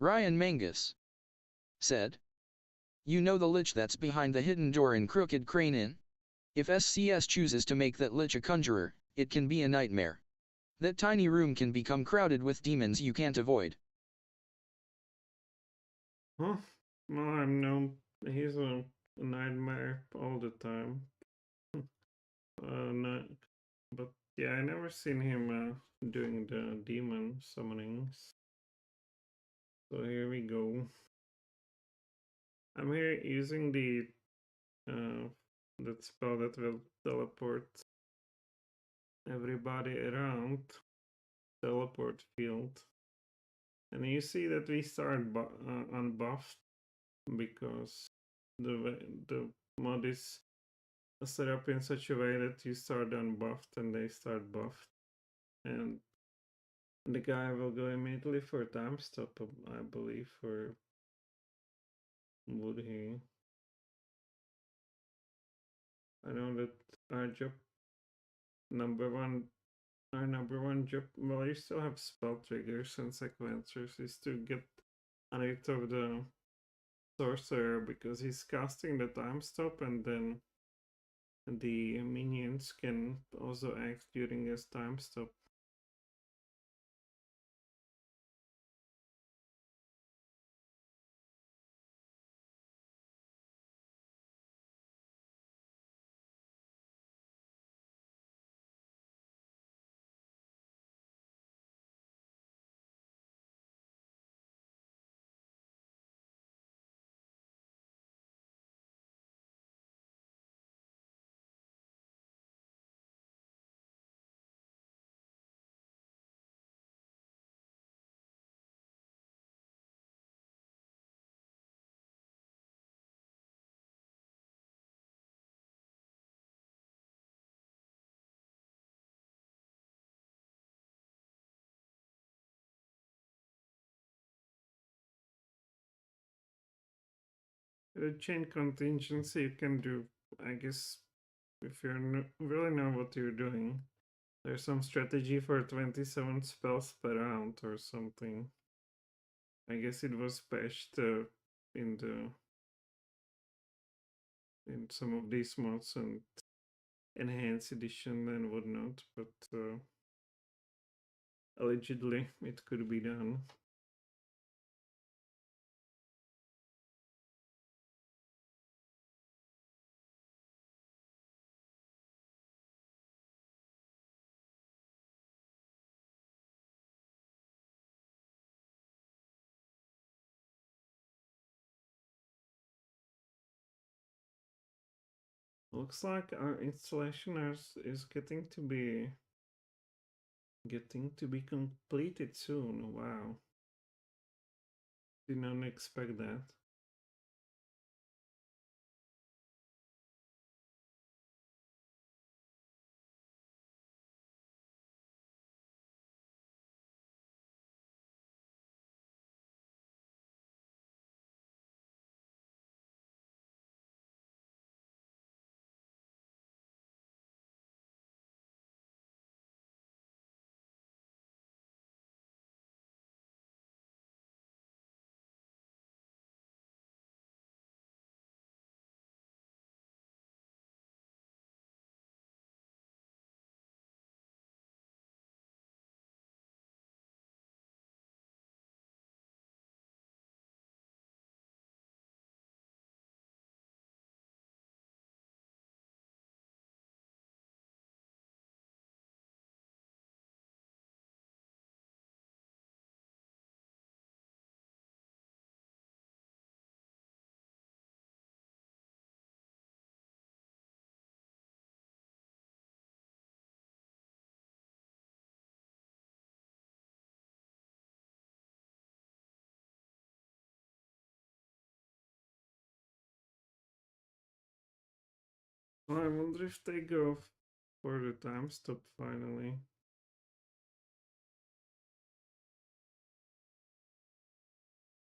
Ryan Mangus said, "You know the lich that's behind the hidden door in Crooked Crane Inn? If SCS chooses to make that lich a conjurer, it can be a nightmare. That tiny room can become crowded with demons you can't avoid. Huh? Well, I'm no. He's a nightmare all the time. No, but yeah, I never seen him doing the demon summonings. So here we go. I'm here using the that spell that will teleport everybody around teleport field, and you see that we start unbuffed because the mod is set up in such a way that you start unbuffed and they start buffed, and the guy will go immediately for time stop, I believe, or would he? I know that our job number one our number one job, well, you still have spell triggers and sequencers, is to get rid of the sorcerer because he's casting the time stop, and then the minions can also act during his time stop. The chain contingency you can do, I guess, if you really know what you're doing. There's some strategy for 27 spells per round or something. I guess it was patched in some of these mods and enhanced edition and whatnot, but allegedly it could be done. Looks like our installation is getting to be completed soon. Wow. Did not expect that. Well, I wonder if they go for the time stop finally.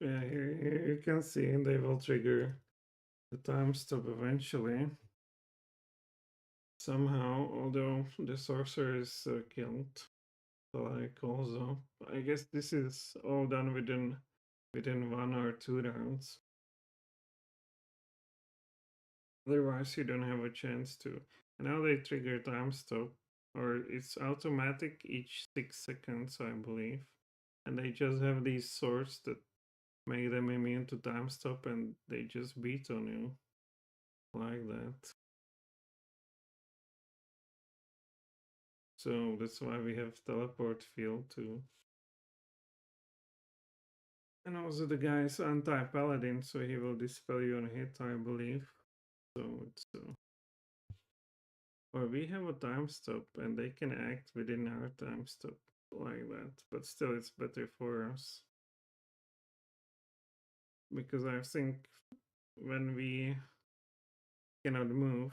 Yeah, here you can see they will trigger the time stop eventually. Somehow, although the sorcerer is killed. Like also, I guess this is all done within 1 or 2 rounds. Otherwise, you don't have a chance to. And now they trigger time stop. or it's automatic each 6 seconds, I believe. And they just have these swords that make them immune to time stop, and they just beat on you like that. So that's why we have teleport field too. And also the guy is anti-paladin, so he will dispel you on hit, I believe. So it's or we have a time stop and they can act within our time stop like that, but still it's better for us. Because I think when we cannot move,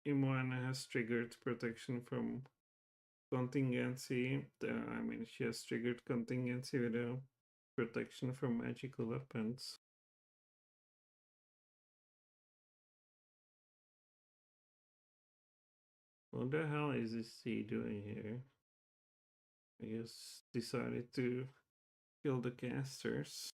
Imoana has triggered protection from contingency. I mean, she has triggered contingency with a protection from magical weapons. What the hell is this C doing here? I guess decided to kill the casters.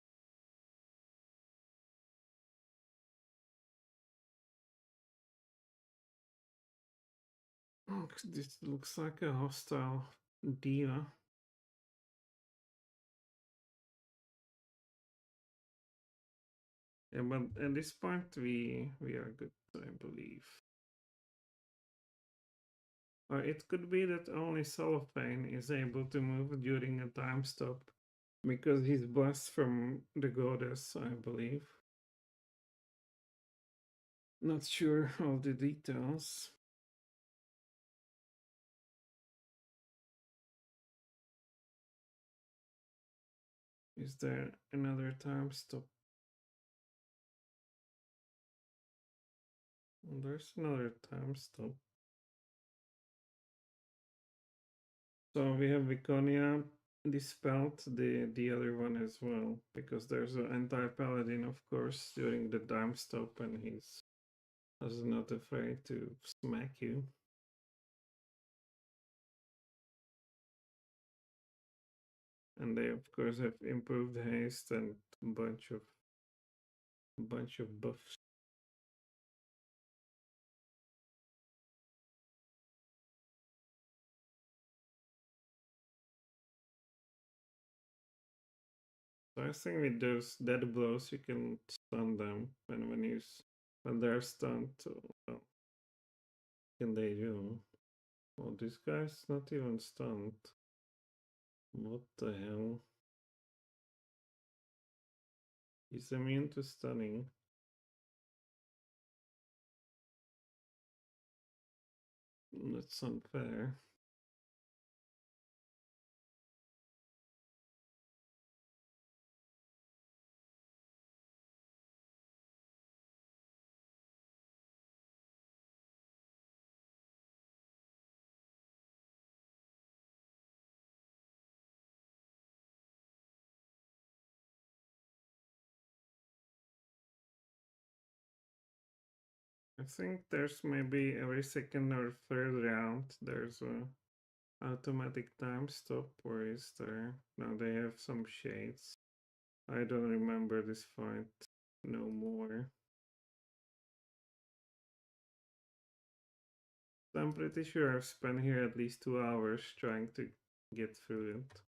Oh, this looks like a hostile diva. Yeah, but at this point we are good, I believe. Or it could be that only Cellophane is able to move during a time stop because he's blessed from the goddess, I believe. Not sure of the details. Is there another time stop? Well, there's another time stop. So we have Viconia dispelled the other one as well, because there's an anti-paladin, of course, during the time stop, and he's not afraid to smack you. And they of course have improved haste and a bunch of buffs. So I think with those dead blows you can stun them, and when they're stunned, what can they do? Well, this guy's not even stunned. What the hell? He's immune to stunning. That's unfair. I think there's maybe every second or third round there's a automatic time stop, or is there? No, they have some shades. I don't remember this fight no more. I'm pretty sure I've spent here at least 2 hours trying to get through it.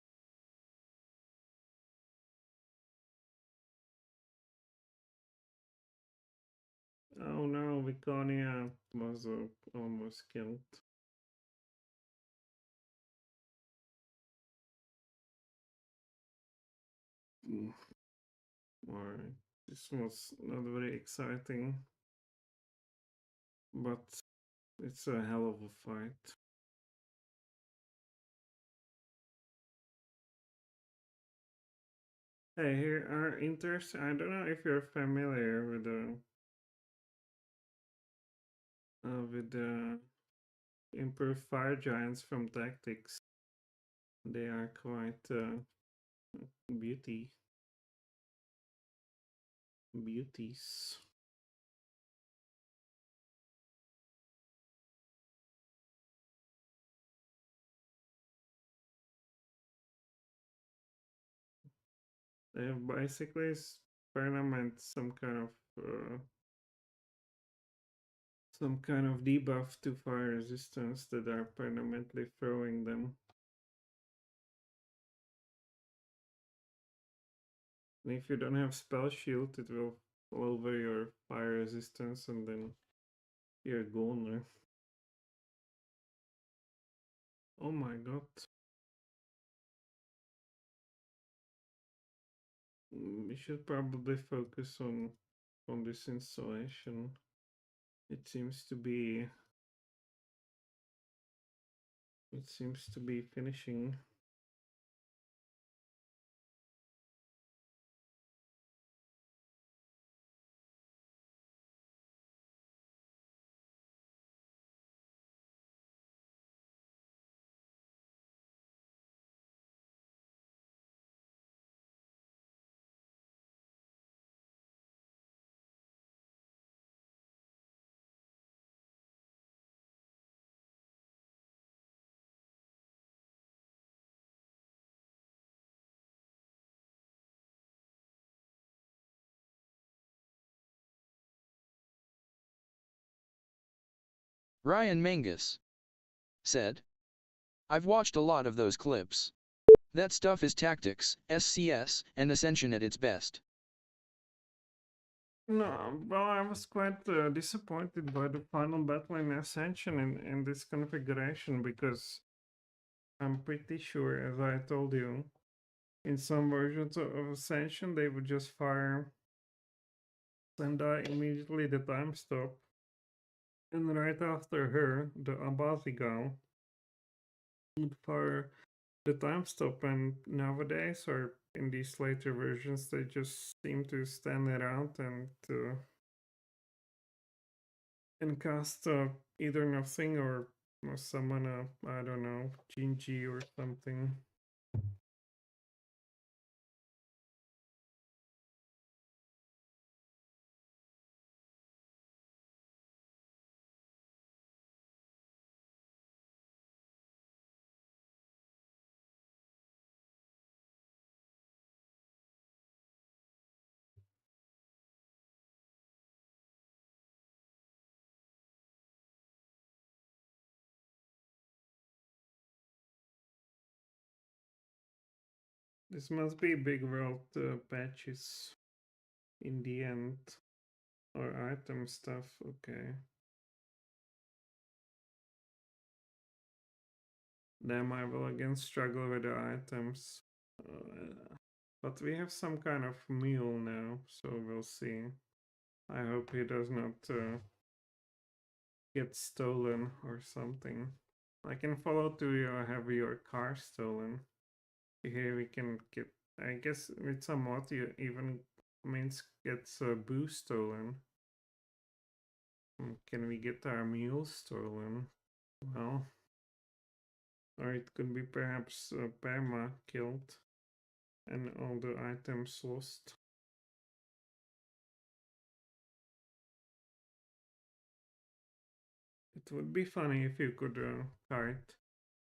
Oh no, Viconia was almost killed. Alright, this was not very exciting, but it's a hell of a fight. Hey, here are inters. I don't know if you're familiar with the improved fire giants from Tactics. They are quite beauties. They have basically permanent some kind of some kind of debuff to fire resistance that are permanently throwing them. And if you don't have spell shield, it will lower your fire resistance and then you're gone. Oh my god. We should probably focus on this installation. It seems to be finishing. Ryan Mangus said, I've watched a lot of those clips. That stuff is tactics, SCS, and Ascension at its best. No, well, I was quite disappointed by the final battle in Ascension in this configuration because I'm pretty sure, as I told you, in some versions of Ascension, they would just fire Sendai immediately the time stop. And right after her, the Abazigal would fire the time stop. And nowadays, or in these later versions, they just seem to stand around and cast either nothing or summon a, I don't know, Jinji or something. This must be big world patches in the end. Or item stuff, okay. Damn, I will again struggle with the items. But we have some kind of mule now, so we'll see. I hope he does not get stolen or something. I can follow to you, have your car stolen. Here we can get, I guess with some mod you even means gets a boo stolen. Can we get our mule stolen? Well, or it could be perhaps perma killed and all the items lost. It would be funny if you could kite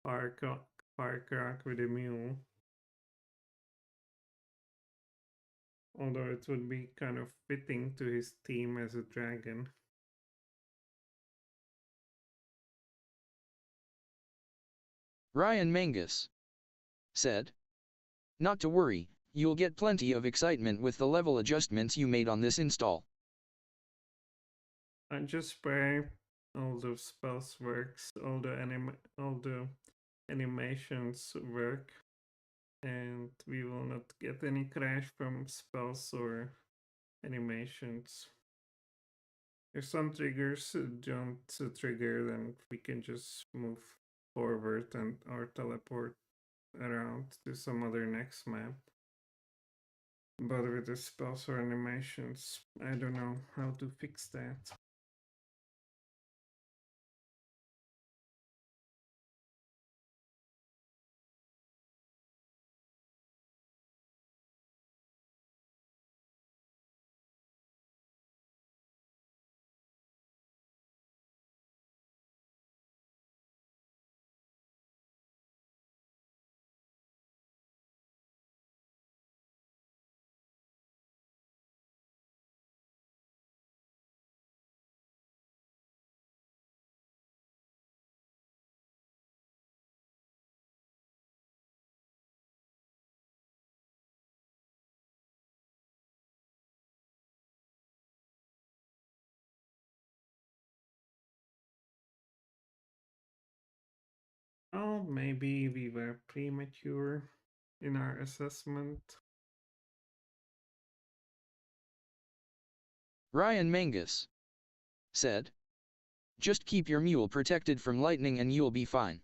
Firecrack with a mule. Although it would be kind of fitting to his theme as a dragon. Ryan Mangus said, not to worry, you'll get plenty of excitement with the level adjustments you made on this install. I just spray all the spells works, all the animations work, and we will not get any crash from spells or animations. If some triggers don't trigger, then we can just move forward and or teleport around to some other next map. But with the spells or animations, I don't know how to fix that. Well, maybe we were premature in our assessment. Ryan Mangus said. Just keep your mule protected from lightning and you'll be fine.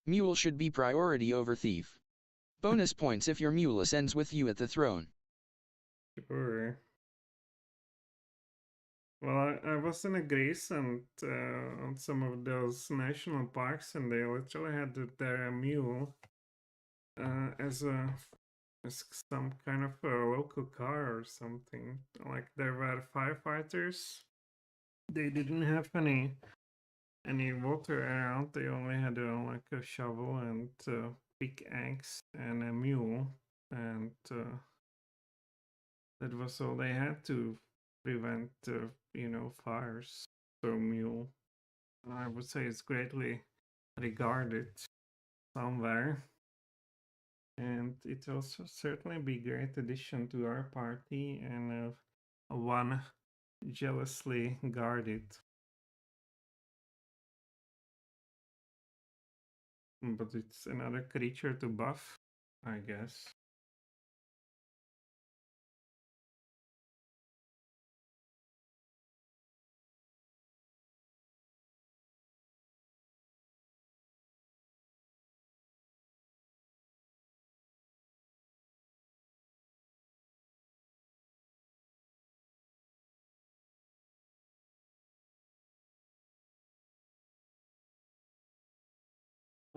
Mule should be priority over thief. Bonus points if your mule ascends with you at the throne. Sure. Well, I was in Greece and on some of those national parks, and they literally had their mule as some kind of a local car or something. Like there were firefighters. They didn't have any water around. They only had like a shovel and pickaxe and a mule, and that was all they had to prevent fires. So mule, I would say, is greatly regarded somewhere, and it also certainly be a great addition to our party and one jealously guarded. But it's another creature to buff, I guess.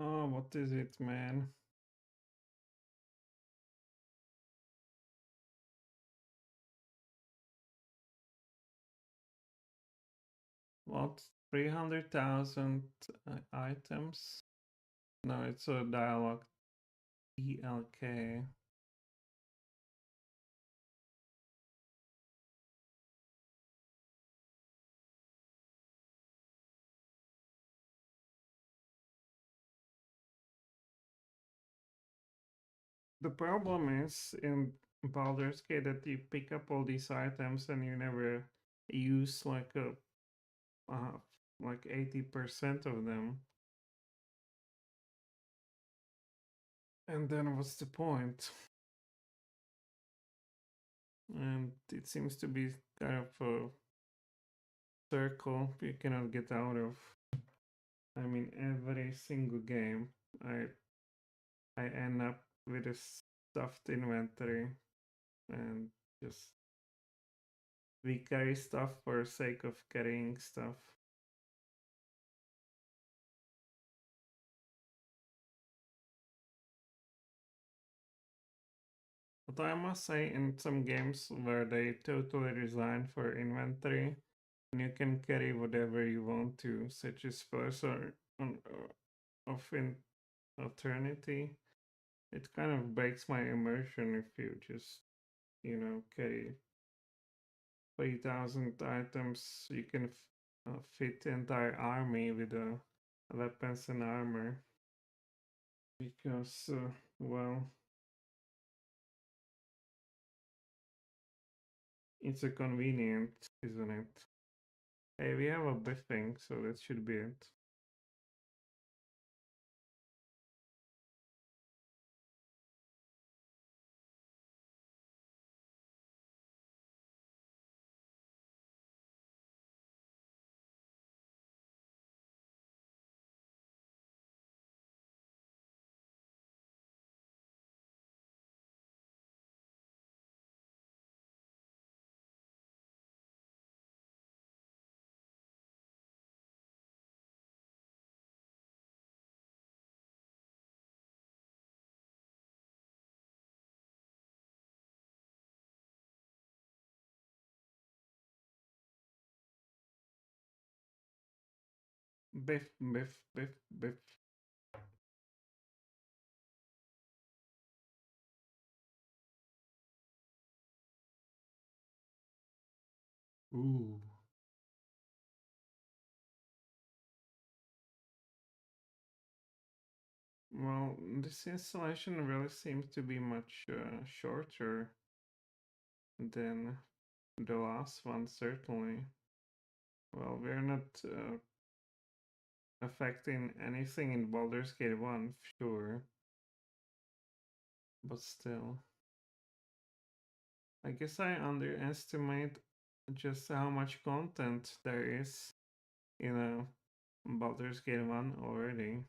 Oh, what is it, man? What? 300,000 items? No, it's a dialogue. ELK. The problem is in Baldur's Gate that you pick up all these items and you never use like 80% of them. And then what's the point? And it seems to be kind of a circle you cannot get out of. I mean, every single game, I end up with a stuffed inventory and just we carry stuff for sake of carrying stuff. But I must say, in some games where they totally design for inventory, and you can carry whatever you want to, such as Spurs or of Eternity, it kind of breaks my immersion if you just, carry 3,000 items. You can fit the entire army with weapons and armor. Because, well, it's a convenient, isn't it? Hey, we have a biffing, so that should be it. Biff, biff, biff, biff. Ooh. Well, this installation really seems to be much shorter than the last one, certainly. Well, we're not affecting anything in Baldur's Gate 1, sure. But still. I guess I underestimate just how much content there is in Baldur's Gate 1 already.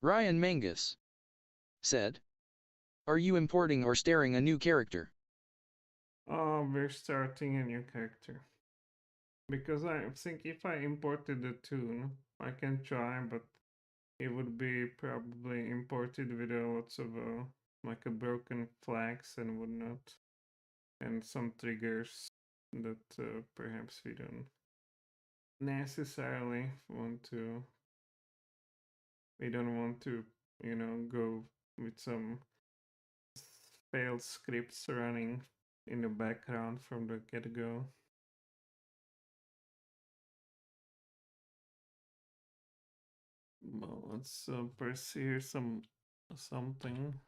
Ryan Mangus said, "Are you importing or starring a new character?" We're starting a new character. Because I think if I imported the tune, I can try, but it would be probably imported with lots of like a broken flags and whatnot, and some triggers that perhaps we don't necessarily want to. We don't want to, go with some failed scripts running in the background from the get-go. Well, let's pursue something.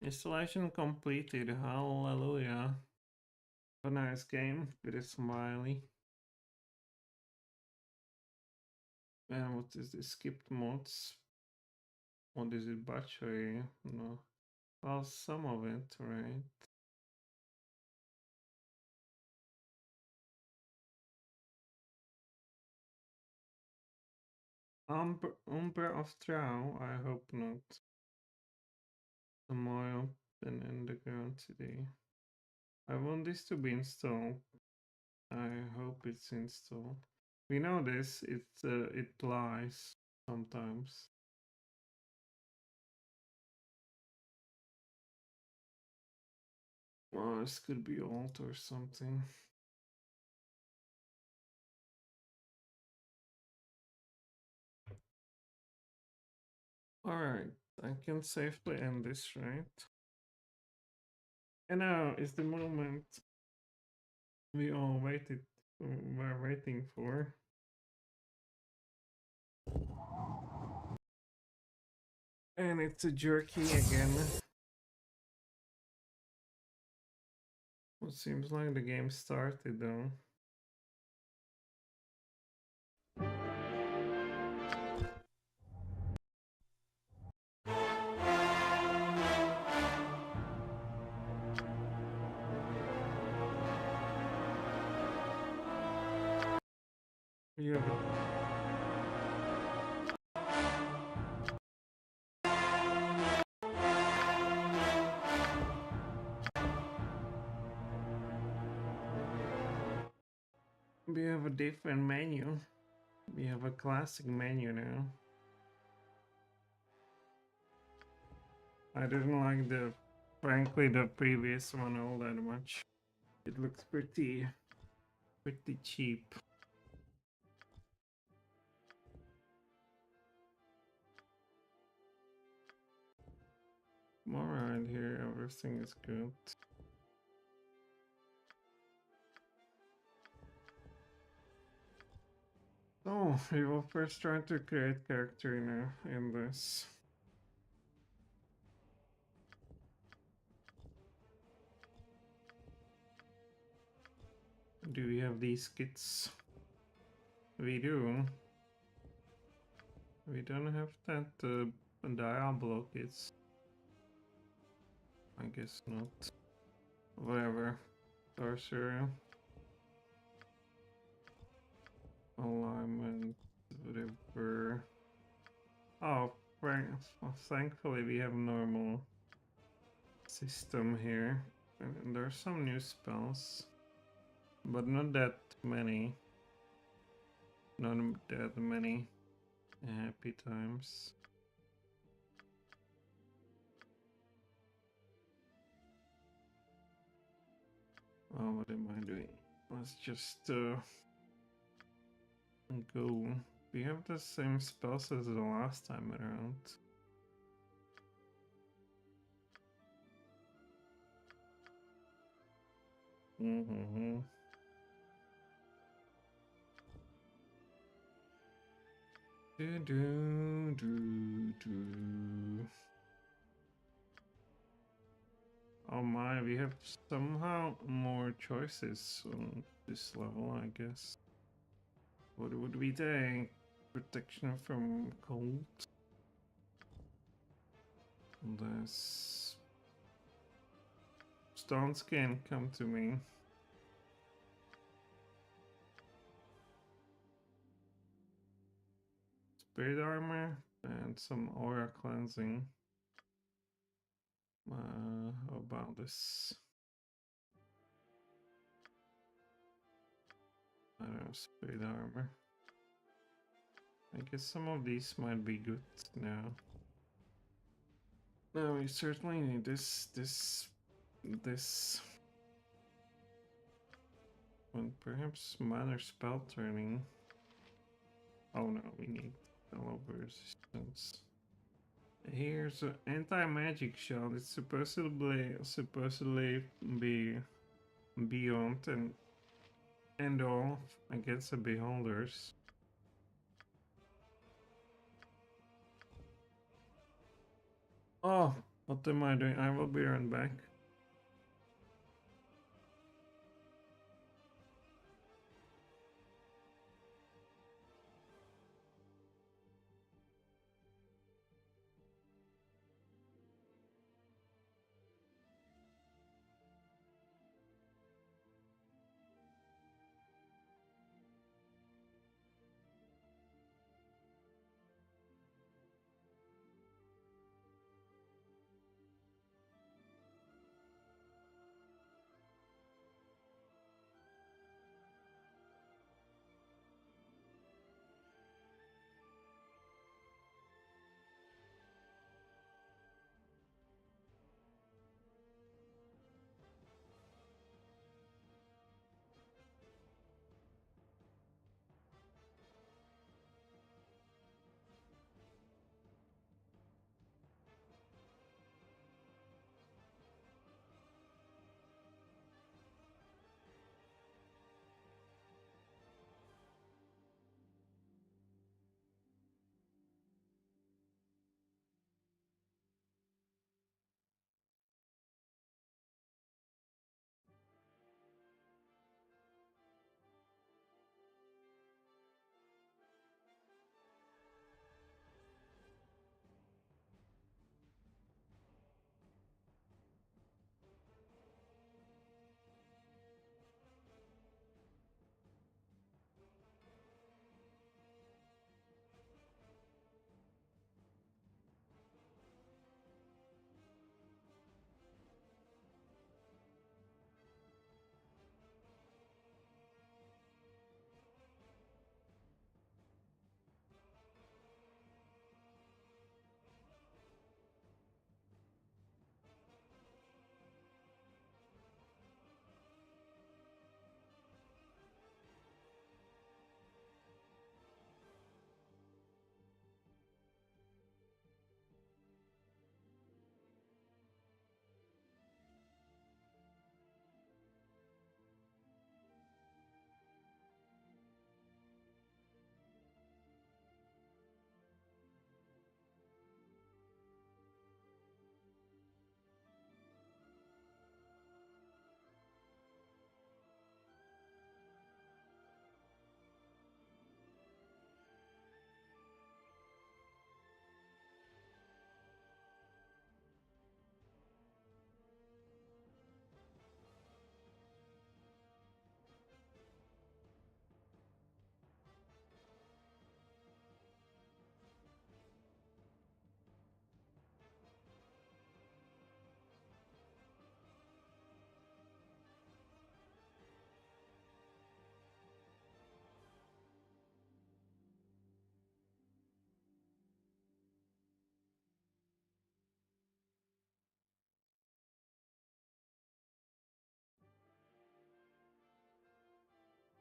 Installation completed. Hallelujah. Have a nice game with a smiley. And what is this? Skipped mods. What is it? Battery? No. Well, some of it, right? Umbra of Trow? I hope not. Tomorrow and Underground today. I want this to be installed. I hope it's installed. We know this. It lies sometimes. Oh, this could be alt or something. Alright, I can safely end this, right? And now is the moment we all were waiting for. And it's a jerky again. It seems like the game started though. We have a different menu. We have a classic menu now. I didn't like frankly, the previous one all that much. It looks pretty cheap. Alright, here everything is good. Oh, we will first try to create character in this. Do we have these kits? We do. We don't have that Diablo kits. I guess not. Whatever. Sorcerer. Alignment. Whatever. Oh, thankfully we have normal system here. And there are some new spells. But not that many. Not that many. Happy times. Oh, what am I doing? let's just go. We have the same spells as the last time around. Mm-hmm. Oh my, we have somehow more choices on this level, I guess. What would we take? Protection from cold? This stone skin, come to me. Spirit armor and some aura cleansing. How about this? I don't know, spirit armor. I guess some of these might be good now. No, we certainly need this. And perhaps minor spell turning. Oh no, we need spell resistance. Here's an anti-magic shot. It's supposedly be beyond and all against the beholders. Oh, what am I doing? I will be right back.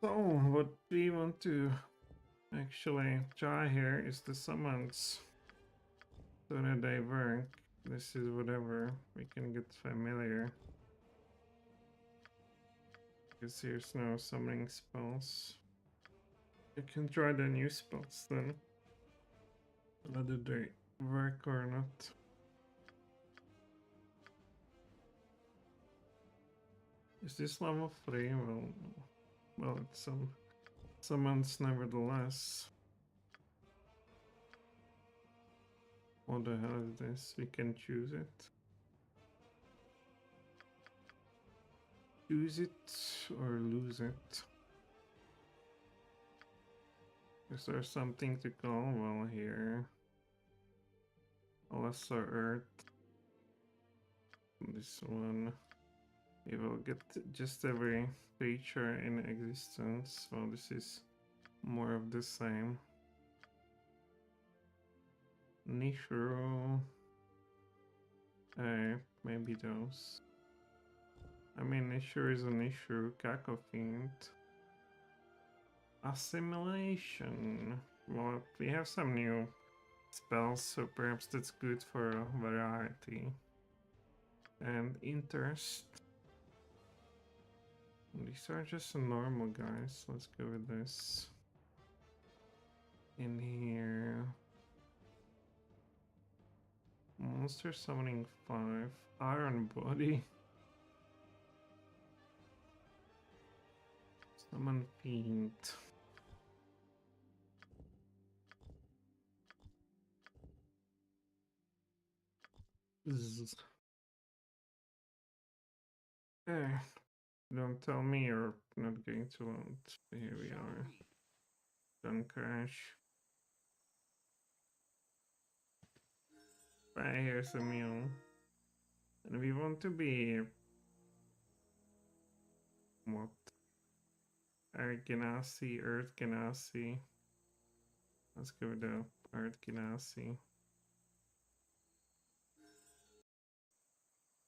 So what we want to actually try here is the summons so that they work. This is whatever we can get familiar. Because here's no summoning spells. You can try the new spells then. Whether they work or not. Is this level 3? Well, it's some summons nevertheless. What the hell is this? We can choose it. Choose it or lose it. Is there something to call? Well, here. Lesser Earth. This one. We will get just every creature in existence. Well, this is more of the same. Nishru. Maybe those. I mean, Nishru is a Nishru. Cacofiend. Assimilation. Well, we have some new spells, so perhaps that's good for variety. And interest. These are just normal guys. Let's go with this. In here. Monster summoning 5. Iron body. Summon fiend. Don't tell me you're not going to launch. Here we are. Done crash. Right, here's a meal. And we want to be... What? Earth Genasi, Earth Genasi. Let's go with the Earth Genasi.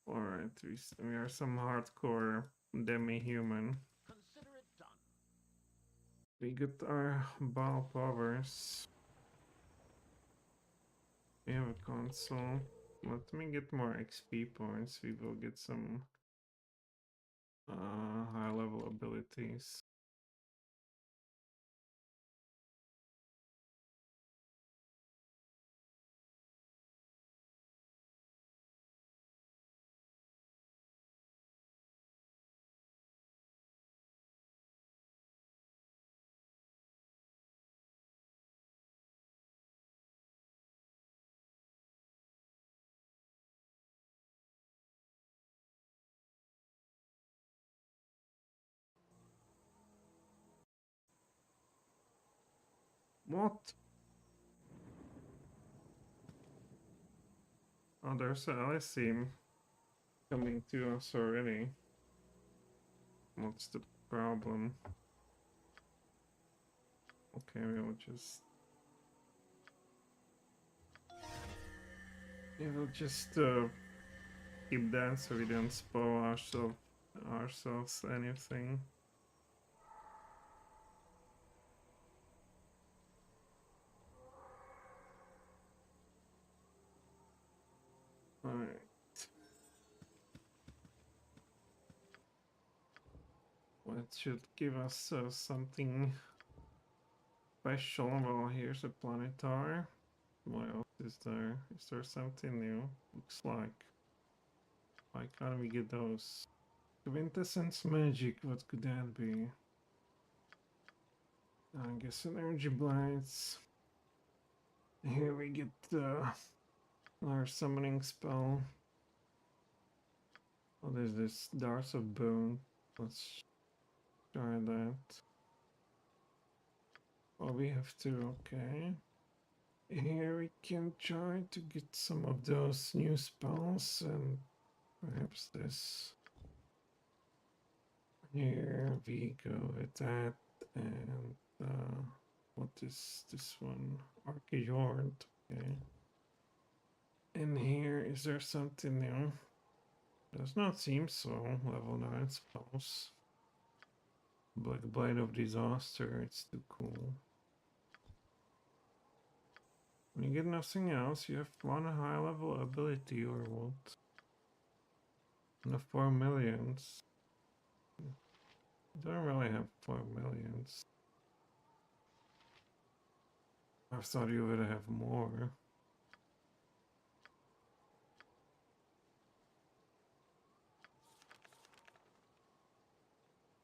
Alright, we are some hardcore demi-human. Consider it done. We got our Bhaal powers. We have a console. Let me get more XP points. We will get some high level abilities. What? Oh, there's a LSM coming to us already. What's the problem? Okay, we'll just... we'll just keep that so we don't spoil ourselves anything. Alright. What should give us something special? Well, here's a planetar. What else is there? Is there something new? Looks like. Why can't we get those? Quintessence magic, what could that be? I guess energy blades. Here we get our summoning spell. What is this? Darts of Bone. Let's try that. Oh, we have to, okay. Here we can try to get some of those new spells and perhaps this. Here we go with that, and what is this one? Archijord, okay. And here, is there something new? Does not seem so. Level 9 spells. Black Blade of Disaster, it's too cool. When you get nothing else, you have one high level ability or what? And the 4 millions. I don't really have 4 millions. I thought you would have more.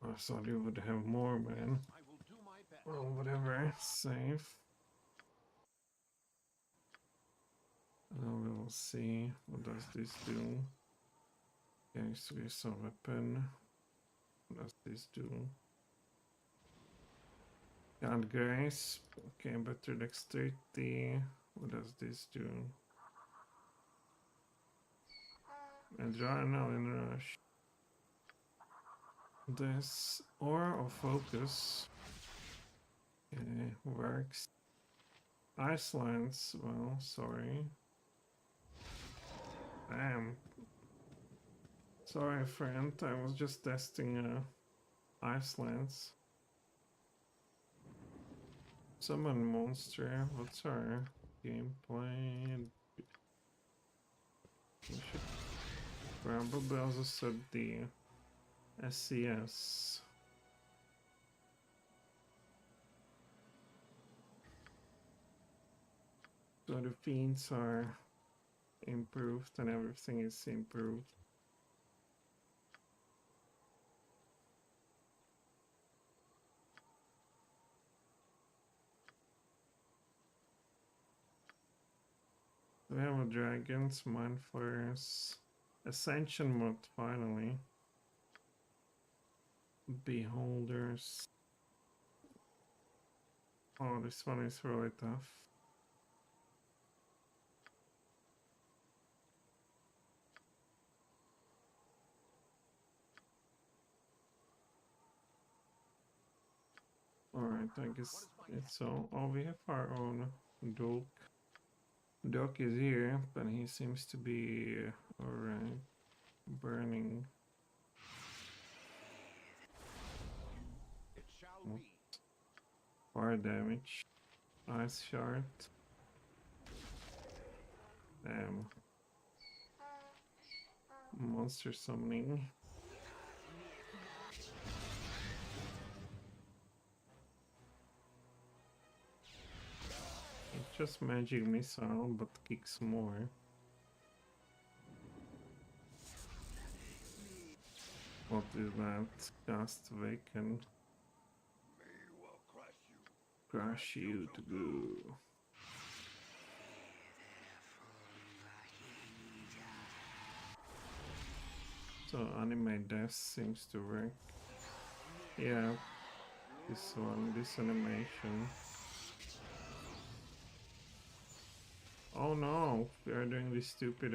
I thought you would have more, man. Well, whatever. Save. We will see. What does this do? Okay, so it's a weapon. What does this do? Can't grace. Okay, better dexterity. What does this do? Adrenaline rush. This aura of focus. Okay, works. Icelands. Well, sorry. Damn. Sorry, friend. I was just testing Icelands. Summon monster. What's our gameplay? We should probably also set the SCS. So the fiends are improved and everything is improved. We have a dragons, mind flayers, ascension mod finally. Beholders. Oh, this one is really tough. Alright, I guess it's all. Oh, we have our own Doc. Doc is here, but he seems to be alright. Burning. Fire damage. Ice shard. Damn. Monster summoning. It's just magic missile, but kicks more. What is that? Cast Awaken. Crush you to go. So anime death seems to work. Yeah, this one, this animation. Oh no, we are doing this stupid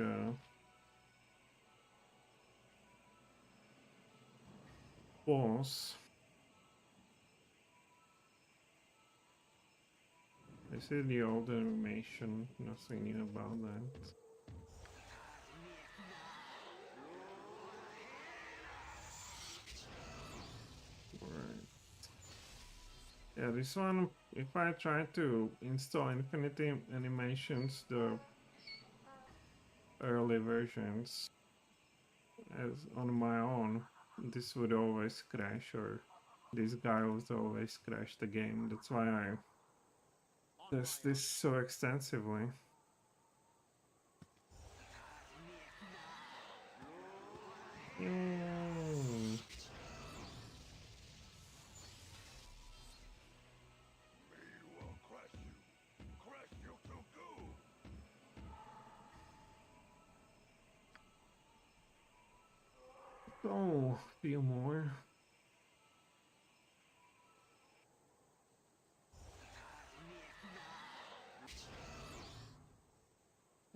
boss. This is the old animation, nothing new about that. Right. Yeah, this one, if I try to install Infinity animations, the early versions, as on my own, this would always crash, or this guy would always crash the game. That's why I test this so extensively. Oh, a few more.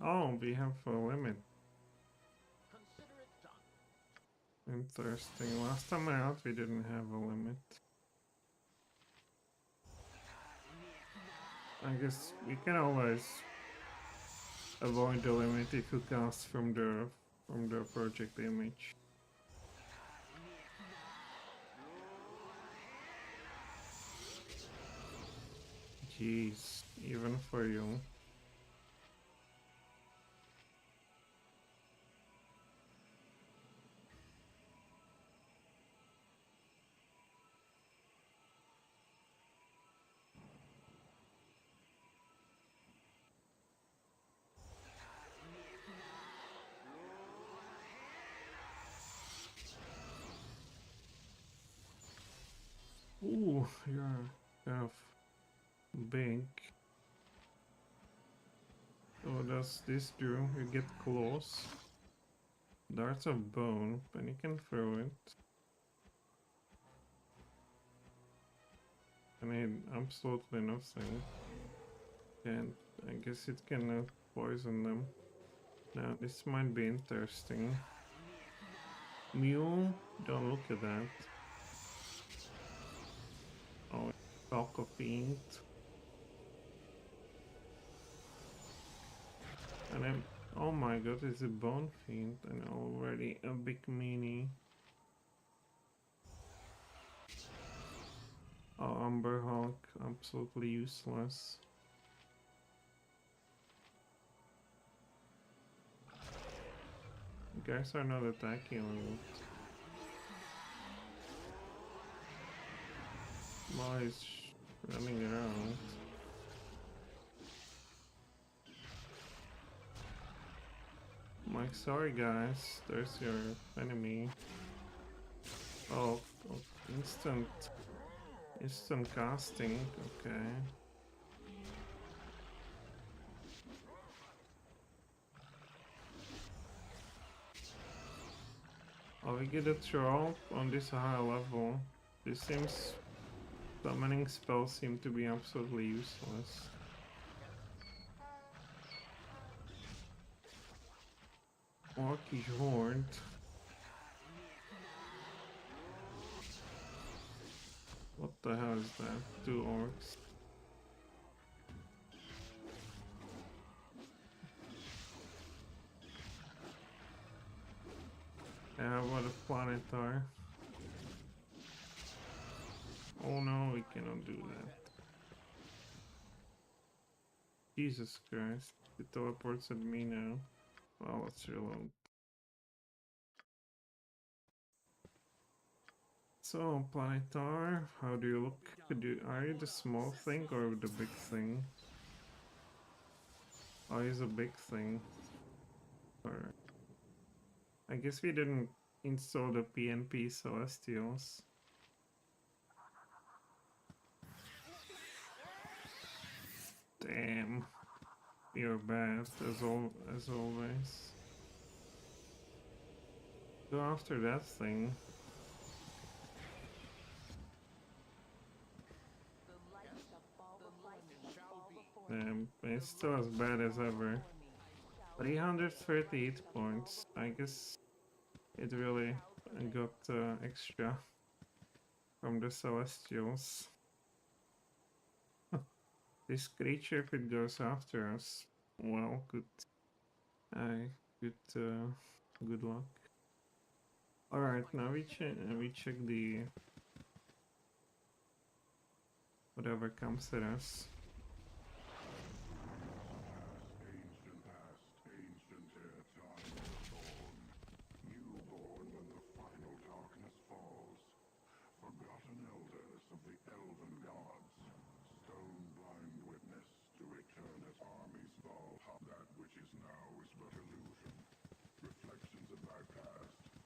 Oh, we have a limit. Interesting. Last time out, we didn't have a limit. I guess we can always avoid the limit if you cast from the project image. Jeez, even for you. Ooh, you're kind of big. So what does this do? You get claws, darts of bone, and you can throw it. I mean, absolutely nothing. And I guess it can poison them. Now this might be interesting. Mule, don't look at that. Oh, talk of fiend. And I'm, oh my god, it's a bone fiend and already a big mini. Oh, Umber Hulk, absolutely useless. You guys are not attacking a lot. While he's running around. Like, sorry guys, there's your enemy. Oh, instant casting, okay. Oh, we get a troll on this high level. This seems... summoning spells seem to be absolutely useless. Orkish Horde. What the hell is that? 2 orcs. Yeah, what a planetar. Oh no, we cannot do that. Jesus Christ. It teleports at me now. Well, let's reload. So, planetar, how do you look? Are you the small thing or the big thing? Oh, he's a big thing. Alright. I guess we didn't install the PNP Celestials. Damn. You're bad, as always. Go after that thing. Damn, it's still as bad as ever. 338 points. I guess it really got extra from the Celestials. This creature, if it goes after us, well, good luck. Alright, now we check the whatever comes at us.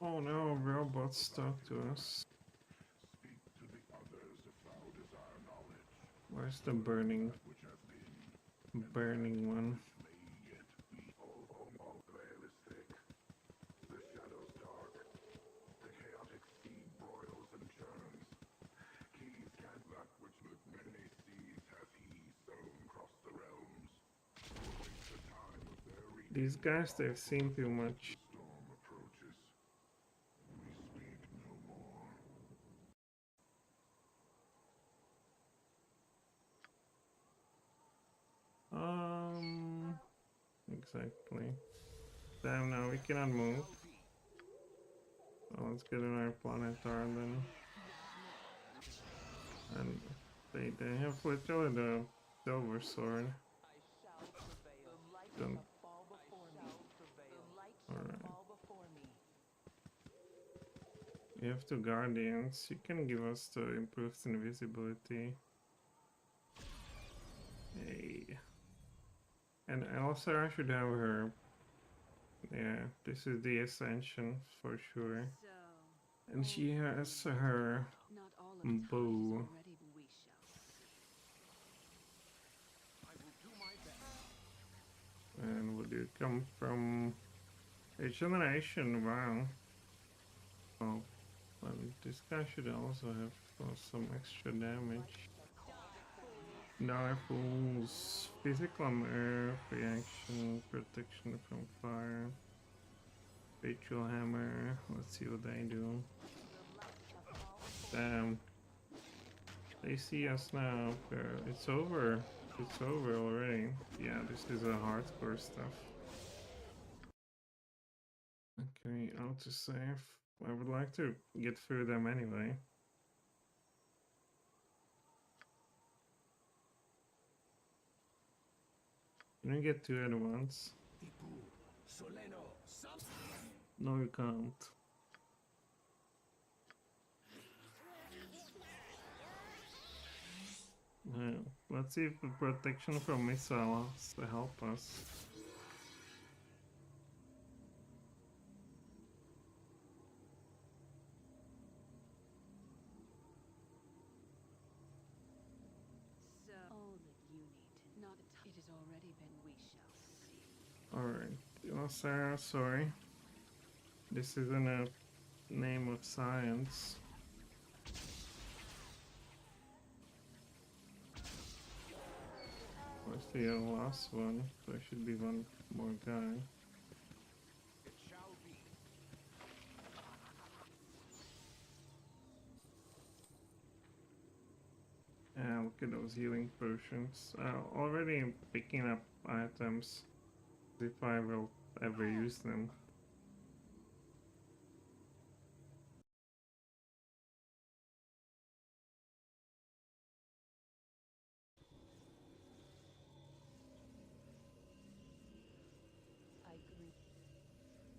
Oh no, robots talk to us. Where's the burning one? These guys, they've seen too much. Exactly. Damn, now we cannot move. So let's get another planetar then. And they have literally silver sword. Don't. Alright. You have two guardians. You can give us the improved invisibility. Hey. And also I should have her. Yeah, this is the ascension for sure. And she has her bow. And would you come from a generation? Wow. Oh, well, this guy should also have some extra damage. Rifles, physical armor, reaction, protection from fire, ritual hammer. Let's see what they do. Damn. They see us now. It's over. It's over already. Yeah, this is a hardcore stuff. Okay, autosave. I would like to get through them anyway. Can we get two at once? No, you can't. Yeah, let's see if the protection from missiles help us. Alright, Sarah, sorry. This isn't a name of science. Where's the last one? There should be one more guy. Yeah, look at those healing potions. Already picking up items. If I will ever use them.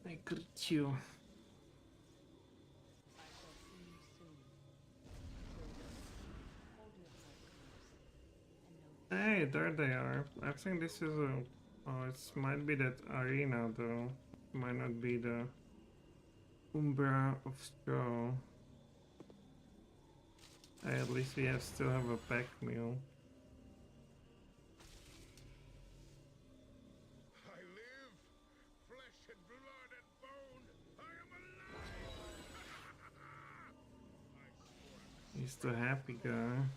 I greet you. Hey, there they are. I think this is a... Oh, it might be that arena though. Might not be the Umbra of Straw. Hey, at least we still have a pack meal. I live, flesh and blood and bone. I am alive. He's the happy guy.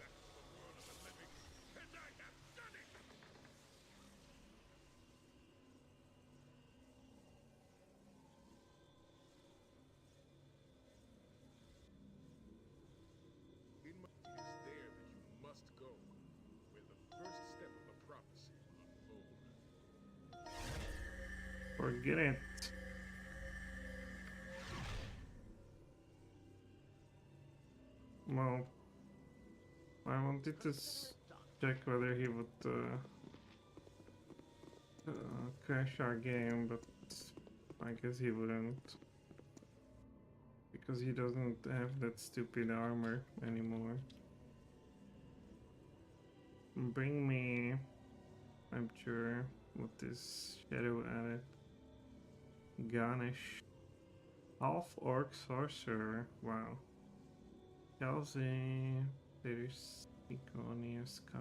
Forget it. Well, I wanted to check whether he would crash our game, but I guess he wouldn't. Because he doesn't have that stupid armor anymore. Bring me, I'm sure, with this shadow added. Garnish. Half-orc sorcerer. Wow. Kelsey. There's Iconia Sky.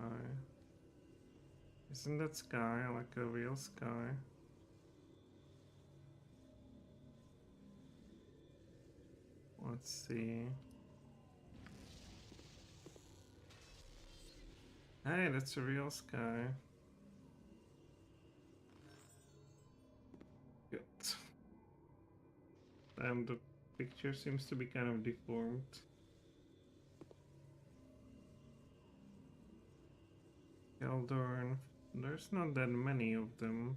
Isn't that sky like a real sky? Let's see. Hey, that's a real sky. Good. And the picture seems to be kind of deformed. Faldorn. There's not that many of them.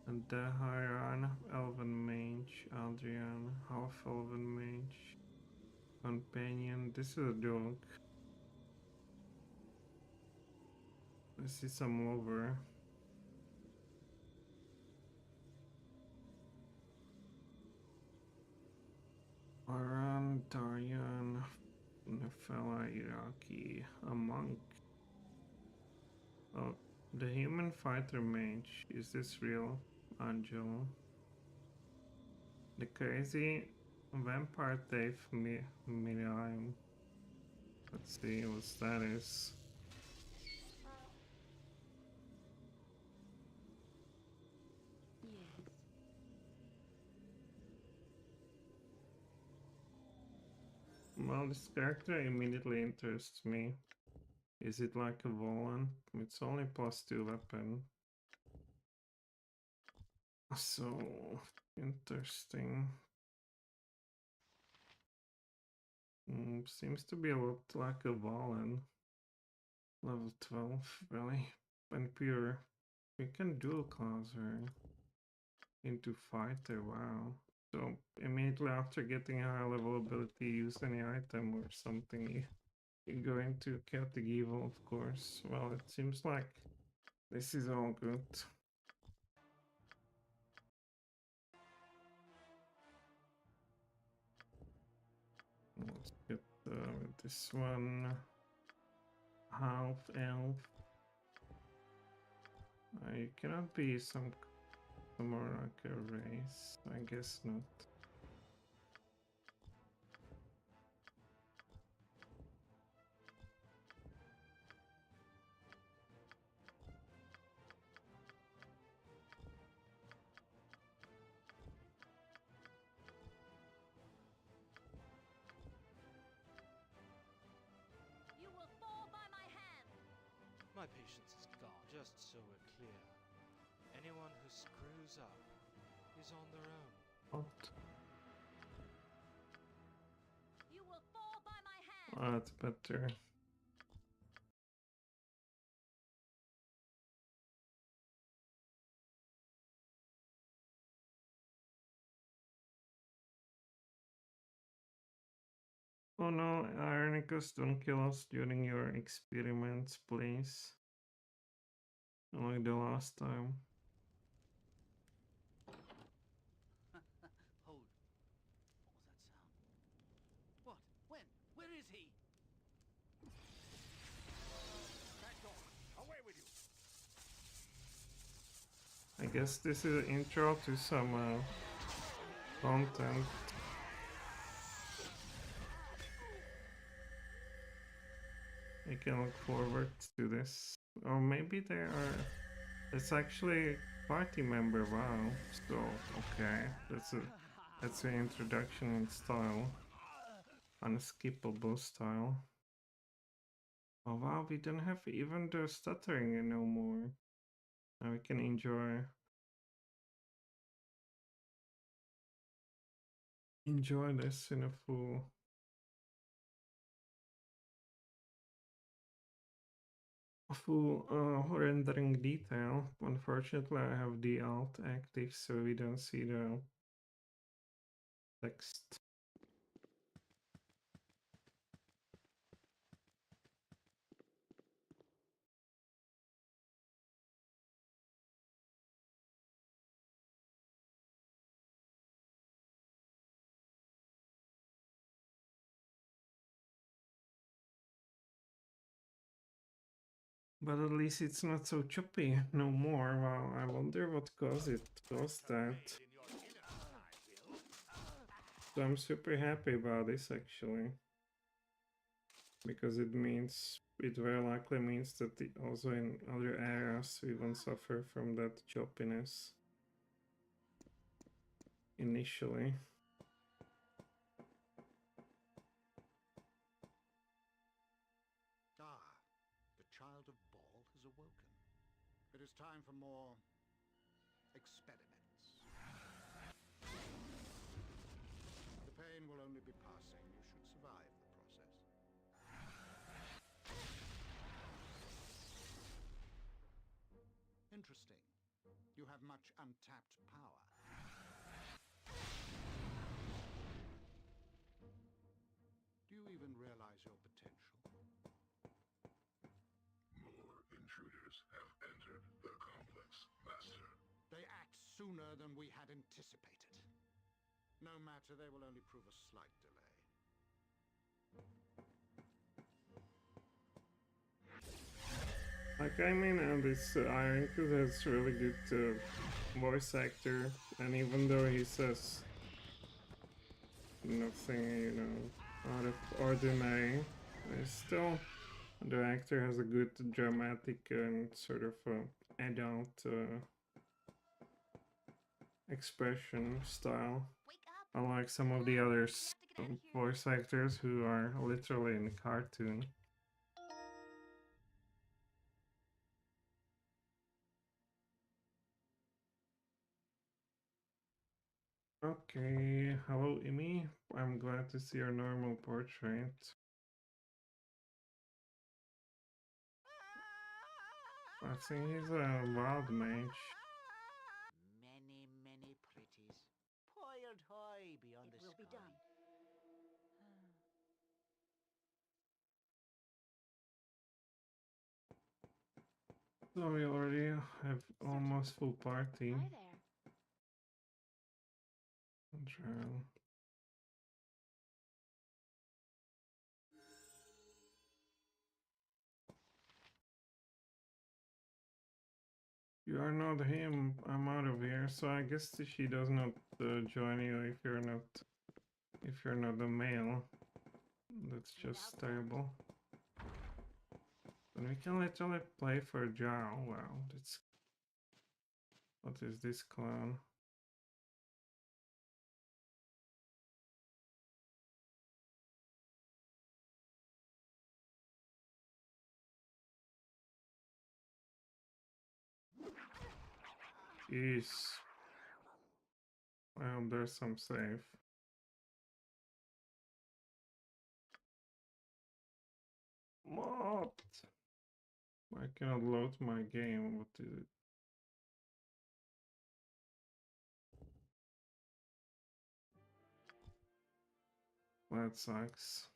And Daharan, Elven Mage, Adrian, Half Elven Mage, Companion. This is a joke. I see some over. Aran, Daryan, Nefela, Iraqi, a monk. Oh, the human fighter mage. Is this real? Angel. The crazy vampire Dave Miriam. Let's see what that is. Yes. Well, this character immediately interests me. Is it like a Volant? It's only +2 weapon. So interesting. Seems to be a lot like a Volant. Level 12, really. And pure. We can dual class her into fighter, wow. So immediately after getting a high level ability, use any item or something. You're going to chaotic evil, of course. Well, it seems like this is all good. Let's get this one. Half elf. You cannot be some more like a race. I guess not. You will fall by my hand. My patience is gone, just so we're clear. Anyone who screws up is on their own. What? You will fall by my hand. Oh, that's better. Oh no, Ironicus, don't kill us during your experiments, please. Like the last time. Hold. What was that sound? What? When? Where is he? Away with you! I guess this is an intro to some content. I can look forward to this. Or maybe there are... It's actually a party member, wow. So, okay. That's an introduction in style. Unskippable style. Oh wow, we don't have even the stuttering no more. Now we can enjoy this in a full rendering detail. Unfortunately, I have the alt active, so we don't see the text. But at least it's not so choppy no more. Wow, I wonder what caused that. So I'm super happy about this actually. Because it very likely means that also in other areas we won't suffer from that choppiness initially. The child of Bhaal has awoken. It is time for more experiments. The pain will only be passing. You should survive the process. Interesting. You have much untapped power. Do you even realize your potential? More intruders. sooner than we had anticipated. No matter, they will only prove a slight delay. Like, I mean, this Ironclad has really good voice actor, and even though he says nothing, you know, out of ordinary, still the actor has a good dramatic and sort of adult expression style, Wake up! unlike some of the other We have to get out of here. voice actors who are literally in a cartoon. Okay, hello Imi. I'm glad to see your normal portrait. I think he's a wild mage. Many, many pretties, piled high beyond It the will be sky. done. So we already have almost full party. Hi there. Trial. You are not him. I'm out of here. So I guess she does not join you if you're not a male. That's just terrible. And we can literally play for Zhao. Wow, that's. What is this clown? Jeez. I hope there's some safe. What? I cannot load my game. What is it? That sucks.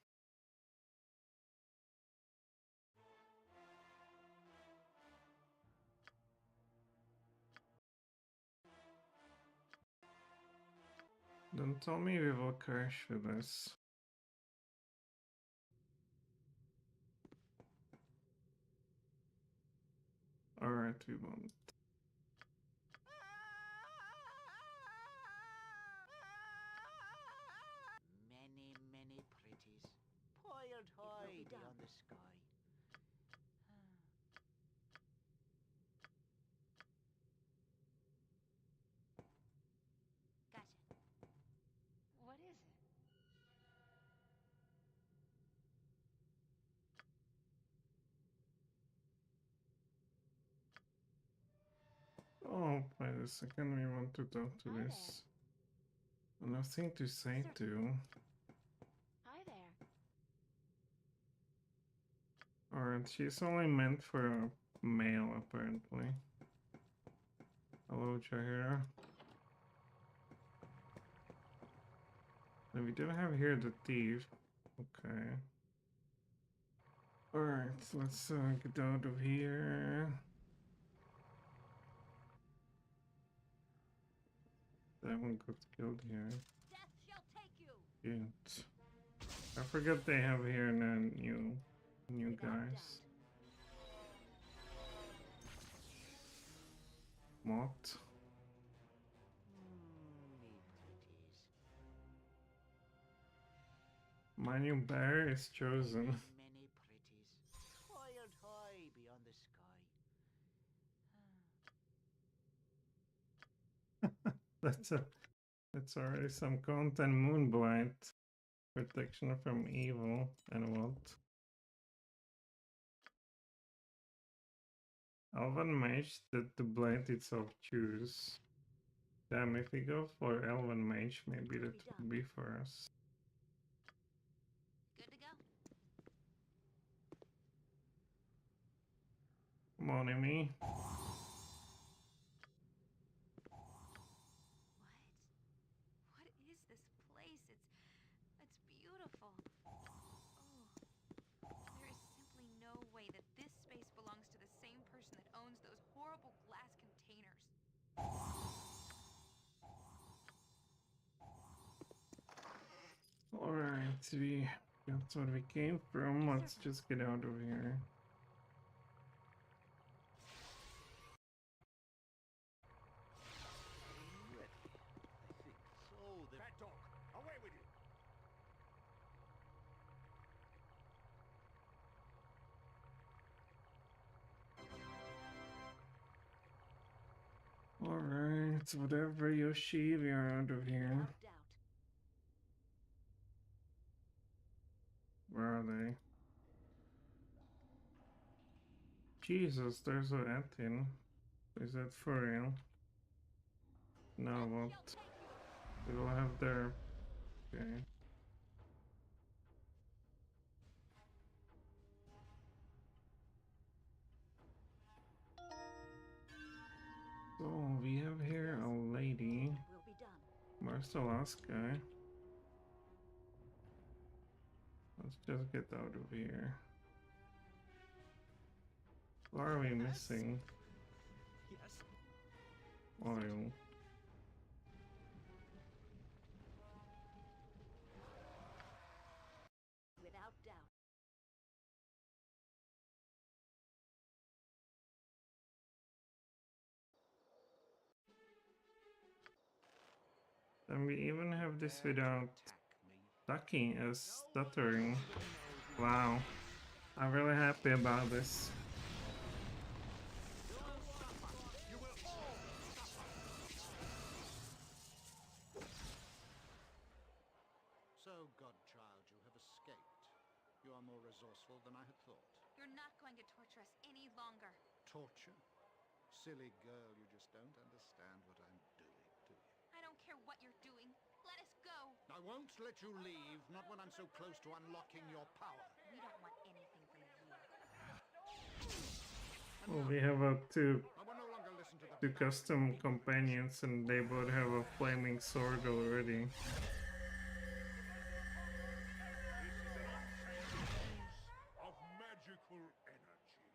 Don't tell me we will crash with this. Alright, we won't. Many, many pretties, piled high be done. beyond the sky. Gotcha. What is it? Oh, wait a second, we want to talk to Hi this. Nothing to say to. Hi there. Alright, she's only meant for a male, apparently. Hello, Jahira. And we do have here the thief. Okay. Alright, let's get out of here. That one got killed here. Death shall take you. Shit. I forgot they have here now new Without guys. What? Me pretties. My new bear is chosen. Many pretties, piled high beyond the sky. That's already some content. Moonblight. Protection from evil. And what? Elven Mage that the blade itself choose. Damn, if we go for Elven Mage, maybe that would be for us. Good to go. Come on, Amy. What? What is this place? It's beautiful. Oh, there is simply no way that this space belongs to the same person that owns those horrible glass containers. That's what we came from. Let's just get out of here. Bad dog, away with you! Alright, whatever, Yoshi, we are out of here. Without doubt. Where are they? Jesus, there's a Atin. Is that for real? Now what? They will have their... Okay. So, we have here a lady. Will be done. Where's the last guy? Let's just get out of here. What are we missing? Yes. Oil. Without doubt. And we even have this without ducking as stuttering. Wow. I'm really happy about this. So, godchild, you have escaped. You are more resourceful than I had thought. You're not going to torture us any longer. Torture? Silly girl, you just don't understand what I'm doing, do you? I don't care what you're doing. Let us go. I won't let you leave, not when I'm so close to unlocking your power. We don't want anything from you. Well, we have two I will no longer listen to the custom companions, and they both have a flaming sword already. Of magical energy.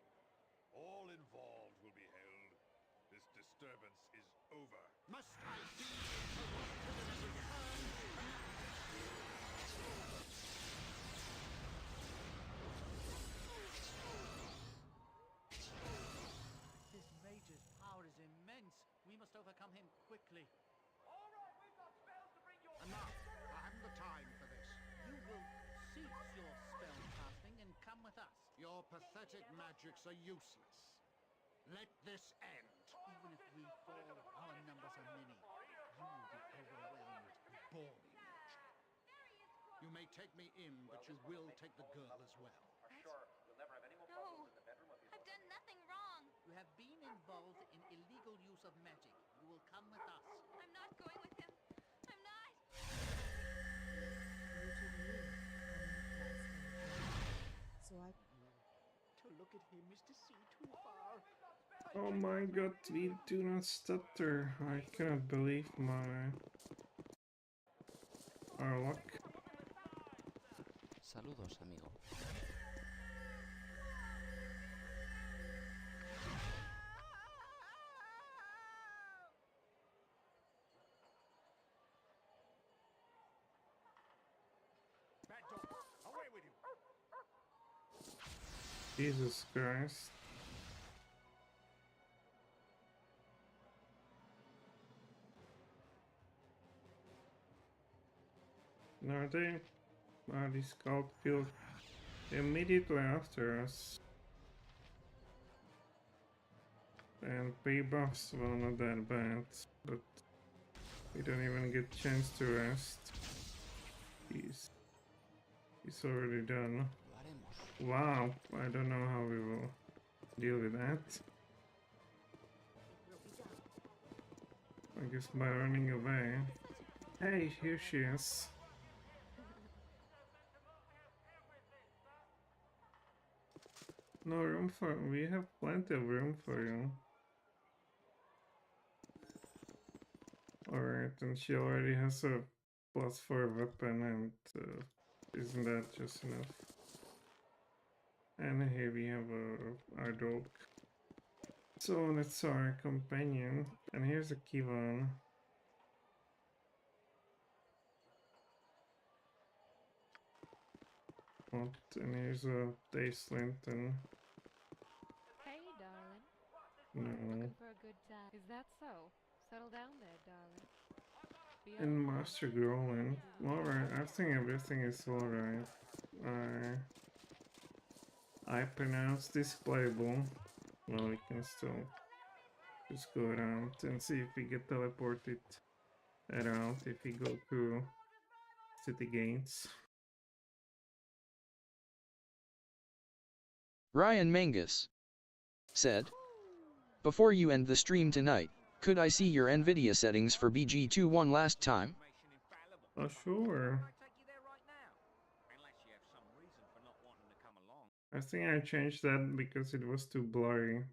All involved will be held. This disturbance is over. Must I be corrupted in every turn? This mage's power is immense. We must overcome him quickly. Enough! I haven't the time for this. You will cease your spell casting and come with us. Your pathetic magics are useless. Let this end. Even if we fall, our numbers are many. You will be overwhelmed. Bore me, mage. You may take me in, but you will take the girl as well. No. I've done nothing wrong. You have been involved in illegal use of magic. You will come with us. I'm not going with him. I'm not. So I To look at him is to see too far. Oh my god, we do not stutter. I cannot believe our luck. Saludos, amigo. Bad dog, away with you! Jesus Christ. No, these cult killed immediately after us. And pre-buffs, well, not that bad, but we don't even get chance to rest. He's already done. Lo haremos. Wow, I don't know how we will deal with that. Will be done. I guess by running away. Hey, here she is. No room for... We have plenty of room for you. Alright, and she already has a +4 weapon, and isn't that just enough? And here we have our dog. So that's our companion, and here's a Kivan. What? And here's a Dacelint and Hey, darling. no. Looking for a good time. Is that so? Settle down there, darling. Be And on Master Growlin. Alright, I think everything is alright. I pronounce this playable. Well, we can still just go around and see if we get teleported around if we go through city gates. Ryan Mangus said, before you end the stream tonight, could I see your NVIDIA settings for BG2 one last time? Oh, sure. I think I changed that because it was too blurry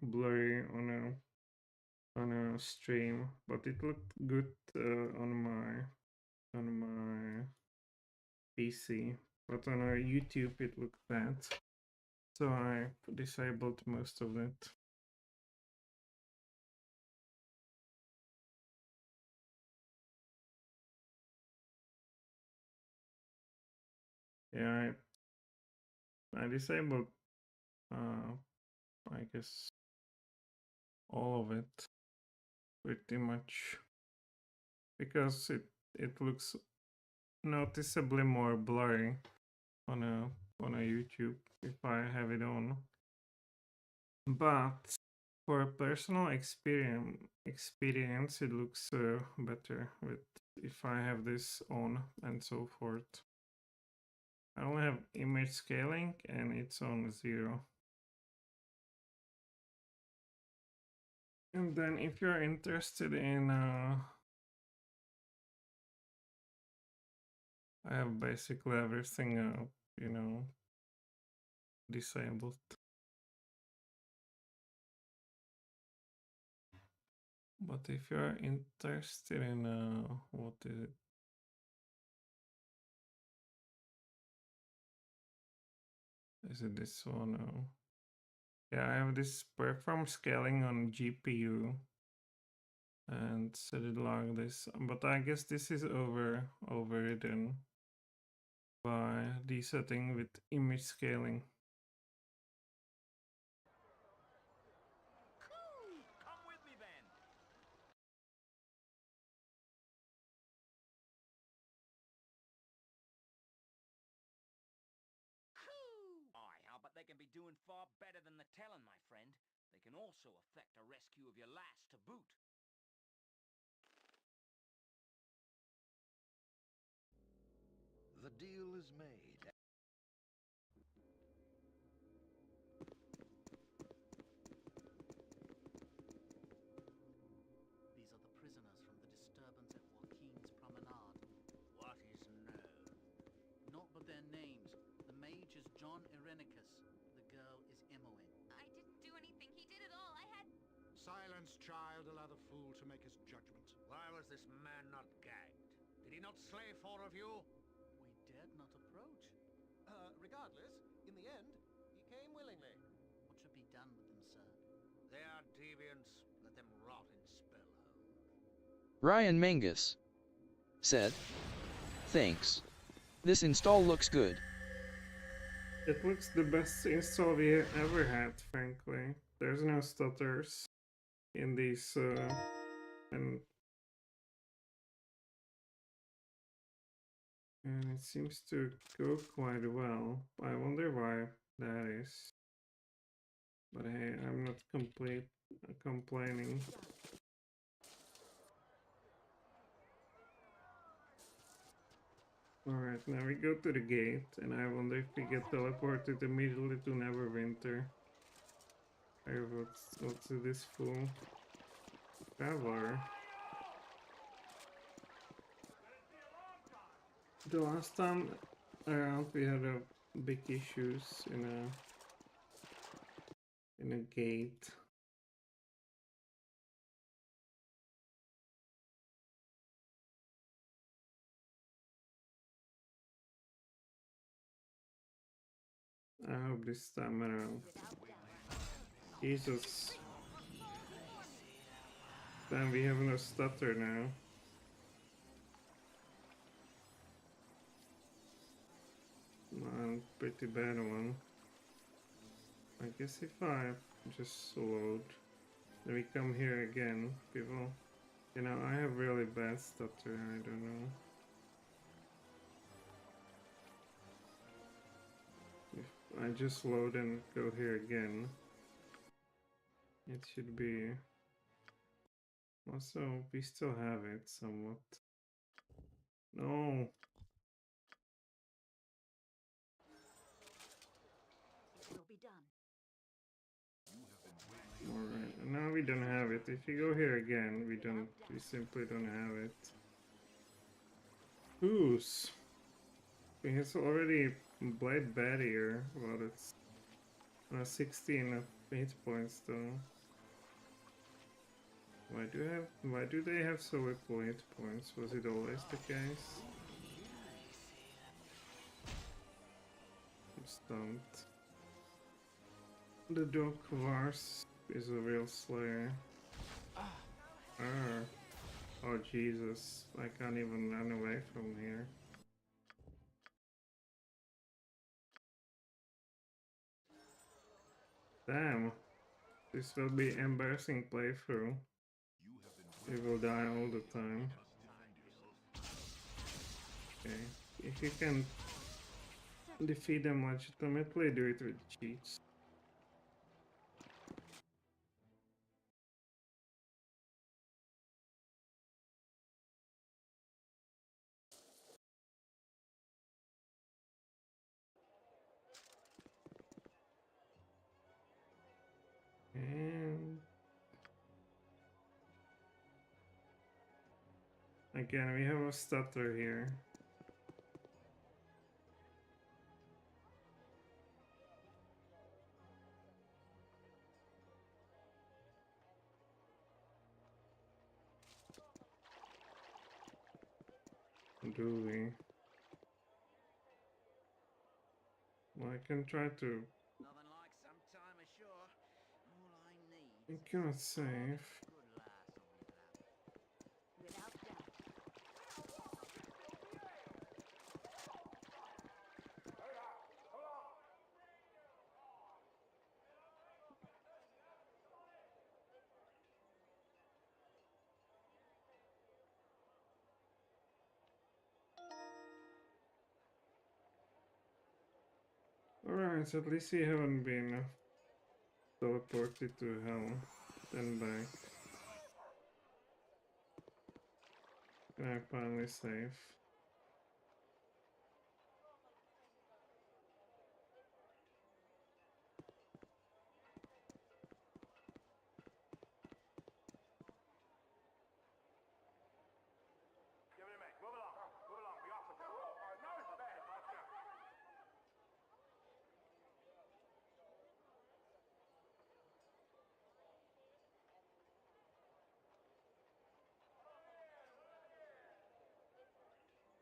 on a stream, but it looked good on my PC. But on our YouTube it looked bad, so I disabled most of it. Yeah, I disabled I guess all of it pretty much because it looks noticeably more blurry on a YouTube if I have it on. But for personal experience it looks better with if I have this on and so forth. I only have image scaling and it's on 0. And then if you're interested in I have basically everything you know, disabled. But if you're interested in what is it? Is it this one? Yeah, I have this perform scaling on GPU and set it like this. But I guess this is overridden by the setting with image scaling. Come with me then. But they can be doing far better than the telling, my friend. They can also affect a rescue of your lass to boot. The deal is made. These are the prisoners from the disturbance at Joaquin's Promenade. What is known? Not but their names. The mage is John Irenicus. The girl is Imoen. I didn't do anything. He did it all. I had... Silence, child. Allow the fool to make his judgment. Why was this man not gagged? Did he not slay 4 of you? We dared not approach. Regardless, in the end, he came willingly. What should be done with them, sir? They are deviants. Let them rot in Spellhole. Ryan Mangus said, thanks. This install looks good. It looks the best install we ever had, frankly. There's no stutters in these and it seems to go quite well. I wonder why that is. But hey, I'm not complaining. Alright, now we go to the gate, and I wonder if we get teleported immediately to Neverwinter. Hey, what's this fool? Traveler. The last time around we had big issues in a gate. I hope this time around. Jesus. Damn, we have no stutter now. I'm pretty pretty bad one. I guess if I just load, then we come here again, people. You know, I have really bad stutter, I don't know. If I just load and go here again, it should be... Also, we still have it somewhat. No! It will be done. Alright, now we don't have it. If you go here again, we simply don't have it. Who's? He has already Blade Barrier. Well, it's 16 hit points though. Why do they have so little hit points? Was it always the case? I'm stumped. The dog Vars is a real slayer. Oh Jesus, I can't even run away from here. Damn, this will be embarrassing playthrough. We will die all the time. Okay, if you can defeat them legitimately, do it with cheats. And again, we have a stutter here. Do we? Well, I can try to... Nothing like some time ashore. All I need. I cannot save. Without doubt. Alright, so at least we haven't been teleported to hell and back. Can I finally save? Give it a minute. Move along. Move along. We off with you. No, it's bad. Let's go.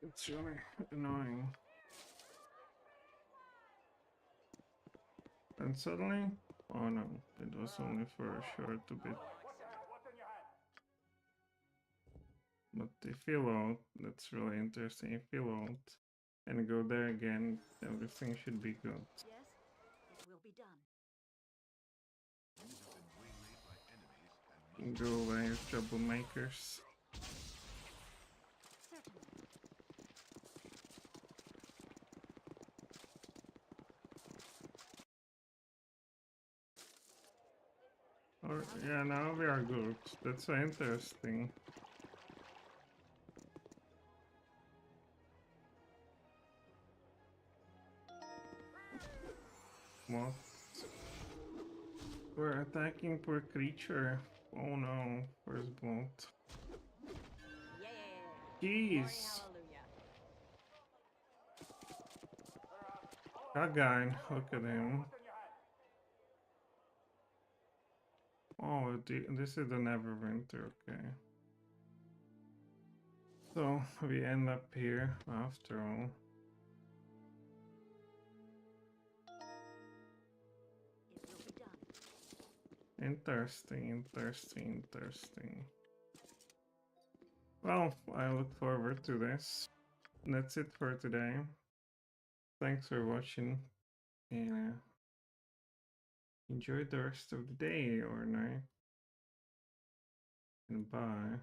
It's really annoying. And suddenly, oh no, it was only for a short bit. But if you load, that's really interesting. If you load and go there again, everything should be good. Yes, it will be done. Go away, troublemakers. Certainly. Or, yeah, now we are good. That's so interesting. What? We're attacking poor creature. Oh no, first blood. Yeah. Jeez. Hallelujah. That guy, look at him. Oh, this is the Neverwinter, okay. So, we end up here, after all. It will be done. Interesting. Well, I look forward to this. That's it for today. Thanks for watching. Yeah. Enjoy the rest of the day or night. And bye.